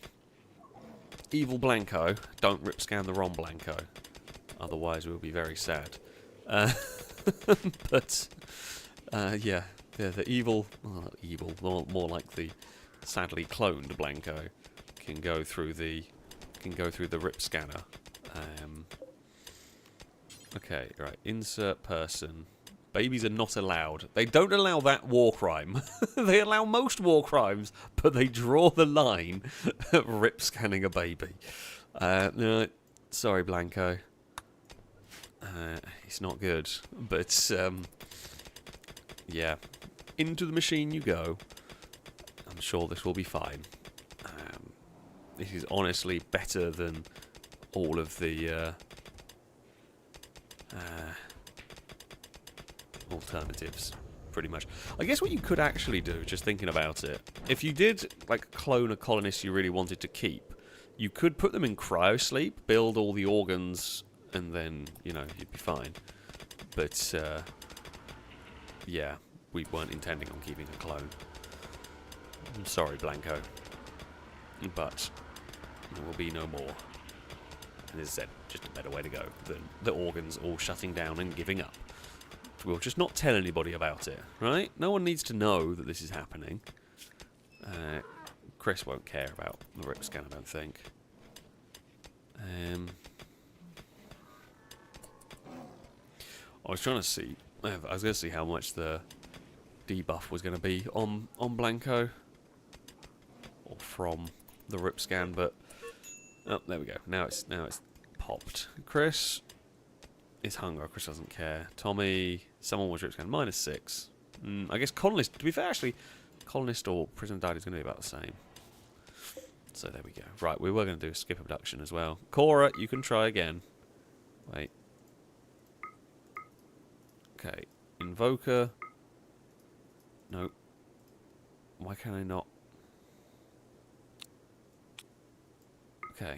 Evil Blanco. Don't rip scan the wrong Blanco. Otherwise we'll be very sad. But, yeah, the evil... Well, not evil, more like the sadly cloned Blanco can go through the... rip scanner. Okay, right. Insert person. Babies are not allowed. They don't allow that war crime. They allow most war crimes, but they draw the line at rip scanning a baby. No, sorry, Blanco. It's not good. But, yeah. Into the machine you go. I'm sure this will be fine. This is honestly better than all of the alternatives, pretty much. I guess what you could actually do, just thinking about it, if you did like clone a colonist you really wanted to keep, you could put them in cryosleep, build all the organs, and then, you know, you'd be fine. But, yeah, we weren't intending on keeping a clone. I'm sorry, Blanco. But there will be no more. And as I said, just a better way to go than the organs all shutting down and giving up. We'll just not tell anybody about it, right? No one needs to know that this is happening. Chris won't care about the rip scan, I don't think. I was trying to see... I was going to see how much the debuff was going to be on Blanco. Or from the rip scan, but... Oh, there we go. Now it's popped. Chris is hunger. Chris doesn't care. Tommy, someone was rip scan. -6. I guess colonist, to be fair, actually, colonist or prisoner died is going to be about the same. So there we go. Right, we were going to do a skip abduction as well. Cora, you can try again. Wait. Okay. Invoker. No. Why can I not? Okay.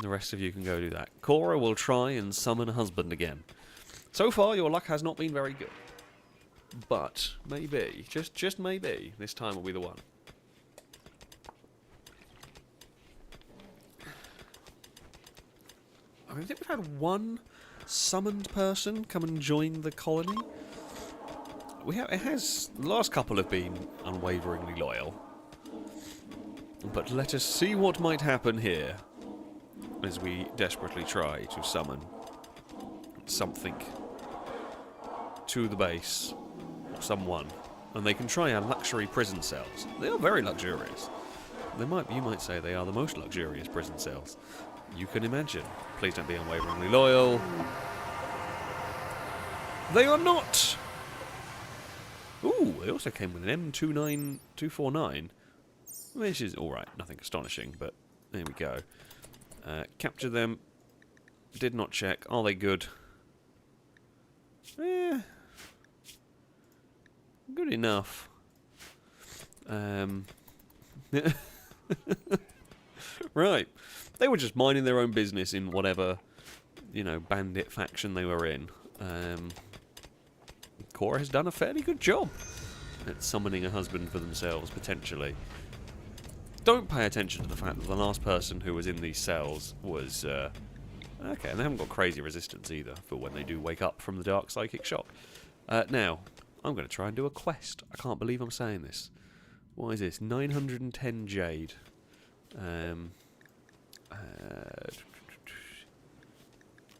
The rest of you can go do that. Cora will try and summon a husband again. So far, your luck has not been very good. But, maybe, just maybe, this time will be the one. I think we've had one summoned person come and join the colony. The last couple have been unwaveringly loyal. But let us see what might happen here as we desperately try to summon something to the base, or someone. And they can try our luxury prison cells. They are very luxurious. You might say they are the most luxurious prison cells you can imagine. Please don't be unwaveringly loyal. They are not! Ooh, they also came with an M29249. Which is alright, nothing astonishing, but there we go. Capture them. Did not check. Are they good? Good enough. Right. They were just minding their own business in whatever, you know, bandit faction they were in. Cora has done a fairly good job at summoning a husband for themselves, potentially. Don't pay attention to the fact that the last person who was in these cells was Okay, and they haven't got crazy resistance either for when they do wake up from the dark psychic shock. Now, I'm going to try and do a quest. I can't believe I'm saying this. What is this? 910 jade.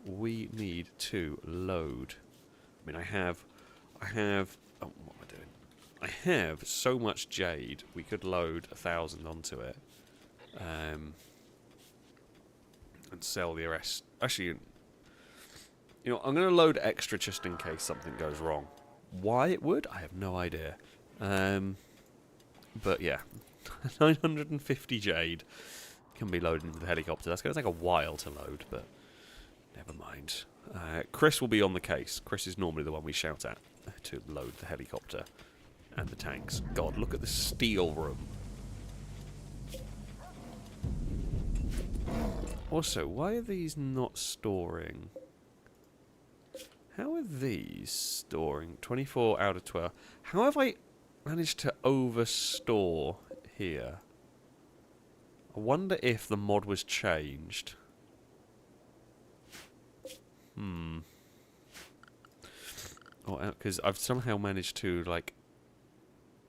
We need to load. I mean, I have. Oh, what am I doing? I have so much jade. We could load 1,000 onto it, and sell the rest. Actually, you know, I'm going to load extra just in case something goes wrong. Why it would, I have no idea. But yeah, 950 jade can be loaded into the helicopter. That's going to take a while to load, but never mind. Chris will be on the case. Chris is normally the one we shout at to load the helicopter and the tanks. God, look at the steel room. Also, why are these not storing? How are these storing? 24 out of 12. How have I managed to overstore here? I wonder if the mod was changed. Because I've somehow managed to, like,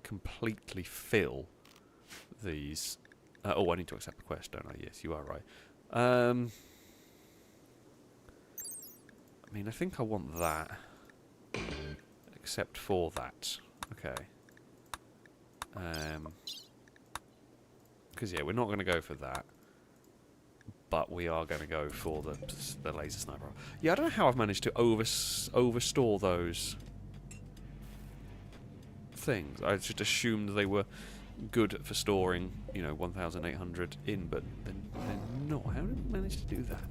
completely fill these. Oh, I need to accept the quest, don't I? Yes, you are right. I mean, I think I want that. Except for that. Okay. Because, yeah, we're not going to go for that. But we are going to go for the laser sniper. Yeah, I don't know how I've managed to overstore those things. I just assumed they were good for storing, you know, 1,800 in, but they're not. How did I manage to do that?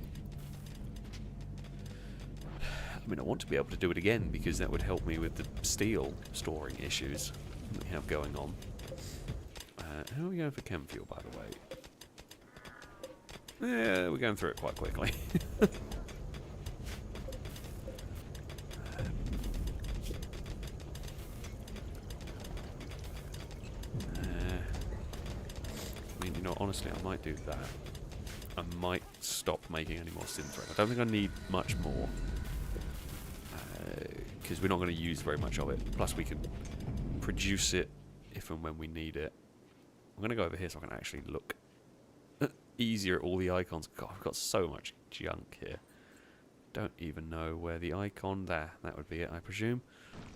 I mean, I want to be able to do it again because that would help me with the steel storing issues we have going on. How are we going for chem fuel, by the way? Yeah, we're going through it quite quickly. I mean, you know, honestly, I might do that. I might stop making any more synthread. I don't think I need much more. Because we're not going to use very much of it. Plus, we can produce it if and when we need it. I'm going to go over here so I can actually look easier at all the icons. God, I've got so much junk here. Don't even know where the icon there. That would be it, I presume.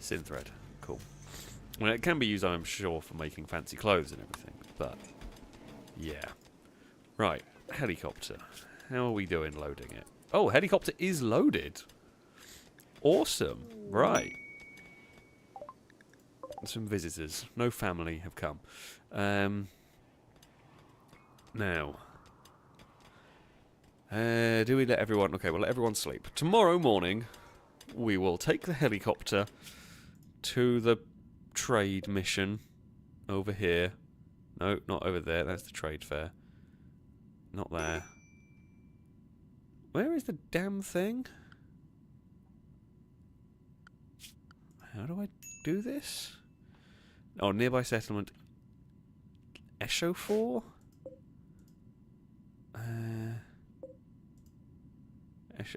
Synthread. Cool. Well, it can be used, I'm sure, for making fancy clothes and everything. But, yeah. Right. Helicopter. How are we doing loading it? Oh, helicopter is loaded. Awesome. Right. Some visitors. No family have come. Now. Do we let everyone... Okay, we'll let everyone sleep. Tomorrow morning, we will take the helicopter to the trade mission over here. No, not over there. That's the trade fair. Not there. Where is the damn thing? How do I do this? Oh, nearby settlement. Eshofor?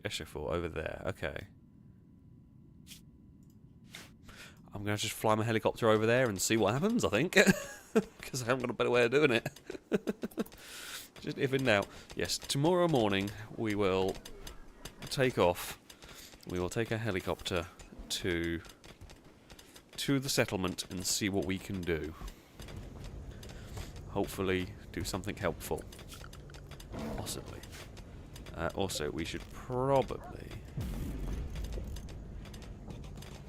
Eshofor, over there. Okay. I'm going to just fly my helicopter over there and see what happens, I think. Because I haven't got a better way of doing it. Just if in doubt. Yes, tomorrow morning we will take off. We will take a helicopter to the settlement and see what we can do. Hopefully do something helpful. Possibly. Also, we should probably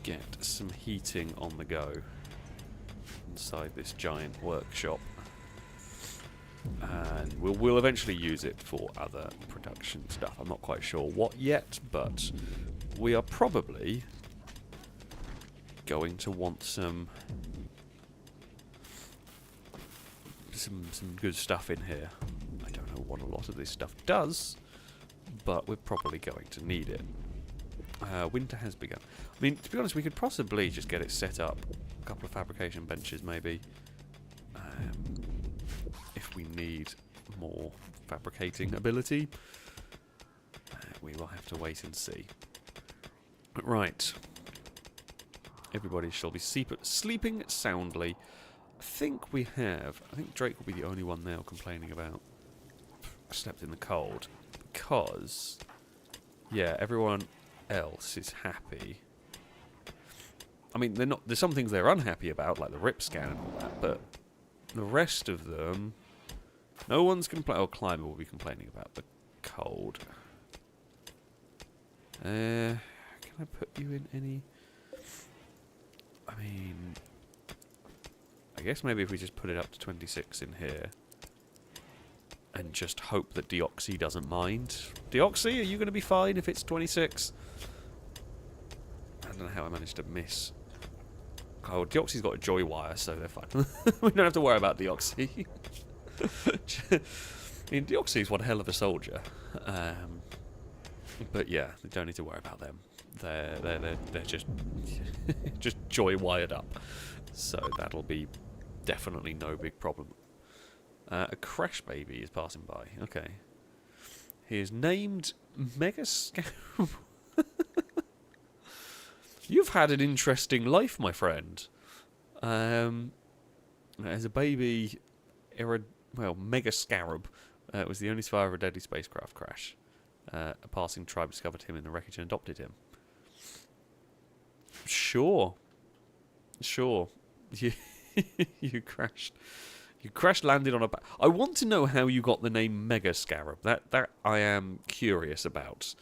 get some heating on the go inside this giant workshop. And we'll eventually use it for other production stuff. I'm not quite sure what yet, but we are probably going to want some good stuff in here. I don't know what a lot of this stuff does, but we're probably going to need it. Winter has begun. I mean, to be honest, we could possibly just get it set up. A couple of fabrication benches, maybe. If we need more fabricating ability. we will have to wait and see. Right. Everybody shall be sleeping soundly. I think Drake will be the only one now complaining about slept in the cold. Because, yeah, everyone else is happy. I mean, there's some things they're unhappy about, like the rip scan and all that, but the rest of them, no one's complaining. Oh, Climber will be complaining about the cold. Can I put you in any? I mean, I guess maybe if we just put it up to 26 in here, and just hope that Deoxy doesn't mind. Deoxy, are you going to be fine if it's 26? I don't know how I managed to miss. Oh, Deoxy's got a joy wire, so they're fine. We don't have to worry about Deoxy. I mean, Deoxy's one hell of a soldier. But yeah, we don't need to worry about them. They're just just joy wired up. So that'll be definitely no big problem. A crash baby is passing by. Okay. He is named Mega Scarab. You've had an interesting life, my friend. As a baby, Mega Scarab was the only survivor of a deadly spacecraft crash. A passing tribe discovered him in the wreckage and adopted him. Sure. You crashed. You crash landed on a. I want to know how you got the name Mega Scarab. That I am curious about.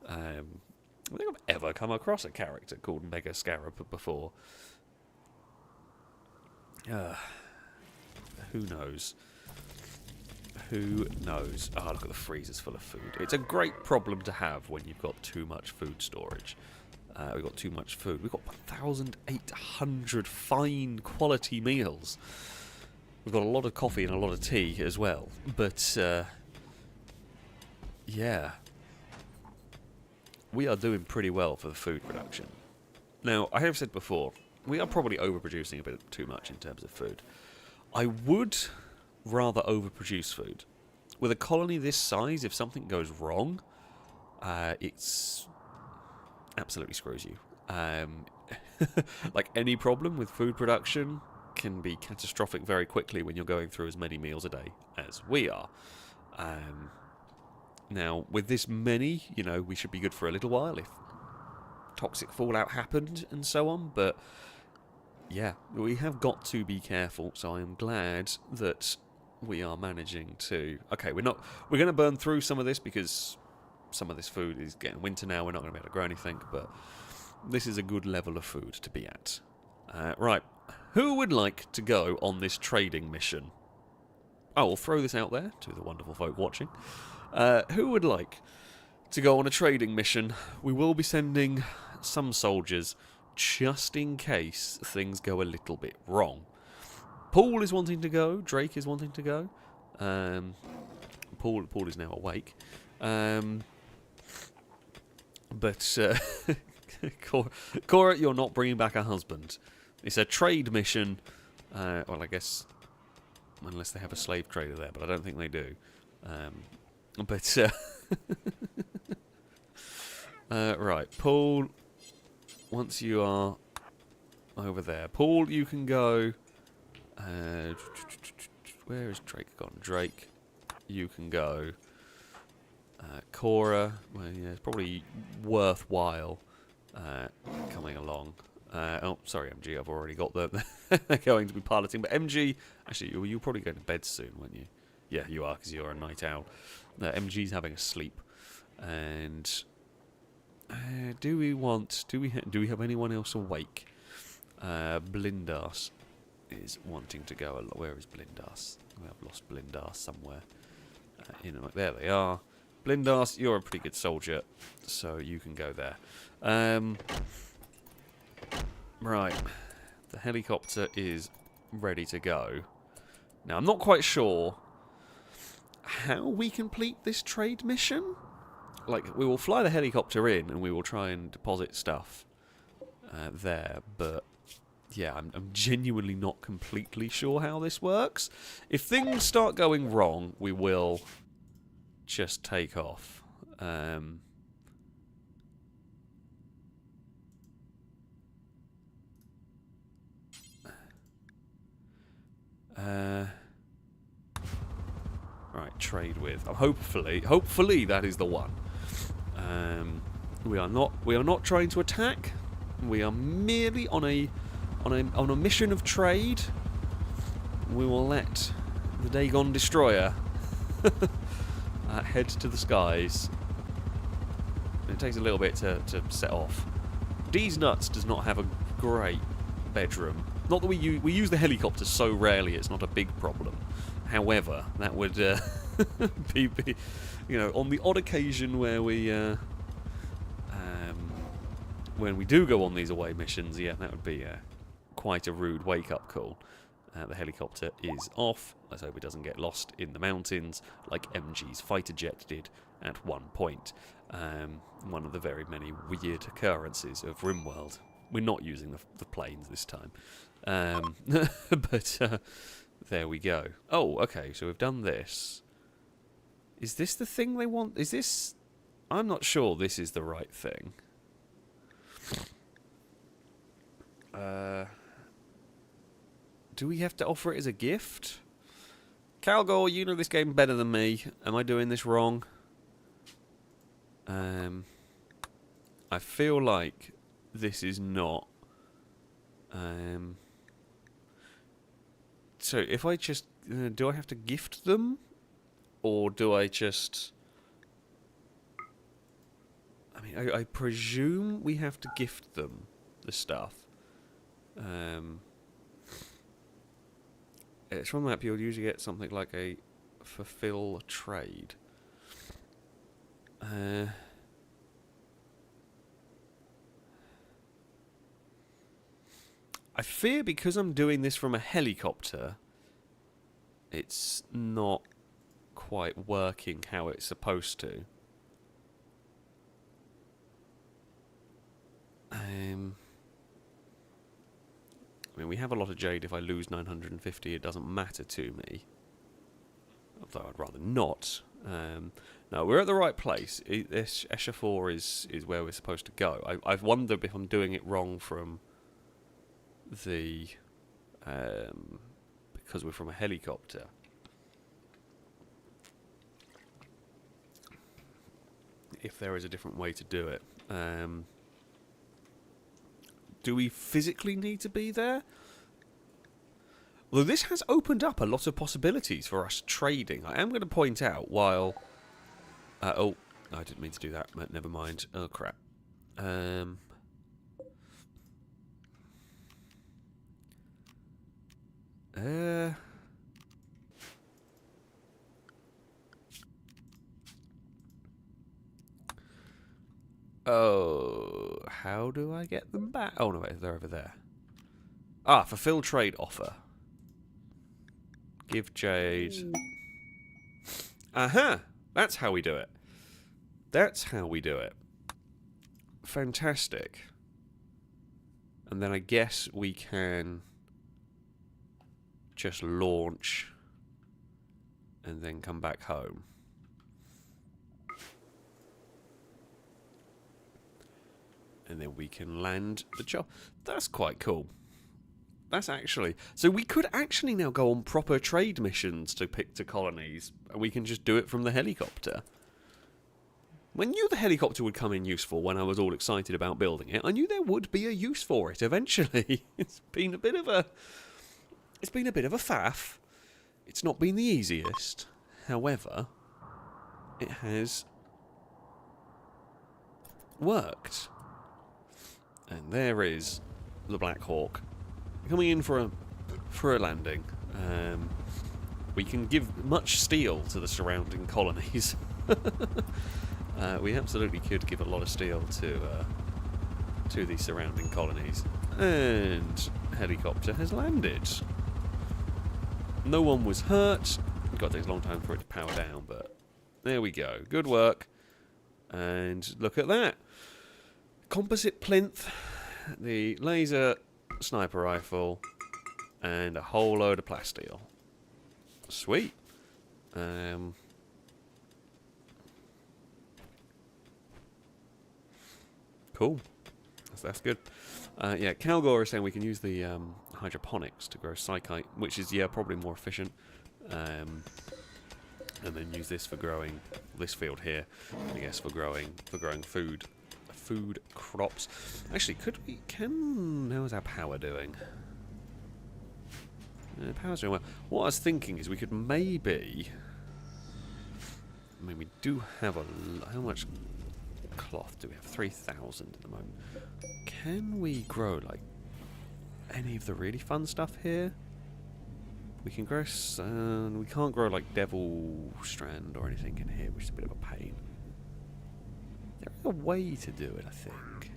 I don't think I've ever come across a character called Mega Scarab before. Who knows? Who knows? Oh, look at the freezers full of food. It's a great problem to have when you've got too much food storage. We've got too much food. We've got 1,800 fine quality meals. We've got a lot of coffee and a lot of tea as well. But, yeah. We are doing pretty well for the food production. Now, I have said before, we are probably overproducing a bit too much in terms of food. I would rather overproduce food. With a colony this size, if something goes wrong, it's absolutely screws you. Like any problem with food production can be catastrophic very quickly when you're going through as many meals a day as we are. Now, with this many, you know, we should be good for a little while if toxic fallout happened and so on, but yeah, we have got to be careful, so I am glad that we are managing to... Okay, we're going to burn through some of this because some of this food is getting winter now, we're not going to be able to grow anything, but this is a good level of food to be at. Right, who would like to go on this trading mission? Oh, we'll throw this out there to the wonderful folk watching. Who would like to go on a trading mission? We will be sending some soldiers just in case things go a little bit wrong. Paul is wanting to go. Drake is wanting to go. Paul is now awake. But Cora, you're not bringing back a husband. It's a trade mission. Well, I guess unless they have a slave trader there, but I don't think they do. Right, Paul. Once you are over there, Paul, you can go. Where is Drake gone? Drake, you can go. Cora, well, yeah, it's probably worthwhile coming along. Oh, sorry, MG, I've already got them. They're going to be piloting, but MG, actually, you'll probably go to bed soon, won't you? Yeah, you are, because you're a night owl. MG's having a sleep, and do we have anyone else awake? Blindas is wanting to go. Where is Blindas? We have lost Blindas somewhere. There they are. Blindas, you're a pretty good soldier, so you can go there. Right, the helicopter is ready to go. Now, I'm not quite sure how we complete this trade mission. Like, we will fly the helicopter in and we will try and deposit stuff there, but yeah, I'm genuinely not completely sure how this works. If things start going wrong, we will just take off. trade with. Hopefully that is the one. We are not trying to attack. We are merely on a mission of trade. We will let the Dagon Destroyer head to the skies. It takes a little bit to set off. D's Nuts does not have a great bedroom. Not that we use the helicopter so rarely, it's not a big problem. However, that would be, you know, on the odd occasion where we when we do go on these away missions, yeah, that would be quite a rude wake-up call. The helicopter is off. Let's hope it doesn't get lost in the mountains like MG's fighter jet did at one point. One of the very many weird occurrences of Rimworld. We're not using the planes this time. But there we go. Oh, okay, so we've done this. Is this the thing they want? Is this... I'm not sure this is the right thing. Do we have to offer it as a gift? Calgore, you know this game better than me. Am I doing this wrong? I feel like this is not. So if I just... do I have to gift them? Or do I just... I mean, I presume we have to gift them the stuff. It's from that you'll usually get something like a fulfill trade. I fear because I'm doing this from a helicopter, it's not quite working how it's supposed to. I mean, we have a lot of jade. If I lose 950, it doesn't matter to me. Although I'd rather not. No, we're at the right place. This Escher 4 is where we're supposed to go. I've wondered if I'm doing it wrong from the... because we're from a helicopter. If there is a different way to do it. Do we physically need to be there? Although this has opened up a lot of possibilities for us trading. I am going to point out while... oh, I didn't mean to do that. Never mind. Oh, crap. Oh, how do I get them back? Oh, no, wait, they're over there. Ah, fulfill trade offer. Give jade. Aha! That's how we do it. That's how we do it. Fantastic. And then I guess we can just launch and then come back home. And then we can land the job. That's quite cool. That's actually... So we could actually now go on proper trade missions to pick to colonies. And we can just do it from the helicopter. I knew the helicopter would come in useful when I was all excited about building it. I knew there would be a use for it eventually. It's been a bit of a... It's been a bit of a faff. It's not been the easiest. However, it has worked. And there is the Black Hawk coming in for a landing. We can give much steel to the surrounding colonies. We absolutely could give a lot of steel to the surrounding colonies. And helicopter has landed. No one was hurt. It takes a long time for it to power down, but there we go. Good work. And look at that. Composite plinth, the laser sniper rifle, and a whole load of plasteel. Sweet. Cool. That's good. Yeah, Calgore is saying we can use the hydroponics to grow psychite, which is, yeah, probably more efficient. and then use this for growing this field here, I guess, for growing food crops. Actually, how's our power doing? Power's doing well. What I was thinking is we could maybe, I mean, we do have how much cloth do we have? 3,000 at the moment. Can we grow like any of the really fun stuff here? We can grow, we can't grow like devil strand or anything in here, which is a bit of a pain. There is a way to do it, I think.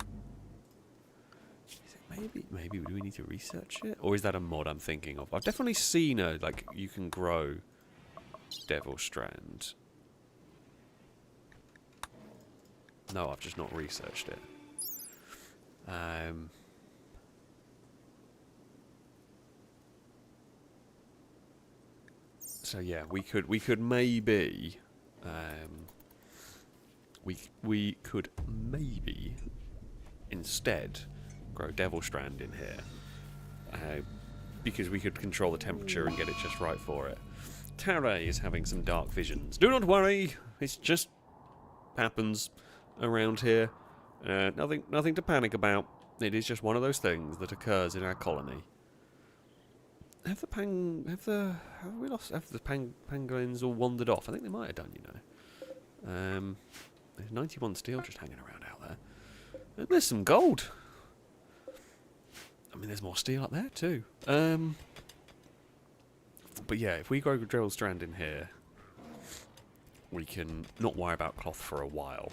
Is it maybe do we need to research it? Or is that a mod I'm thinking of? I've definitely seen like, you can grow devil strand. No, I've just not researched it. So yeah, we could maybe we could maybe instead grow devil strand in here, because we could control the temperature and get it just right for it. Tara is having some dark visions. Do not worry, it just happens around here. Nothing to panic about. It is just one of those things that occurs in our colony. Have the pangolins all wandered off? I think they might have done, you know. There's 91 steel just hanging around out there. And there's some gold. I mean, there's more steel up there too. But yeah, if we grow drill strand in here, we can not worry about cloth for a while.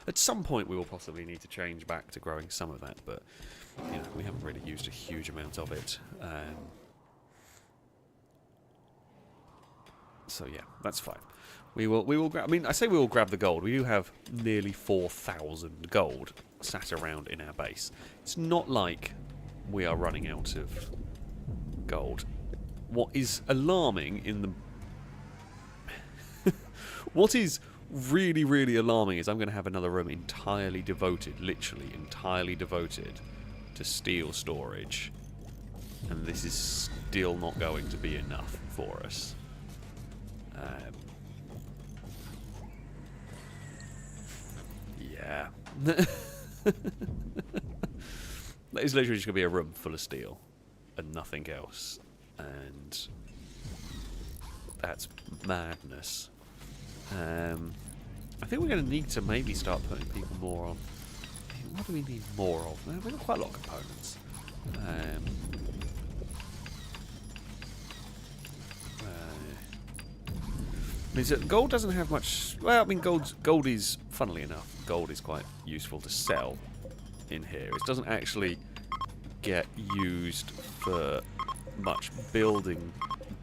At some point, we will possibly need to change back to growing some of that, but you know, we haven't really used a huge amount of it. So yeah, that's fine. We will grab. I mean, I say we will grab the gold. We do have nearly 4,000 gold sat around in our base. It's not like we are running out of gold. What is alarming in the what is really, really alarming is I'm going to have another room entirely devoted, literally entirely devoted to steel storage, and this is still not going to be enough for us. Yeah. That is literally just going to be a room full of steel and nothing else, and that's madness. I think we're going to need to maybe start putting people more on. What do we need more of? Well, we've got quite a lot of components. Gold doesn't have much. Well, I mean, gold is, funnily enough, gold is quite useful to sell in here. It doesn't actually get used for much building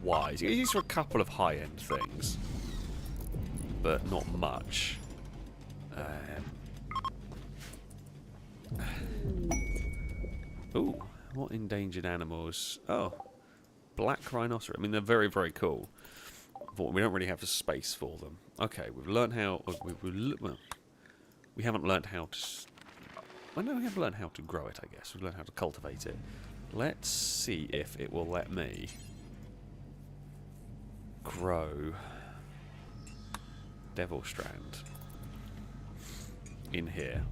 wise. It's used for a couple of high-end things, but not much. Ooh, what endangered animals? Oh, black rhinoceros. I mean, they're very, very cool. But we don't really have the space for them. Okay, we've learned how. Well, we haven't learned how to. Well, no, we have learned how to grow it. I guess we've learned how to cultivate it. Let's see if it will let me grow devil strand in here.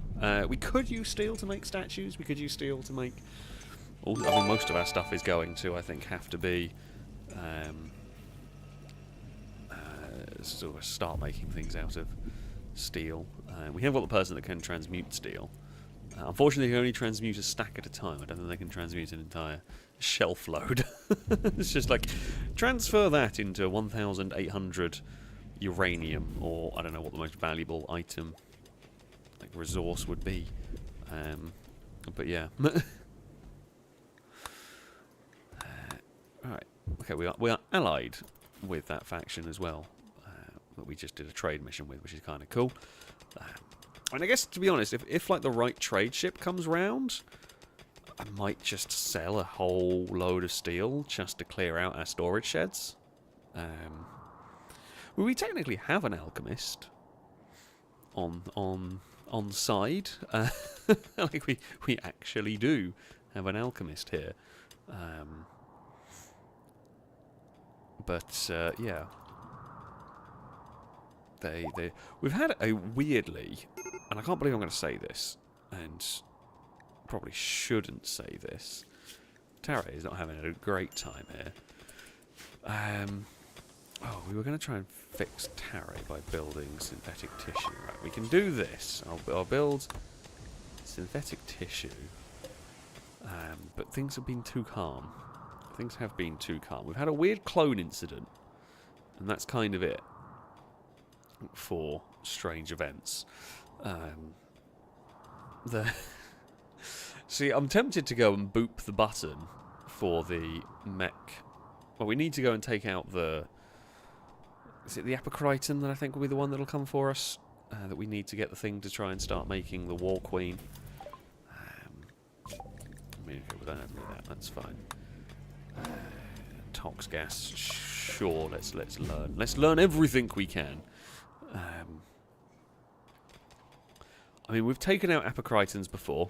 We could use steel to make statues. We could use steel to make. I mean, most of our stuff is going to, I think, have to be. Sort of start making things out of steel. We have got the person that can transmute steel. Unfortunately, they can only transmute a stack at a time. I don't think they can transmute an entire shelf load. It's just like, transfer that into 1,800 uranium, or I don't know what the most valuable item, like resource, would be. But yeah. Alright. Okay, we are allied with that faction as well. That we just did a trade mission with, which is kind of cool. And I guess, to be honest, if like the right trade ship comes round, I might just sell a whole load of steel just to clear out our storage sheds. Well, we technically have an alchemist on side. Like we actually do have an alchemist here. But yeah. We've had a weirdly, and I can't believe I'm going to say this, and probably shouldn't say this. Tara is not having a great time here. Oh, we were going to try and fix Tara by building synthetic tissue. Right, we can do this. I'll build synthetic tissue. But things have been too calm. Things have been too calm. We've had a weird clone incident, and that's kind of it for strange events. See, I'm tempted to go and boop the button for the mech. Well, we need to go and take out the... Is it the apocritan that I think will be the one that'll come for us? That we need to get the thing to try and start making the War Queen. I mean, okay, we don't have to do that. That's fine. Tox gas. Sure, let's learn. Let's learn everything we can. I mean, we've taken out apocritans before.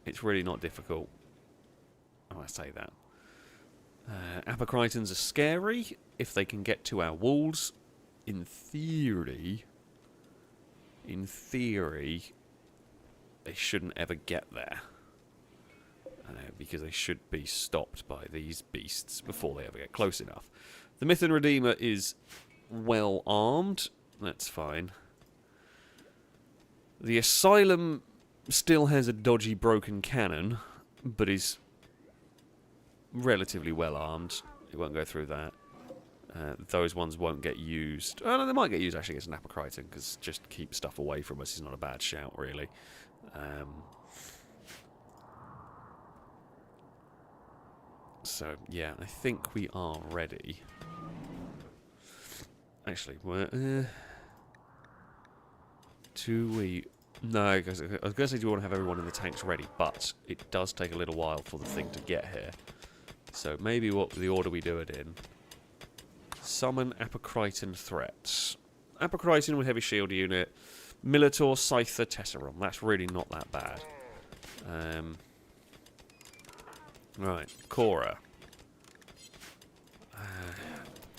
It's really not difficult. Oh, I say that. Apocritans are scary if they can get to our walls. In theory, they shouldn't ever get there. Because they should be stopped by these beasts before they ever get close enough. The Mythian Redeemer is well armed. That's fine. The Asylum still has a dodgy broken cannon, but is relatively well armed. It won't go through that. Those ones won't get used. Oh, no, they might get used actually against an apocritan, because just keep stuff away from us is not a bad shout, really. So, yeah, I think we are ready. Actually, we're... No, because I was going to say, do we want to have everyone in the tanks ready? But it does take a little while for the thing to get here. So maybe what the order we do it in. Summon apocritan threats. Apocritan with heavy shield unit. Militor, Scyther, Tesseron. That's really not that bad. Right, Cora.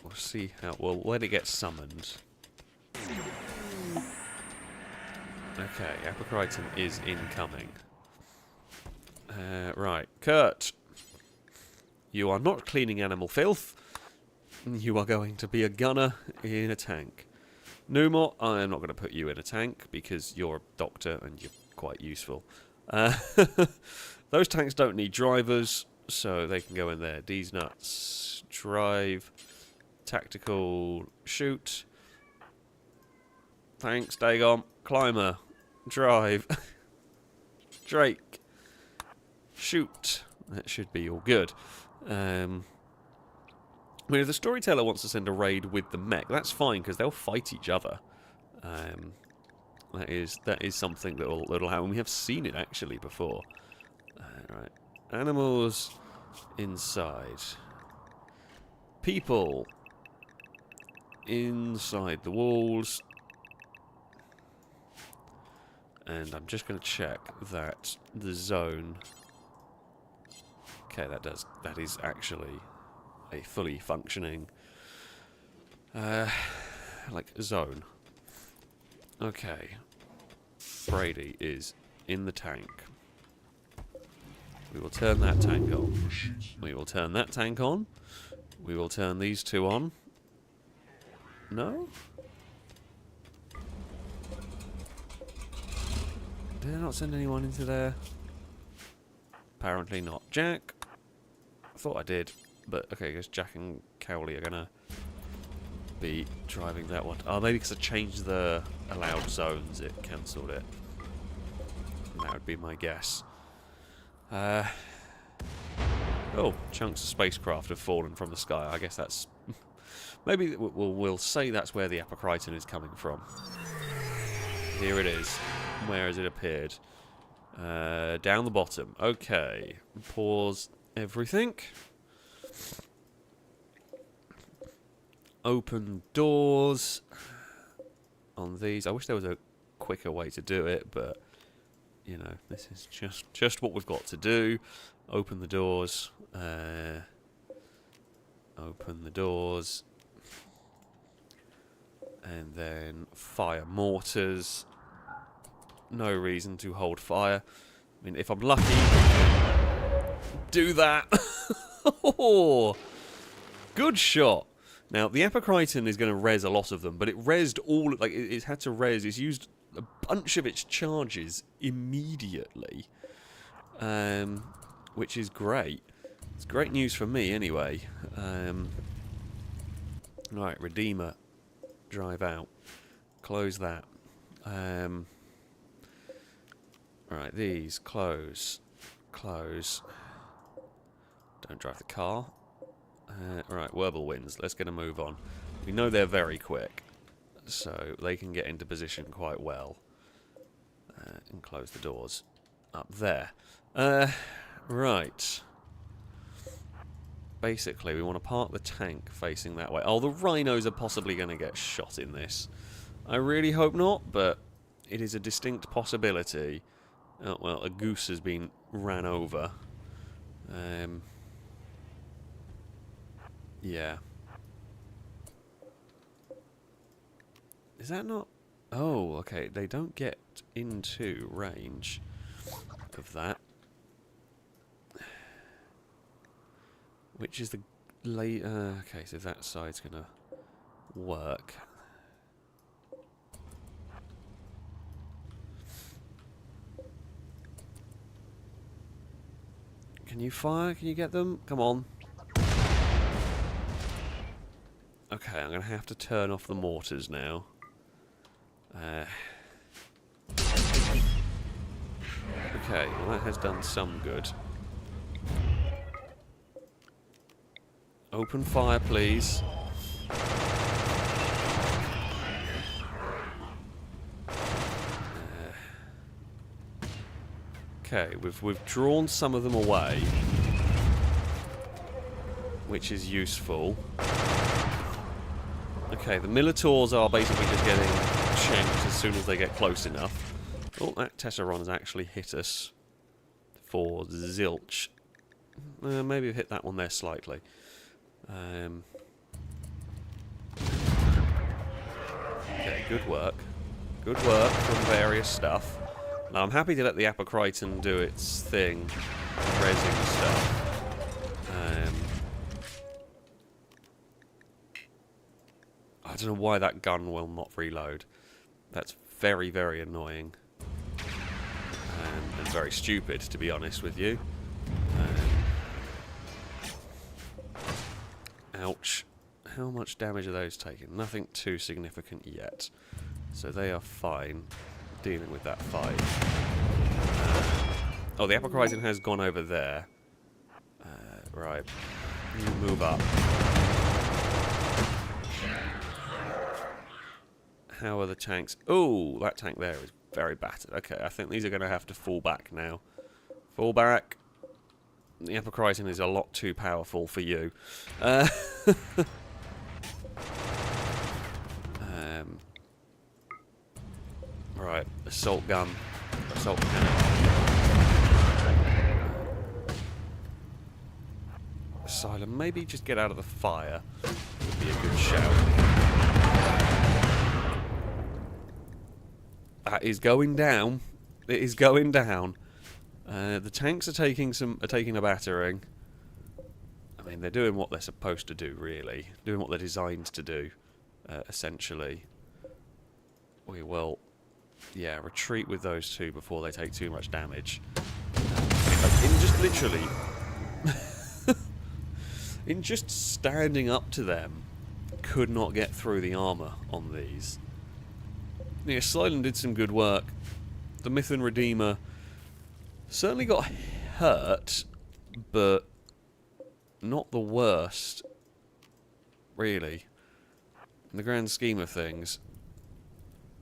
We'll see how... We'll let it get summoned. Okay, apocritan is incoming. Right, Kurt. You are not cleaning animal filth. You are going to be a gunner in a tank. Numor, I am not going to put you in a tank because you're a doctor and you're quite useful. Those tanks don't need drivers, so they can go in there. D's nuts. Drive. Tactical. Shoot. Thanks, Dagon. Climber. Drive. Drake. Shoot. That should be all good. I mean, if the storyteller wants to send a raid with the mech, that's fine, because they'll fight each other. That is something that'll happen. We have seen it, actually, before. Right. Animals inside. People inside the walls. And I'm just going to check that the zone... Okay, that is actually a fully functioning like zone. Okay. Brady is in the tank. We will turn that tank on. We will turn that tank on. We will turn these two on. No? Did I not send anyone into there? Apparently not. Jack? I thought I did. But, okay, I guess Jack and Cowley are gonna be driving that one. Oh, maybe because I changed the allowed zones, it cancelled it. And that would be my guess. Oh, chunks of spacecraft have fallen from the sky. I guess that's... maybe we'll say that's where the apocritan is coming from. Here it is. Where has it appeared? Down the bottom. Okay. Pause everything. Open doors on these. I wish there was a quicker way to do it, but you know, this is just what we've got to do. Open the doors. Open the doors. And then fire mortars. No reason to hold fire. I mean, if I'm lucky, do that. Oh, good shot. Now, the apocritan is going to res a lot of them, but it resed all, like, it's had to res, it's used a bunch of its charges immediately, which is great. It's great news for me, anyway. Right, Redeemer, drive out. Close that. Right, these, close. Close. Don't drive the car. Right, whirlwinds. Let's get a move on. We know they're very quick, so they can get into position quite well. And close the doors up there. Right. Basically, we want to park the tank facing that way. Oh, the rhinos are possibly going to get shot in this. I really hope not, but it is a distinct possibility. Oh, well, a goose has been ran over. Yeah. Is that not... Oh, okay. They don't get into range of that. Which is the... okay, so that side's going to work. Can you fire? Can you get them? Come on. Okay, I'm going to have to turn off the mortars now. Okay, well that has done some good. Open fire, please. Okay, we've drawn some of them away, which is useful. Okay, the Militors are basically just getting shanked as soon as they get close enough. Oh, that Tesseron has actually hit us for zilch. Maybe we've hit that one there slightly. Okay, good work. Good work from various stuff. Now, I'm happy to let the apocritan do its thing, resin stuff. I don't know why that gun will not reload. That's very, very annoying. And very stupid, to be honest with you. Ouch. How much damage are those taking? Nothing too significant yet. So they are fine dealing with that fight. Oh, the apocritan has gone over there. Right. You move up. How are the tanks? Oh, that tank there is very battered. Okay, I think these are going to have to fall back now. Fall back. The apocritan is a lot too powerful for you. Right, assault gun. Assault cannon. Asylum, maybe just get out of the fire would be a good shout. That is going down. It is going down. The tanks are taking a battering. I mean, they're doing what they're supposed to do, really. Doing what they're designed to do, essentially. We will, yeah, retreat with those two before they take too much damage. In just literally, in just standing up to them, could not get through the armor on these. Yeah, Silent did some good work. The Myth and Redeemer certainly got hurt, but not the worst, really. In the grand scheme of things,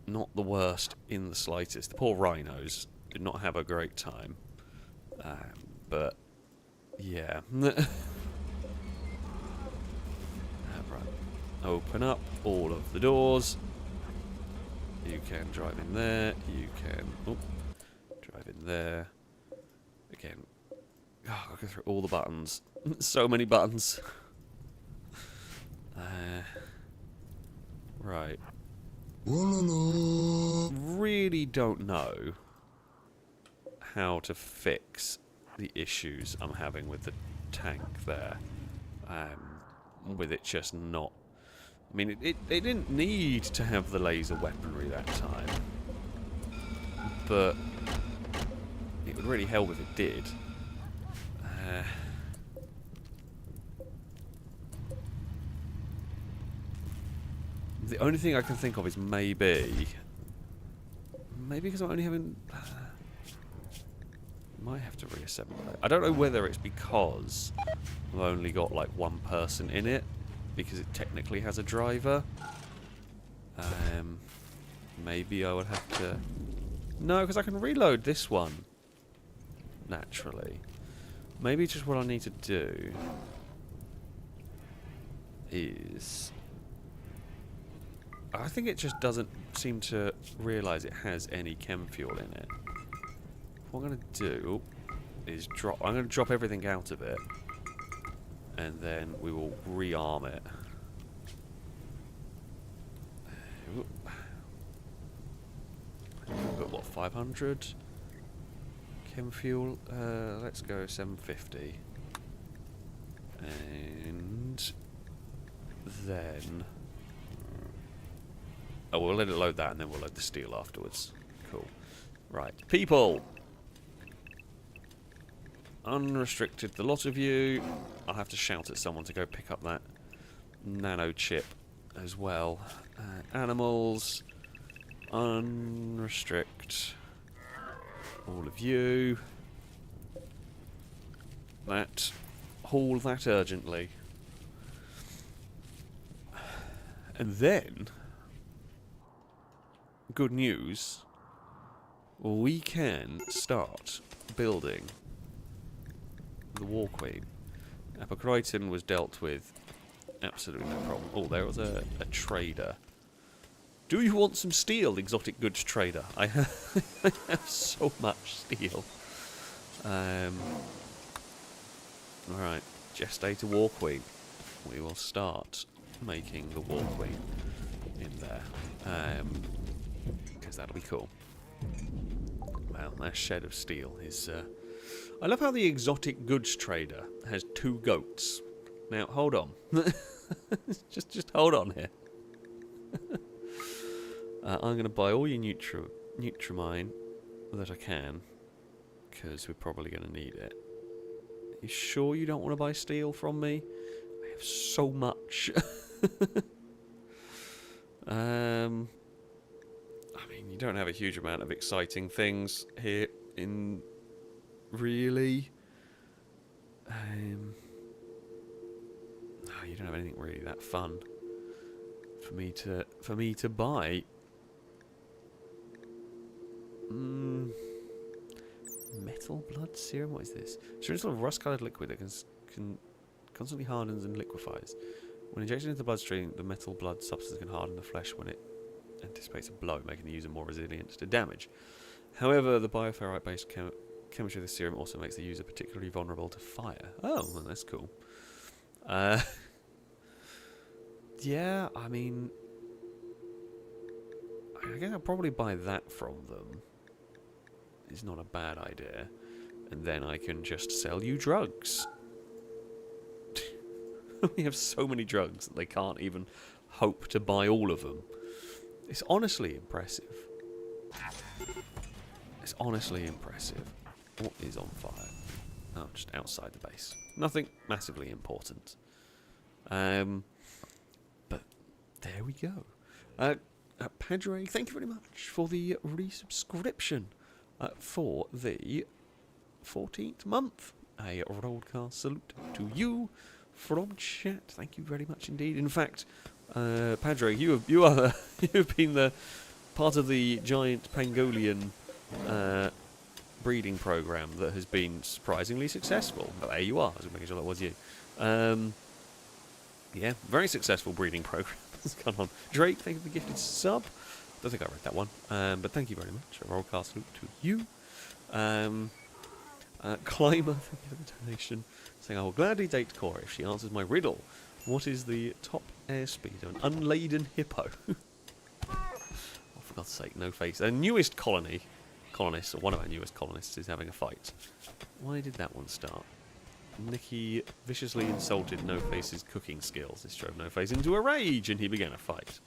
not the worst in the slightest. The poor rhinos did not have a great time. But, yeah. Right. Open up all of the doors. You can drive in there. You can drive in there. Again. Oh, I'll go through all the buttons. So many buttons. Right. really don't know how to fix the issues I'm having with the tank there. With it just not... I mean, it didn't need to have the laser weaponry that time. But it would really help if it did. The only thing I can think of is maybe because I'm only having... might have to reassemble it. I don't know whether it's because I've only got like one person in it, because it technically has a driver. Maybe I would have to... No, because I can reload this one naturally. Maybe just what I need to do is... I think it just doesn't seem to realise it has any chem fuel in it. What I'm going to do is drop... I'm going to drop everything out of it, and then we will rearm it. We've got, what, 500 chem fuel? Let's go 750. And then... Oh, we'll let it load that, and then we'll load the steel afterwards. Cool. Right. People! Unrestricted, the lot of you. I'll have to shout at someone to go pick up that nano chip as well. Animals. Unrestrict. All of you. That. Haul that urgently. And then... Good news. We can start building the War Queen. Apocritan was dealt with absolutely no problem. Oh, there was a trader. Do you want some steel, exotic goods trader? I have, I have so much steel. Alright, gestate a War Queen. We will start making the War Queen in there. Because that'll be cool. Well, that shed of steel is... I love how the exotic goods trader has 2 goats. Now, hold on. just hold on here. I'm going to buy all your Nutrimine that I can, because we're probably going to need it. You sure you don't want to buy steel from me? I have so much. I mean, you don't have a huge amount of exciting things here in... Really? No, you don't have anything really that fun for me to buy. Metal blood serum? What is this? It's a rust-colored liquid that can constantly hardens and liquefies. When injected into the bloodstream, the metal blood substance can harden the flesh when it anticipates a blow, making the user more resilient to damage. However, the bioferrite-based chemistry of the serum also makes the user particularly vulnerable to fire. Oh, well, that's cool. Yeah, I mean... I guess I'll probably buy that from them. It's not a bad idea. And then I can just sell you drugs. We have so many drugs that they can't even hope to buy all of them. It's honestly impressive. It's honestly impressive. What is on fire? Oh, just outside the base. Nothing massively important. But there we go. Padre, thank you very much for the resubscription for the 14th month. A broadcast salute to you from chat. Thank you very much indeed. In fact, Padre, you've been the part of the giant Pangolian breeding program that has been surprisingly successful. Oh, there you are. I was making sure that was you. Yeah, very successful breeding program has gone on. Drake, thank you for the gifted sub. Don't think I read that one, but thank you very much. A broadcast salute to you. Climber, thank you for the donation. Saying I will gladly date Cora if she answers my riddle. What is the top airspeed of an unladen hippo? God's sake, no face. Our newest colonist, or one of our newest colonists, is having a fight. Why did that one start? Nicky viciously insulted No Face's cooking skills. This drove No Face into a rage, and he began a fight.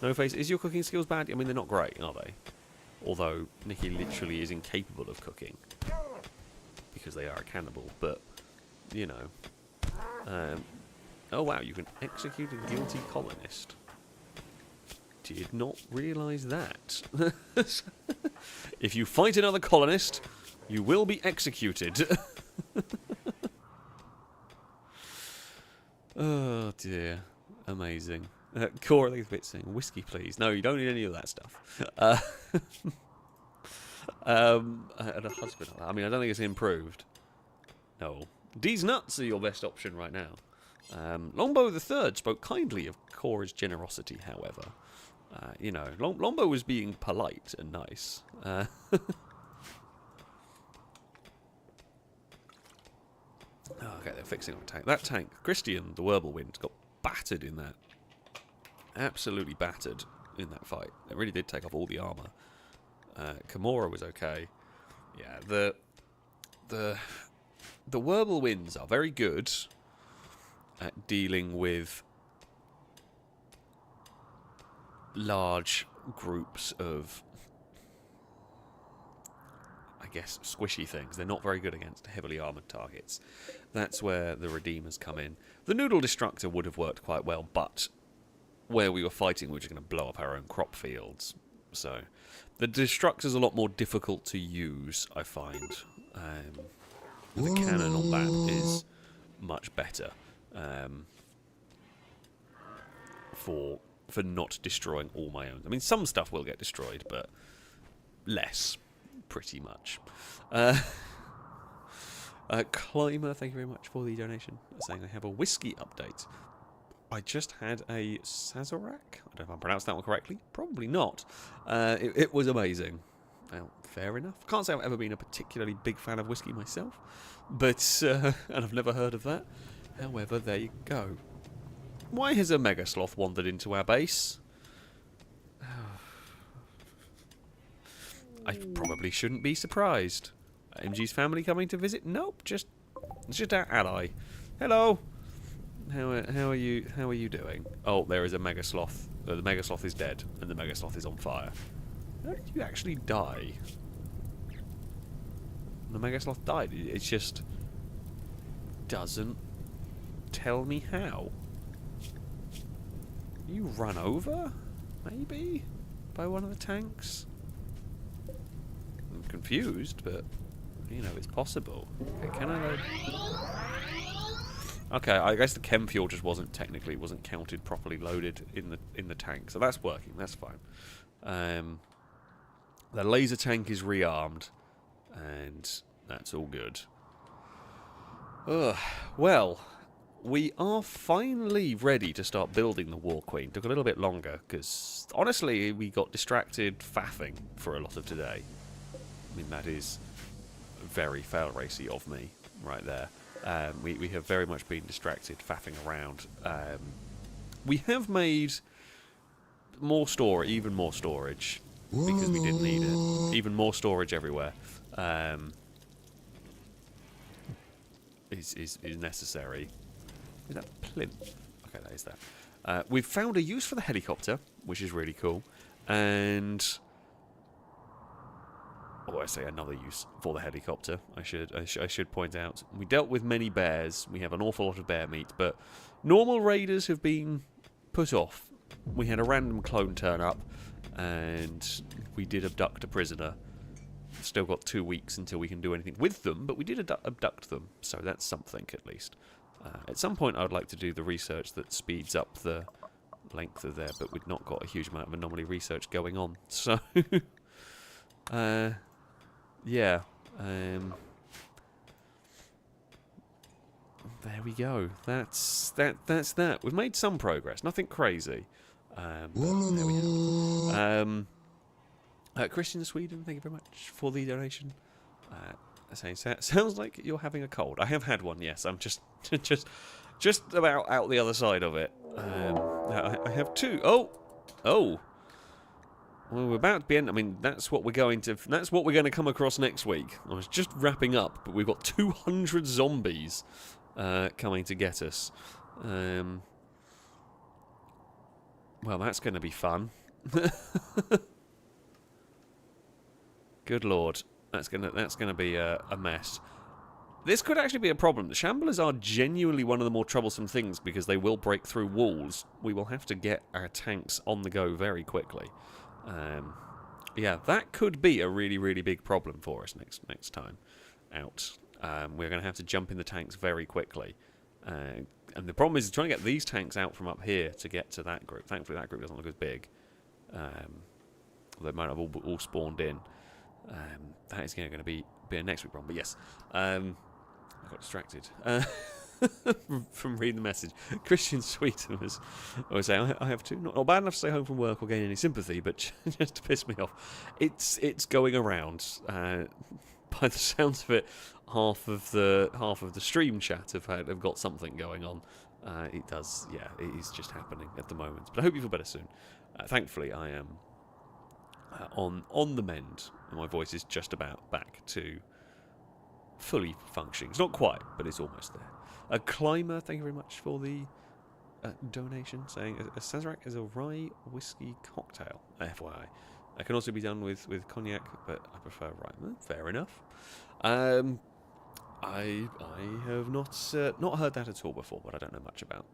No Face, is your cooking skills bad? I mean, they're not great, are they? Although Nicky literally is incapable of cooking because they are a cannibal. But you know, oh wow, you can execute a guilty colonist. Did not realise that. If you fight another colonist, you will be executed. Oh dear, amazing. Cora the bit saying, "Whiskey, please." No, you don't need any of that stuff. And a husband. I mean, I don't think it's improved. No, D's nuts are your best option right now. Longbow III spoke kindly of Cora's generosity, however. You know, Longbow was being polite and nice. Okay, they're fixing up a tank. That tank, Christian, the Whirlwind, got battered in that. Absolutely battered in that fight. It really did take off all the armour. Kimura was okay. Yeah, the Whirlwinds are very good at dealing with large groups of, I guess, squishy things. They're not very good against heavily armoured targets. That's where the Redeemers come in. The Noodle Destructor would have worked quite well, but where we were fighting, we were just going to blow up our own crop fields. So the Destructor's a lot more difficult to use, I find. The cannon on that is much better for not destroying all my own. I mean, some stuff will get destroyed, but less, pretty much. Climber, thank you very much for the donation. Saying I have a whiskey update. I just had a Sazerac. I don't know if I pronounced that one correctly. Probably not. It was amazing. Well, fair enough. Can't say I've ever been a particularly big fan of whiskey myself, but and I've never heard of that. However, there you go. Why has a Mega Sloth wandered into our base? I probably shouldn't be surprised. MG's family coming to visit? Nope, just our ally. Hello. How are you doing? Oh, there is a Mega Sloth. The Mega Sloth is dead, and the Mega Sloth is on fire. How did you actually die? The Mega Sloth died. It just doesn't tell me how. You run over? Maybe? By one of the tanks? I'm confused, but, you know, it's possible. Okay, can I load? Okay, I guess the chem fuel just wasn't counted properly loaded in the tank, so that's working, that's fine. The laser tank is rearmed, and that's all good. Well, we are finally ready to start building the War Queen. Took a little bit longer, because honestly, we got distracted faffing for a lot of today. I mean, that is very FailRacey of me, right there. We have very much been distracted faffing around. We have made more storage, even more storage, because we didn't need it. Even more storage everywhere is necessary. Is that plinth? Okay, that is that. We've found a use for the helicopter, which is really cool, and I say another use for the helicopter. I should point out we dealt with many bears. We have an awful lot of bear meat, but normal raiders have been put off. We had a random clone turn up, and we did abduct a prisoner. Still got 2 weeks until we can do anything with them, but we did abduct them, so that's something at least. At some point, I would like to do the research that speeds up the length of there, but we've not got a huge amount of anomaly research going on, so yeah. There we go. That's that. We've made some progress. Nothing crazy. There we go. Christian Sweden, thank you very much for the donation. Sounds like you're having a cold. I have had one. Yes, I'm just about out the other side of it. I have two. Oh. Well, we're about to be end. I mean, that's what we're going to come across next week. I was just wrapping up, but we've got 200 zombies coming to get us. Well, that's going to be fun. Good lord, that's gonna be a mess. This could actually be a problem. The Shamblers are genuinely one of the more troublesome things because they will break through walls. We will have to get our tanks on the go very quickly. Yeah, that could be a really, really big problem for us next time out. We're going to have to jump in the tanks very quickly. And the problem is trying to get these tanks out from up here to get to that group. Thankfully, that group doesn't look as big. They might have all spawned in. That is going to be a next week problem. But yes, I got distracted from reading the message. Christian Sweeten was saying, I have two, not bad enough to stay home from work or gain any sympathy, but just to piss me off. It's going around. By the sounds of it, half of the stream chat have got something going on. It does, yeah, it is just happening at the moment. But I hope you feel better soon. Thankfully, I am on the mend, and my voice is just about back to fully functioning. It's not quite, but it's almost there. A Climber, thank you very much for the donation, saying a Sazerac is a rye whiskey cocktail, FYI. It can also be done with cognac, but I prefer rye. Well, fair enough. I have not heard that at all before, but I don't know much about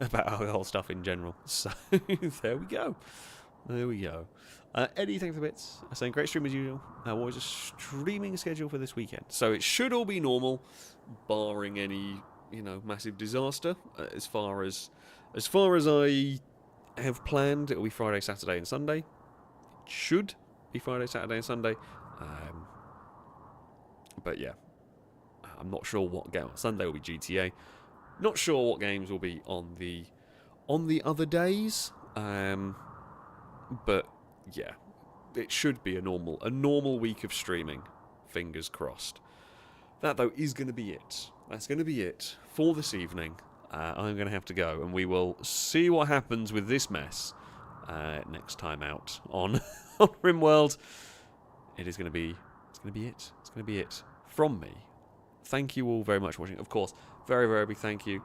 alcohol stuff in general. So there we go. There we go. Eddie, thanks for the bits. Saying great stream as usual. What is a streaming schedule for this weekend? So it should all be normal, barring any massive disaster. As far as I have planned, it'll be Friday, Saturday, and Sunday. It should be Friday, Saturday, and Sunday. But yeah, I'm not sure what game. Sunday will be GTA. Not sure what games will be on the other days. But yeah, it should be a normal week of streaming. Fingers crossed. That though is going to be it. That's going to be it for this evening. I'm going to have to go, and we will see what happens with this mess next time out on Rimworld. It's going to be it. It's going to be it from me. Thank you all very much for watching. Of course, very, very big thank you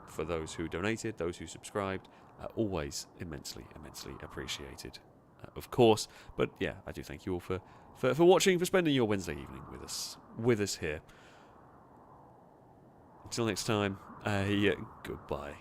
for those who donated, those who subscribed. Always immensely, immensely appreciated, of course. But yeah, I do thank you all for watching, for spending your Wednesday evening with us here. Until next time, goodbye.